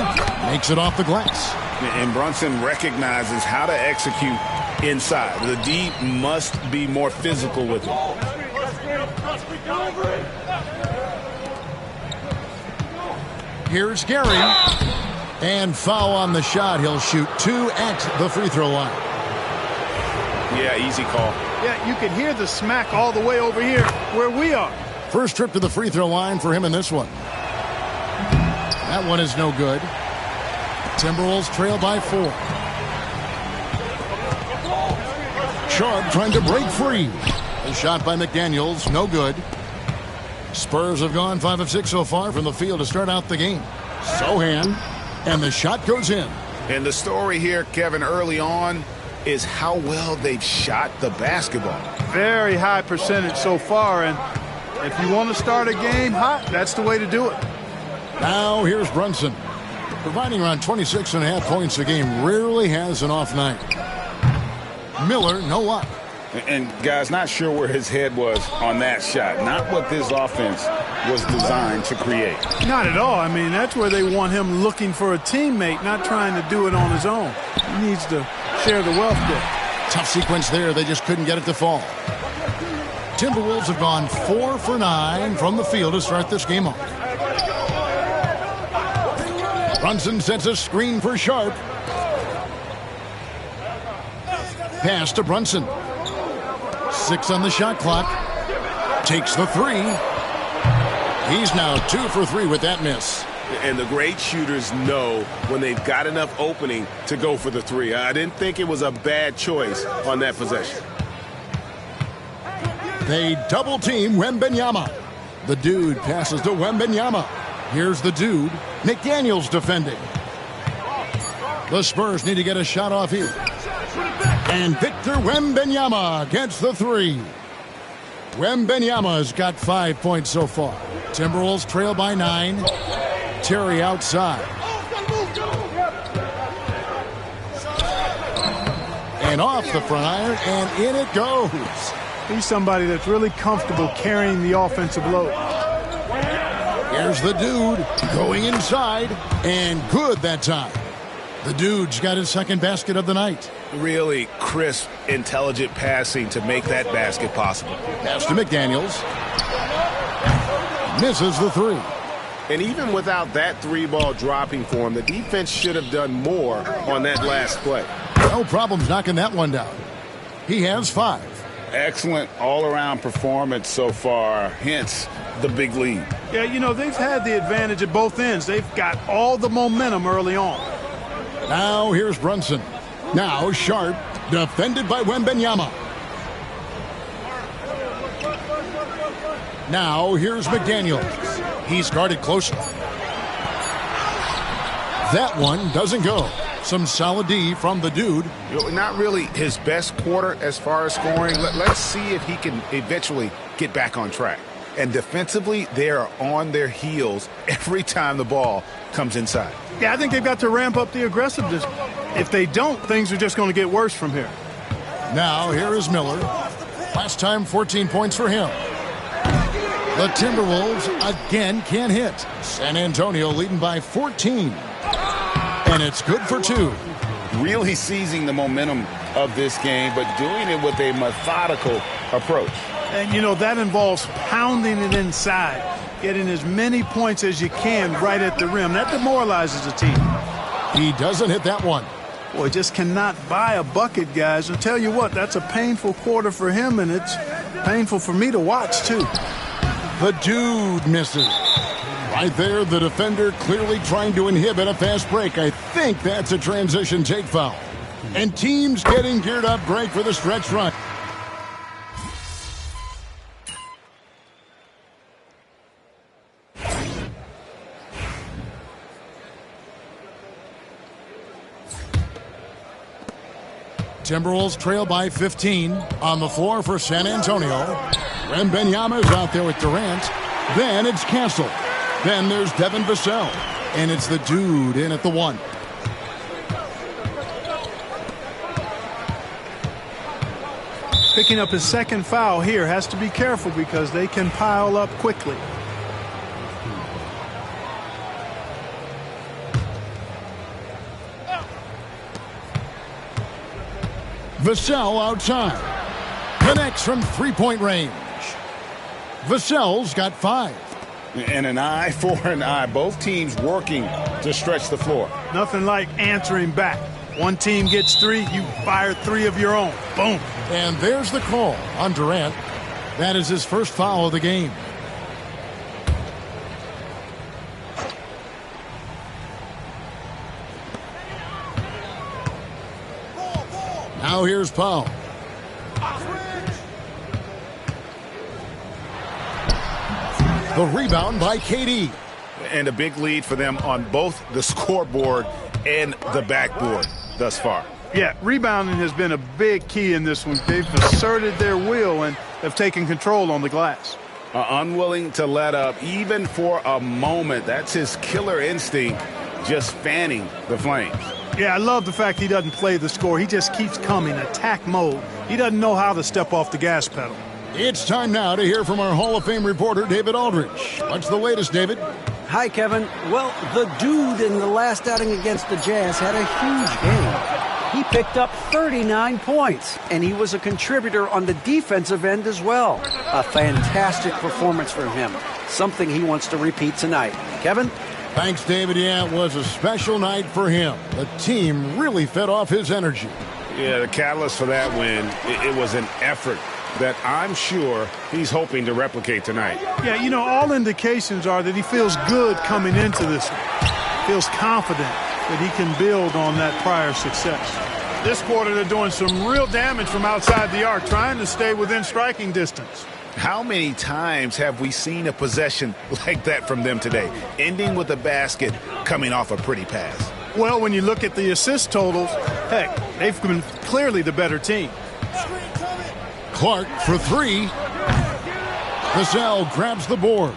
Makes it off the glass. And Brunson recognizes how to execute inside. The D must be more physical with it. Here's Gary. And foul on the shot. He'll shoot 2 at the free throw line. Yeah, easy call. Yeah, you can hear the smack all the way over here where we are. First trip to the free throw line for him in this one. That one is no good. Timberwolves trail by 4. Sharp trying to break free. A shot by McDaniels, no good. Spurs have gone 5 of 6 so far from the field to start out the game. Sohan, and the shot goes in. And the story here, Kevin, early on is how well they've shot the basketball. Very high percentage so far, and if you want to start a game hot, that's the way to do it. Now here's Brunson. Providing around 26.5 points a game, rarely has an off night. Miller, no luck. And, guys, not sure where his head was on that shot. Not what this offense was designed to create. Not at all. I mean, that's where they want him looking for a teammate, not trying to do it on his own. He needs to share the wealth there. Tough sequence there. They just couldn't get it to fall. Timberwolves have gone 4 for 9 from the field to start this game off. Brunson sets a screen for Sharp. Pass to Brunson. 6 on the shot clock. Takes the 3. He's now 2 for 3 with that miss. And the great shooters know when they've got enough opening to go for the 3. I didn't think it was a bad choice on that possession. They double team Wembanyama. The dude passes to Wembanyama. Here's the dude. McDaniels defending. The Spurs need to get a shot off here. And Victor Wembanyama gets the 3. Wembanyama's got 5 points so far. Timberwolves trail by 9. Terry outside. And off the front iron, and in it goes. He's somebody that's really comfortable carrying the offensive load. Here's the dude going inside, and good that time. The dude's got his second basket of the night. Really crisp, intelligent passing to make that basket possible. Pass to McDaniels. Misses the 3. And even without that 3-ball dropping for him, the defense should have done more on that last play. No problems knocking that one down. He has 5. Excellent all-around performance so far, hence the big lead. Yeah, you know, they've had the advantage at both ends. They've got all the momentum early on. Now here's Brunson. Now Sharp, defended by Wembanyama. Now here's McDaniels. He's guarded closely. That one doesn't go. Some solid D from the dude. Not really his best quarter as far as scoring. Let's see if he can eventually get back on track. And defensively, they are on their heels every time the ball comes inside. Yeah, I think they've got to ramp up the aggressiveness. If they don't, things are just going to get worse from here. Now here is Miller. Last time 14 points for him. The Timberwolves again can't hit. San Antonio leading by 14. And it's good for 2. Really seizing the momentum of this game, but doing it with a methodical approach. And, you know, that involves pounding it inside, getting as many points as you can right at the rim. That demoralizes the team. He doesn't hit that one. Boy, just cannot buy a bucket, guys. I'll tell you what, that's a painful quarter for him, and it's painful for me to watch, too. The dude misses. Right there, the defender clearly trying to inhibit a fast break. I think that's a transition take foul. And teams getting geared up. Great for the stretch run. Timberwolves trail by 15 on the floor for San Antonio. Wembanyama is out there with Durant. Then it's canceled. Then there's Devin Vassell. And it's the dude in at the 1. Picking up his second foul here. Has to be careful because they can pile up quickly. Vassell outside. Connects from three-point range. Vassell's got 5. And an eye for an eye. Both teams working to stretch the floor. Nothing like answering back. One team gets 3, you fire 3 of your own. Boom. And there's the call on Durant. That is his first foul of the game. Now here's Powell. The rebound by KD. And a big lead for them on both the scoreboard and the backboard thus far. Yeah, rebounding has been a big key in this one. They've asserted their will and have taken control on the glass. Unwilling to let up even for a moment. That's his killer instinct, just fanning the flames. Yeah, I love the fact he doesn't play the score. He just keeps coming, attack mode. He doesn't know how to step off the gas pedal. It's time now to hear from our Hall of Fame reporter, David Aldrich. What's the latest, David? Hi, Kevin. Well, the dude in the last outing against the Jazz had a huge game. He picked up 39 points, and he was a contributor on the defensive end as well. A fantastic performance from him, something he wants to repeat tonight. Kevin? Thanks, David. Yeah, it was a special night for him. The team really fed off his energy. Yeah, the catalyst for that win, it was an effort that I'm sure he's hoping to replicate tonight. Yeah, you know, all indications are that he feels good coming into this one. Feels confident that he can build on that prior success. This quarter, they're doing some real damage from outside the arc, trying to stay within striking distance. How many times have we seen a possession like that from them today, ending with a basket coming off a pretty pass? Well, when you look at the assist totals, heck, they've been clearly the better team. Clark for three. Vassell grabs the board.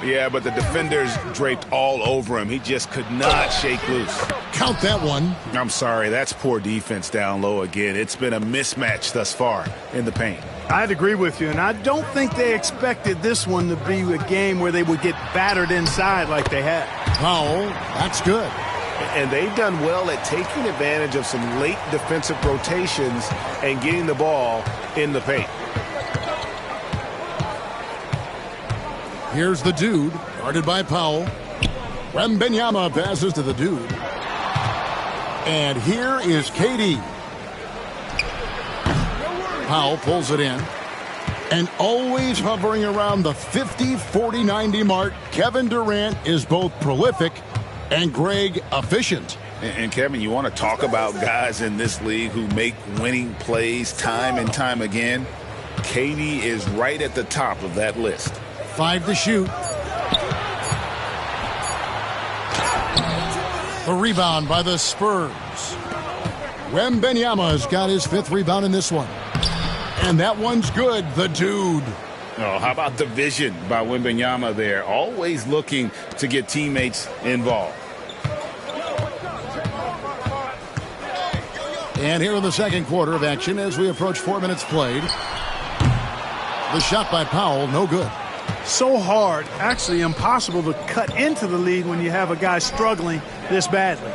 Yeah, but the defenders draped all over him. He just could not shake loose. Count that one. I'm sorry, that's poor defense down low again. It's been a mismatch thus far in the paint. I'd agree with you, and I don't think they expected this one to be a game where they would get battered inside like they had. Foul, that's good. And they've done well at taking advantage of some late defensive rotations and getting the ball in the paint. Here's the dude, guarded by Powell. Wembanyama passes to the dude. And here is KD. Powell pulls it in. And always hovering around the 50, 40, 90 mark, Kevin Durant is both prolific and Greg efficient. And Kevin, you want to talk about guys in this league who make winning plays time and time again? KD is right at the top of that list. 5 to shoot. The rebound by the Spurs. Wembanyama's got his 5th rebound in this one. And that one's good, the dude. Oh, how about the vision by Wembanyama there? Always looking to get teammates involved. And here in the second quarter of action as we approach 4 minutes played. The shot by Powell, no good. So hard, actually impossible to cut into the lead when you have a guy struggling this badly.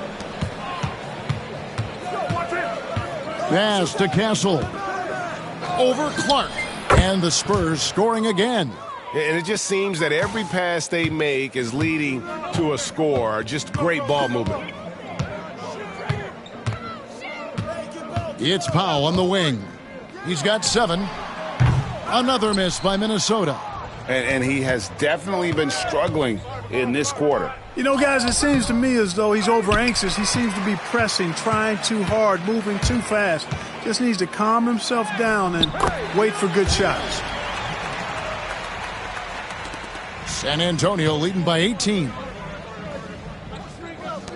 Pass to Castle. Over Clark. And the Spurs scoring again. And it just seems that every pass they make is leading to a score. Just great ball movement. It's Powell on the wing. He's got 7. Another miss by Minnesota. And he has definitely been struggling in this quarter. You know, guys, it seems to me as though he's over anxious. He seems to be pressing, trying too hard, moving too fast. Just needs to calm himself down and wait for good shots. San Antonio leading by 18.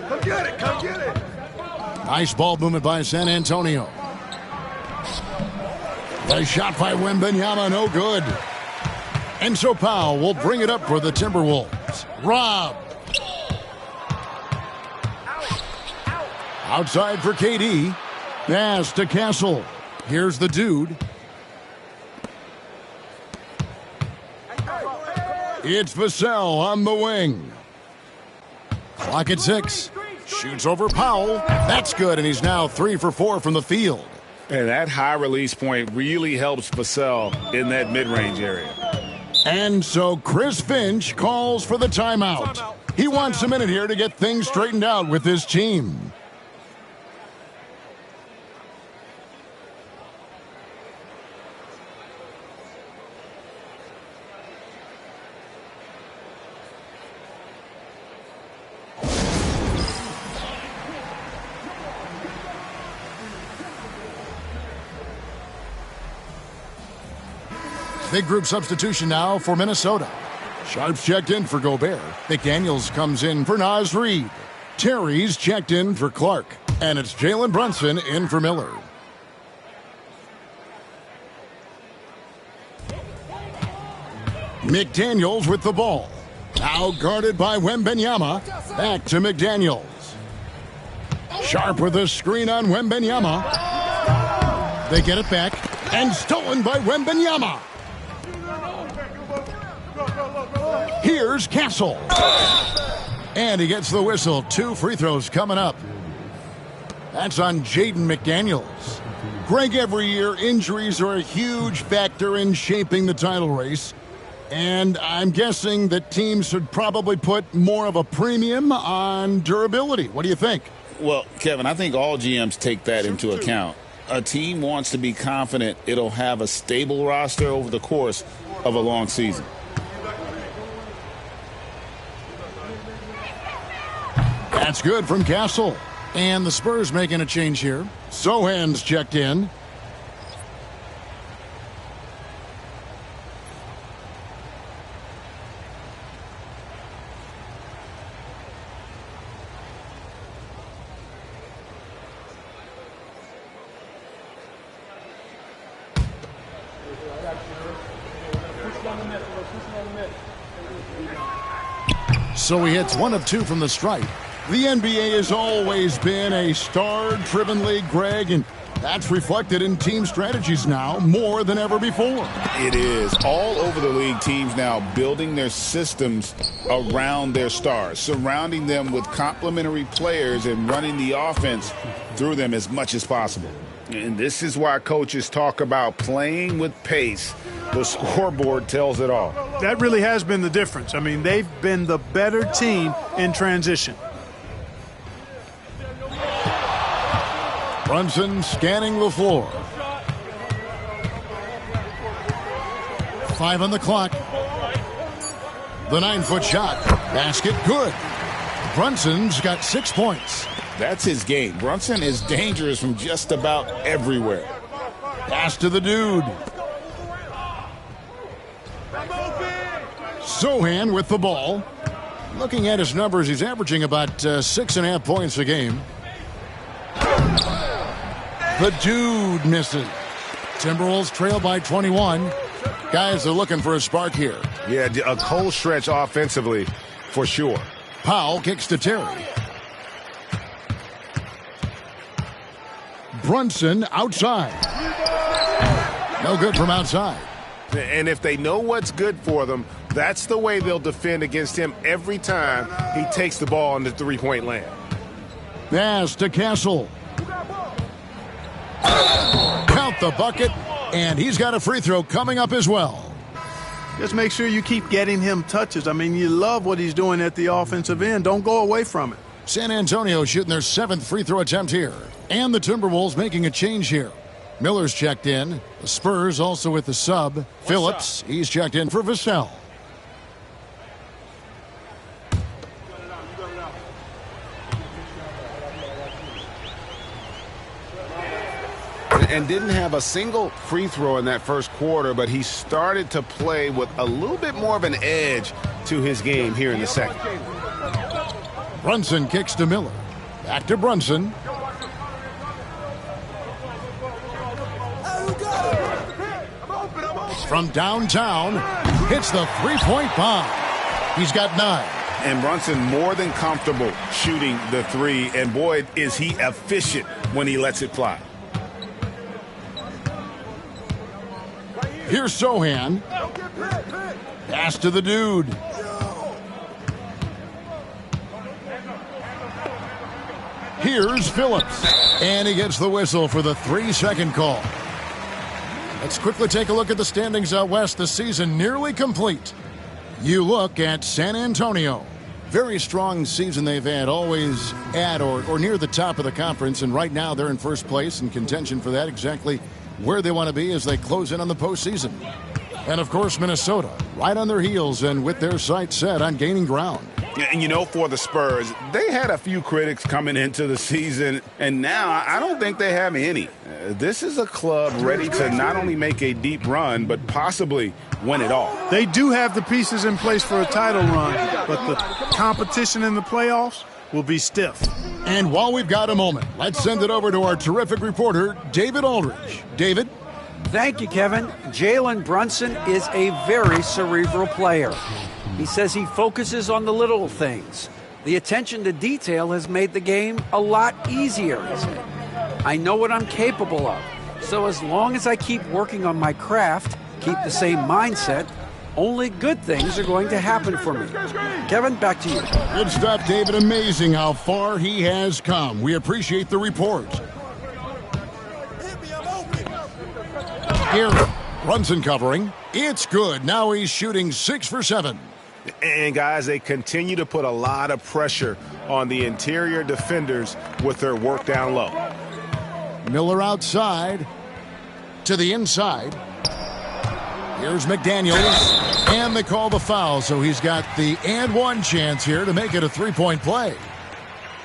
Come get it, come get it. Nice ball movement by San Antonio. The shot by Wembanyama, no good. And so Powell will bring it up for the Timberwolves. Rob. Outside for KD. Pass to Castle. Here's the dude. It's Vassell on the wing. Clock at 6. Shoots over Powell. That's good, and he's now 3 for 4 from the field. And that high release point really helps Vassell in that mid-range area. And so Chris Finch calls for the timeout. He wants a minute here to get things straightened out with his team. Big group substitution now for Minnesota. Sharps checked in for Gobert. McDaniels comes in for Naz Reid. Terry's checked in for Clark, and it's Jalen Brunson in for Miller. McDaniels with the ball. Now guarded by Wembanyama. Back to McDaniels. Sharp with a screen on Wembanyama. They get it back, and stolen by Wembanyama. Here's Castle. And he gets the whistle. 2 free throws coming up. That's on Jaden McDaniels. Greg, every year, injuries are a huge factor in shaping the title race. And I'm guessing that teams should probably put more of a premium on durability. What do you think? Well, Kevin, I think all GMs take that into account. A team wants to be confident it'll have a stable roster over the course of a long season. That's good from Castle. And the Spurs making a change here. Sohan's checked in. So he hits 1 of 2 from the stripe. The NBA has always been a star-driven league, Greg, and that's reflected in team strategies now more than ever before. It is. All over the league, teams now building their systems around their stars, surrounding them with complementary players and running the offense through them as much as possible. And this is why coaches talk about playing with pace. The scoreboard tells it all. That really has been the difference. I mean, they've been the better team in transition. Brunson scanning the floor. 5 on the clock. The 9-foot shot. Basket good. Brunson's got 6 points. That's his game. Brunson is dangerous from just about everywhere. Pass to the dude. Sohan with the ball. Looking at his numbers, he's averaging about 6.5 points a game. The dude misses. Timberwolves trail by 21. Guys are looking for a spark here. Yeah, a cold stretch offensively, for sure. Powell kicks to Terry. Brunson outside. No good from outside. And if they know what's good for them, that's the way they'll defend against him every time he takes the ball in the three-point land. Pass to Castle. Count the bucket, and he's got a free throw coming up as well. Just make sure you keep getting him touches. I mean, you love what he's doing at the offensive end. Don't go away from it. San Antonio shooting their 7th free throw attempt here. And the Timberwolves making a change here. Miller's checked in. The Spurs also with the sub. Phillips, he's checked in for Vassell. And didn't have a single free throw in that first quarter, but he started to play with a little bit more of an edge to his game here in the second. Brunson kicks to Miller. Back to Brunson. From downtown, hits the three-point bomb. He's got 9. And Brunson more than comfortable shooting the 3. And boy, is he efficient when he lets it fly. Here's Sohan. Pass to the dude. Here's Phillips. And he gets the whistle for the 3-second call. Let's quickly take a look at the standings out west. The season nearly complete. You look at San Antonio. Very strong season they've had, always at or near the top of the conference. And right now they're in first place in contention for that, exactly where they want to be as they close in on the postseason. And, of course, Minnesota, right on their heels and with their sights set on gaining ground. And, you know, for the Spurs, they had a few critics coming into the season, and now I don't think they have any. This is a club ready to not only make a deep run, but possibly win it all. They do have the pieces in place for a title run, but the competition in the playoffs, will be stiff. And while we've got a moment, let's send it over to our terrific reporter, David Aldridge. David? Thank you, Kevin. Jalen Brunson is a very cerebral player. He says he focuses on the little things. The attention to detail has made the game a lot easier, he said. I know what I'm capable of. So as long as I keep working on my craft, keep the same mindset, only good things are going to happen for me. Kevin, back to you. Good stuff, David. Amazing how far he has come. We appreciate the report. Here, Brunson covering. It's good. Now he's shooting 6 for 7. And, guys, they continue to put a lot of pressure on the interior defenders with their work down low. Miller outside to the inside. Here's McDaniels, and they call the foul, so he's got the and one chance here to make it a three-point play.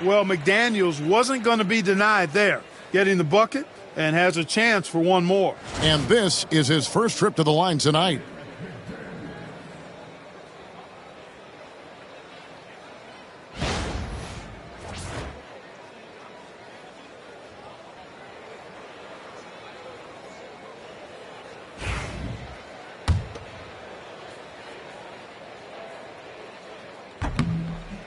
Well, McDaniels wasn't going to be denied there, getting the bucket, and has a chance for one more. And this is his first trip to the line tonight.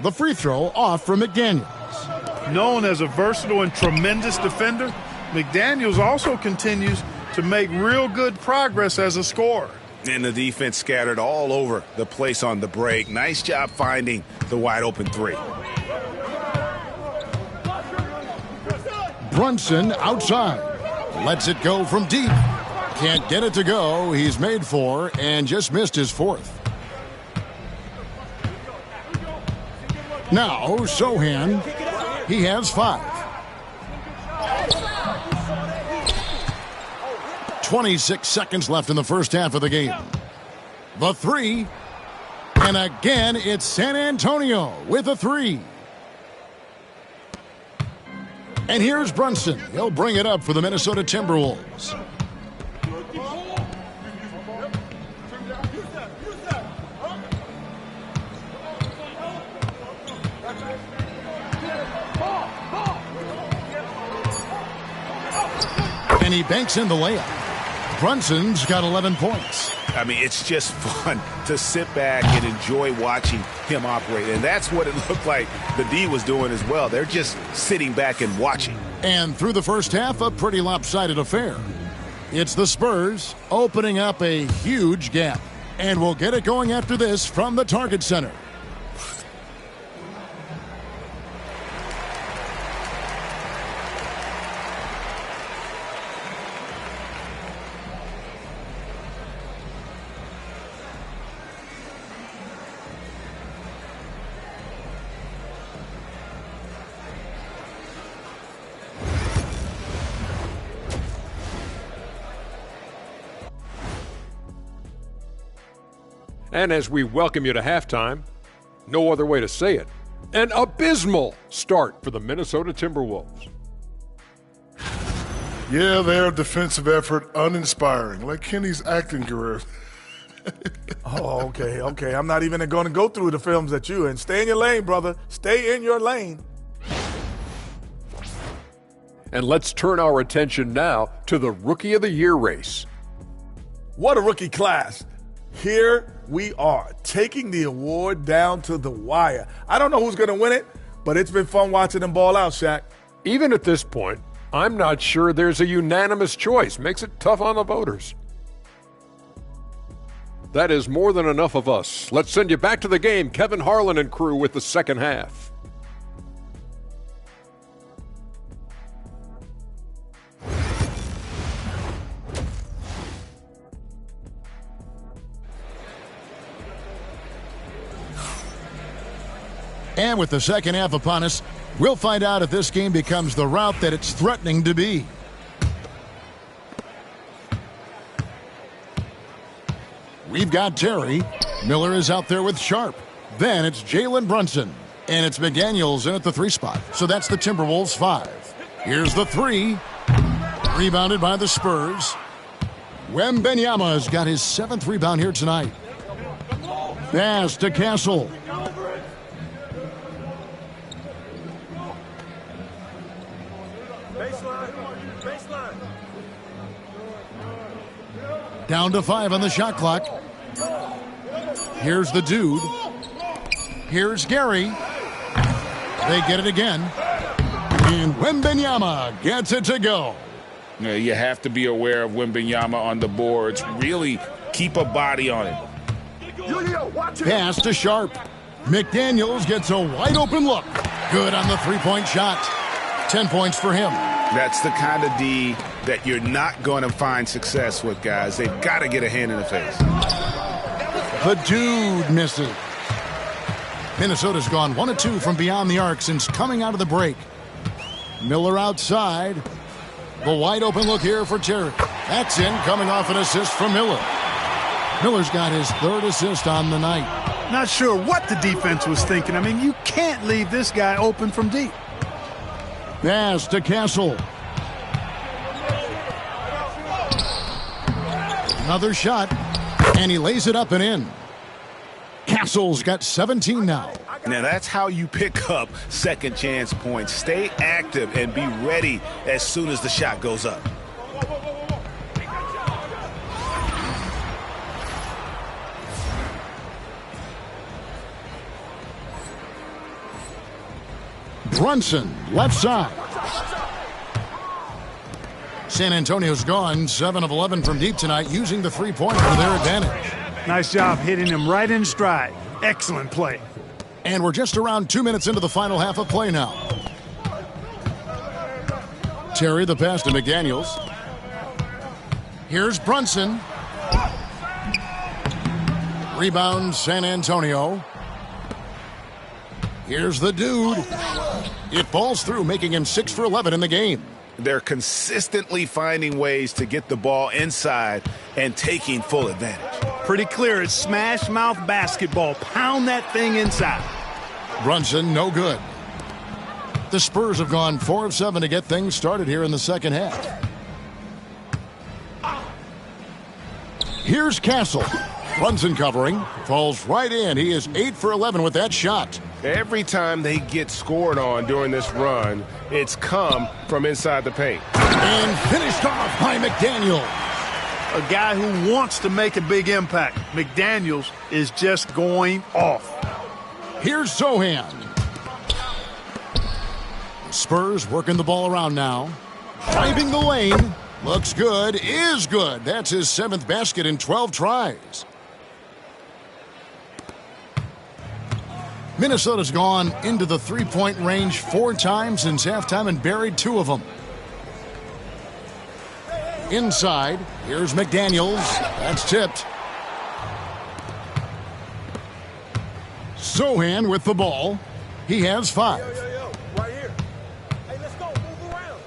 The free throw off from McDaniels. Known as a versatile and tremendous defender, McDaniels also continues to make real good progress as a scorer. And the defense scattered all over the place on the break. Nice job finding the wide open three. Brunson outside. Lets it go from deep. Can't get it to go. He's made 4 and just missed his 4th. Now, Sohan, he has 5. 26 seconds left in the first half of the game. The 3, and again, it's San Antonio with a 3. And here's Brunson. He'll bring it up for the Minnesota Timberwolves. And he banks in the layup. Brunson's got 11 points. I mean, it's just fun to sit back and enjoy watching him operate. And that's what it looked like the D was doing as well. They're just sitting back and watching. And through the first half, a pretty lopsided affair. It's the Spurs opening up a huge gap. And we'll get it going after this from the Target Center. And as we welcome you to halftime, no other way to say it, an abysmal start for the Minnesota Timberwolves. Yeah, their defensive effort uninspiring, like Kenny's acting career. Oh, okay. I'm not even going to go through the films that you and stay in your lane, brother. Stay in your lane. And let's turn our attention now to the Rookie of the Year race. What a rookie class. Here we are, taking the award down to the wire. I don't know who's going to win it, but it's been fun watching them ball out, Shaq. Even at this point, I'm not sure there's a unanimous choice. Makes it tough on the voters. That is more than enough of us. Let's send you back to the game. Kevin Harlan and crew with the second half. And with the second half upon us, we'll find out if this game becomes the route that it's threatening to be. We've got Terry. Miller is out there with Sharp. Then it's Jalen Brunson. And it's McDaniels in at the 3 spot. So that's the Timberwolves 5. Here's the 3. Rebounded by the Spurs. Wembanyama has got his 7th rebound here tonight. Pass to Castle. Down to 5 on the shot clock. Here's the dude. Here's Gary. They get it again. And Wembanyama gets it to go. You have to be aware of Wembanyama on the boards. Really keep a body on it. Pass to Sharp. McDaniels gets a wide open look. Good on the three-point shot. 10 points for him. That's the kind of D that you're not going to find success with, guys. They've got to get a hand in the face. The dude misses. Minnesota's gone 1 of 2 from beyond the arc since coming out of the break. Miller outside. The wide open look here for Terry. That's in, coming off an assist from Miller. Miller's got his 3rd assist on the night. Not sure what the defense was thinking. I mean, you can't leave this guy open from deep. Pass to Castle. Another shot, and he lays it up and in. Castle's got 17 now. Now that's how you pick up second chance points. Stay active and be ready as soon as the shot goes up. Brunson, left side. San Antonio's gone 7 of 11 from deep tonight, using the three-pointer to their advantage. Nice job hitting him right in stride. Excellent play. And we're just around 2 minutes into the final half of play now. Terry, the pass to McDaniels. Here's Brunson. Rebound, San Antonio. Here's the dude. It falls through, making him 6 for 11 in the game. They're consistently finding ways to get the ball inside and taking full advantage. Pretty clear. It's smash mouth basketball. Pound that thing inside. Brunson, no good. The Spurs have gone 4 of 7 to get things started here in the second half. Here's Castle. Brunson covering. Falls right in. He is 8 for 11 with that shot. Every time they get scored on during this run, it's come from inside the paint. And finished off by McDaniel. A guy who wants to make a big impact. McDaniels is just going off. Here's Sohan. Spurs working the ball around now. Driving the lane. Looks good. Is good. That's his 7th basket in 12 tries. Minnesota's gone into the three-point range 4 times since halftime and buried 2 of them. Inside, here's McDaniels. That's tipped. Sohan with the ball. He has 5. Right here. Hey, let's go. Move around.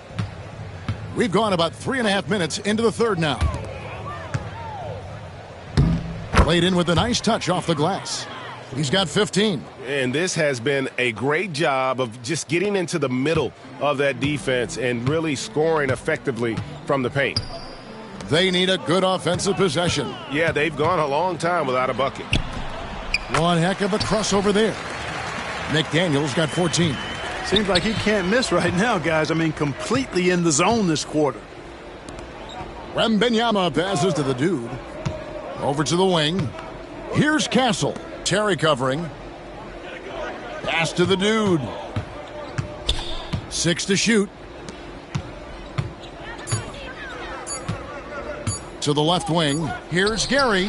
We've gone about 3.5 minutes into the third now. Played in with a nice touch off the glass. He's got 15. And this has been a great job of just getting into the middle of that defense and really scoring effectively from the paint. They need a good offensive possession. Yeah, they've gone a long time without a bucket. One heck of a crossover there. McDaniels got 14. Seems like he can't miss right now, guys. I mean, completely in the zone this quarter. Wembanyama passes to the dude. Over to the wing. Here's Castle. Terry covering. Pass to the dude. 6 to shoot. To the left wing. Here's Gary.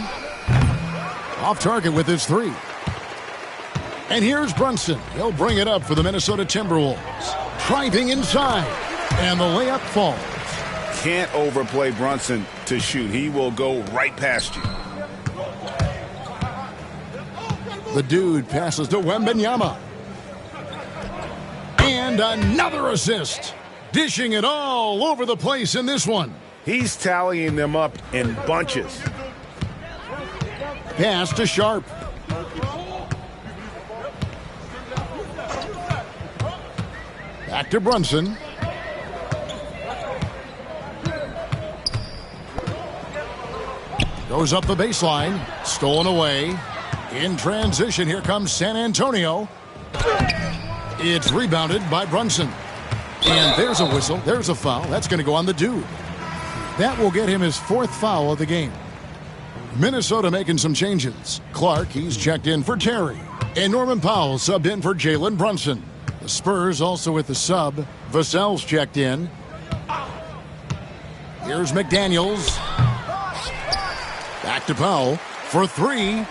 Off target with his 3. And here's Brunson. He'll bring it up for the Minnesota Timberwolves. Driving inside. And the layup falls. Can't overplay Brunson to shoot. He will go right past you. The dude passes to Wembanyama. And another assist. Dishing it all over the place in this one. He's tallying them up in bunches. Pass to Sharp. Back to Brunson. Goes up the baseline. Stolen away. In transition, here comes San Antonio. It's rebounded by Brunson. And there's There's a whistle. There's a foul. That's going to go on the dude. That will get him his 4th foul of the game. Minnesota making some changes. Clark, he's checked in for Terry. And Norman Powell subbed in for Jalen Brunson. The Spurs also with the sub. Vassell's checked in. Here's McDaniels. Back to Powell for 3.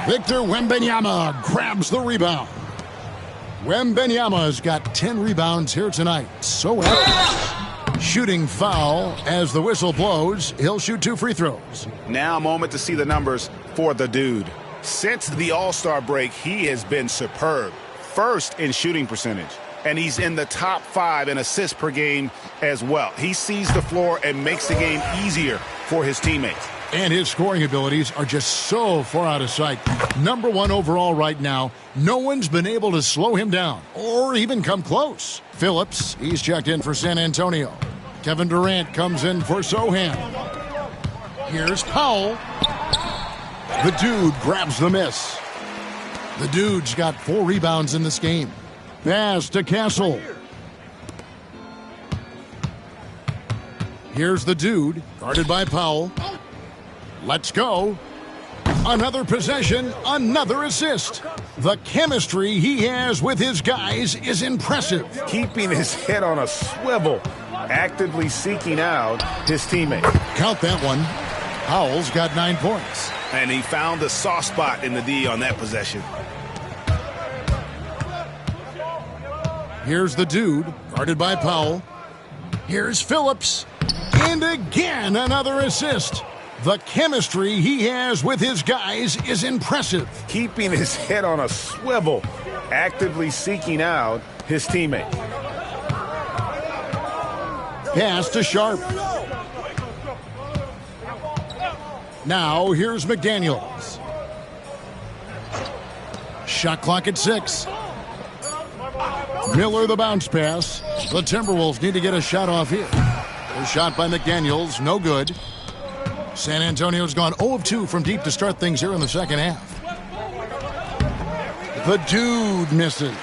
Victor Wembanyama grabs the rebound. Wembanyama's got 10 rebounds here tonight. So active. Shooting foul as the whistle blows. He'll shoot 2 free throws. Now a moment to see the numbers for the dude. Since the All-Star break, he has been superb. First in shooting percentage. And he's in the top 5 in assists per game as well. He sees the floor and makes the game easier for his teammates. And his scoring abilities are just so far out of sight. Number 1 overall right now. No one's been able to slow him down or even come close. Phillips, he's checked in for San Antonio. Kevin Durant comes in for Sohan. Here's Powell. The dude grabs the miss. The dude's got 4 rebounds in this game. Pass to Castle. Here's the dude, guarded by Powell. Let's go. Another possession, another assist. The chemistry he has with his guys is impressive. Keeping his head on a swivel, actively seeking out his teammate. Count that one. Powell's got 9 points. And he found the soft spot in the D on that possession. Here's the dude, guarded by Powell. Here's Phillips. And again, another assist. The chemistry he has with his guys is impressive. Keeping his head on a swivel, actively seeking out his teammate. Pass to Sharp. Now here's McDaniels. Shot clock at 6. Miller the bounce pass. The Timberwolves need to get a shot off here. A shot by McDaniels, no good. San Antonio's gone 0 of 2 from deep to start things here in the second half. The dude misses.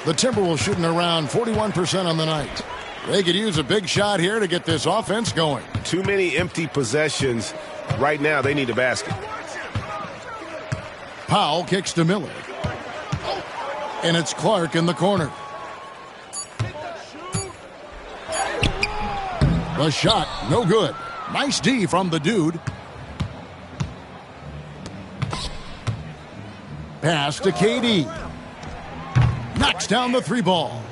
The Timberwolves shooting around 41% on the night. They could use a big shot here to get this offense going. Too many empty possessions. Right now, they need a basket. Powell kicks to Miller. And it's Clark in the corner. The shot, no good. Nice D from the dude. Pass to KD. Knocks down the 3 ball.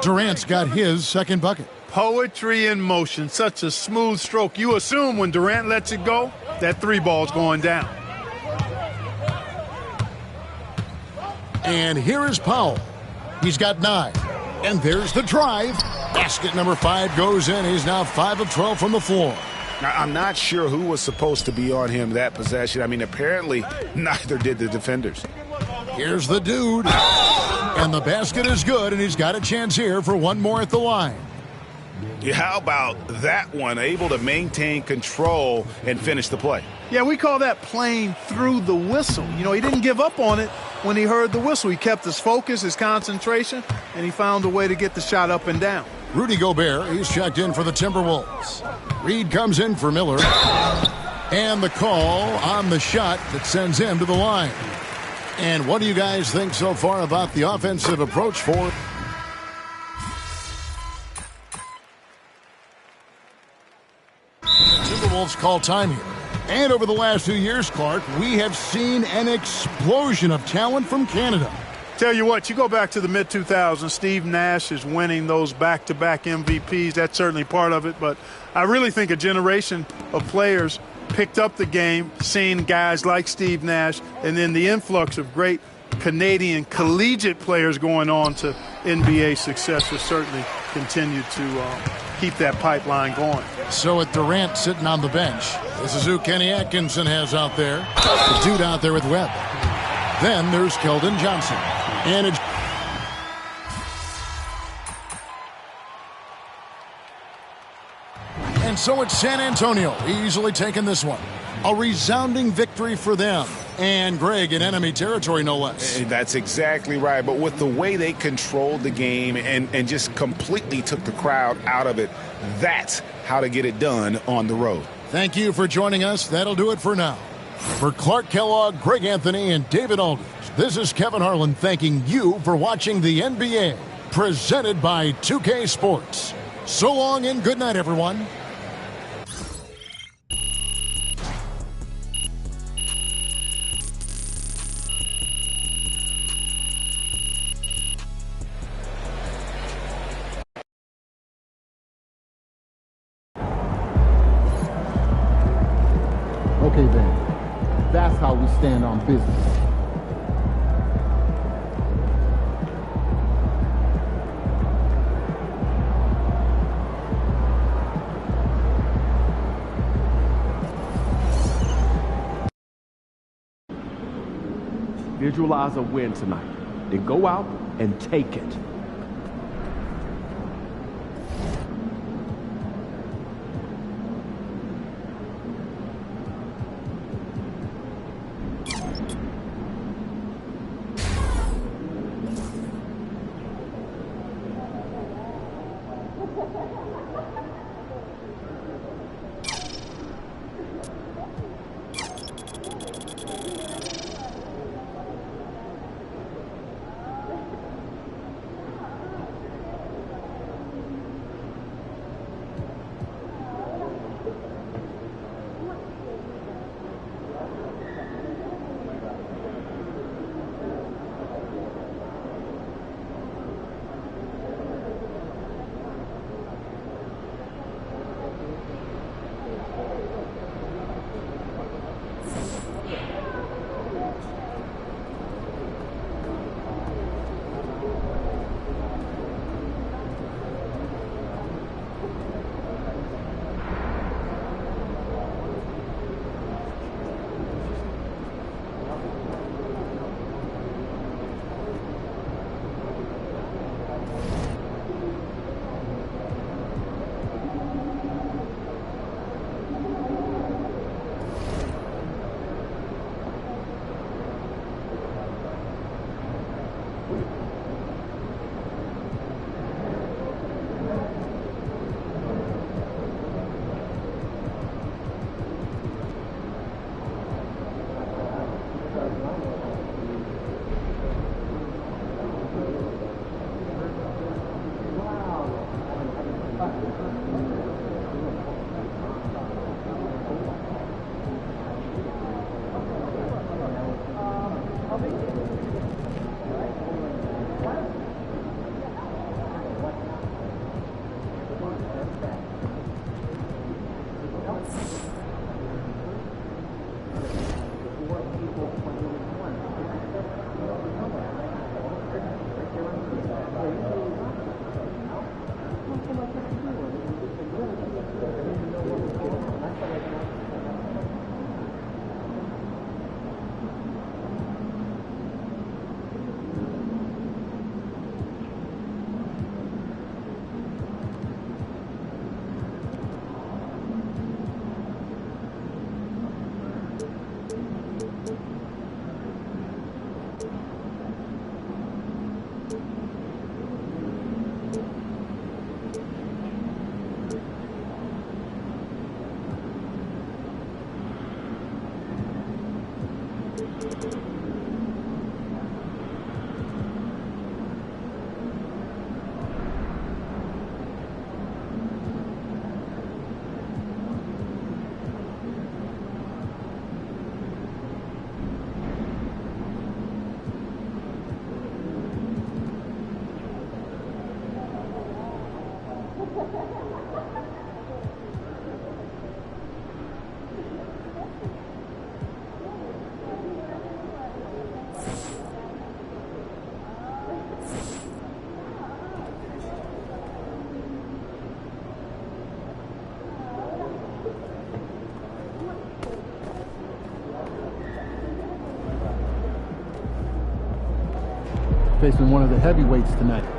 Durant's got his second bucket. Poetry in motion, such a smooth stroke. You assume when Durant lets it go, that 3 ball's going down. And here is Powell. He's got 9. And there's the drive. Basket number 5 goes in. He's now 5 of 12 from the floor. Now, I'm not sure who was supposed to be on him that possession. I mean, apparently, neither did the defenders. Here's the dude. And the basket is good, and he's got a chance here for 1 more at the line. Yeah, how about that one? Able to maintain control and finish the play. Yeah, we call that playing through the whistle. You know, he didn't give up on it when he heard the whistle. He kept his focus, his concentration, and he found a way to get the shot up and down. Rudy Gobert, he's checked in for the Timberwolves. Reed comes in for Miller. And the call on the shot that sends him to the line. And what do you guys think so far about the offensive approach for Timberwolves call time here. And over the last 2 years, Clark, we have seen an explosion of talent from Canada. Tell you what, you go back to the mid-2000s, Steve Nash is winning those back-to-back MVPs. That's certainly part of it. But I really think a generation of players picked up the game, seeing guys like Steve Nash, and then the influx of great Canadian collegiate players going on to NBA success has certainly continued to keep that pipeline going. So with Durant sitting on the bench, this is who Kenny Atkinson has out there. The dude out there with Webb. Then there's Keldon Johnson. And it's so it's San Antonio easily taking this one. A resounding victory for them. And, Greg, in enemy territory, no less. That's exactly right. But with the way they controlled the game and just completely took the crowd out of it, that's how to get it done on the road. Thank you for joining us. That'll do it for now. For Clark Kellogg, Greg Anthony, and David Aldridge, this is Kevin Harlan thanking you for watching the NBA, presented by 2K Sports. So long and good night, everyone. Okay then, that's how we stand on business. Visualize a win tonight. Then go out and take it. Facing one of the heavyweights tonight.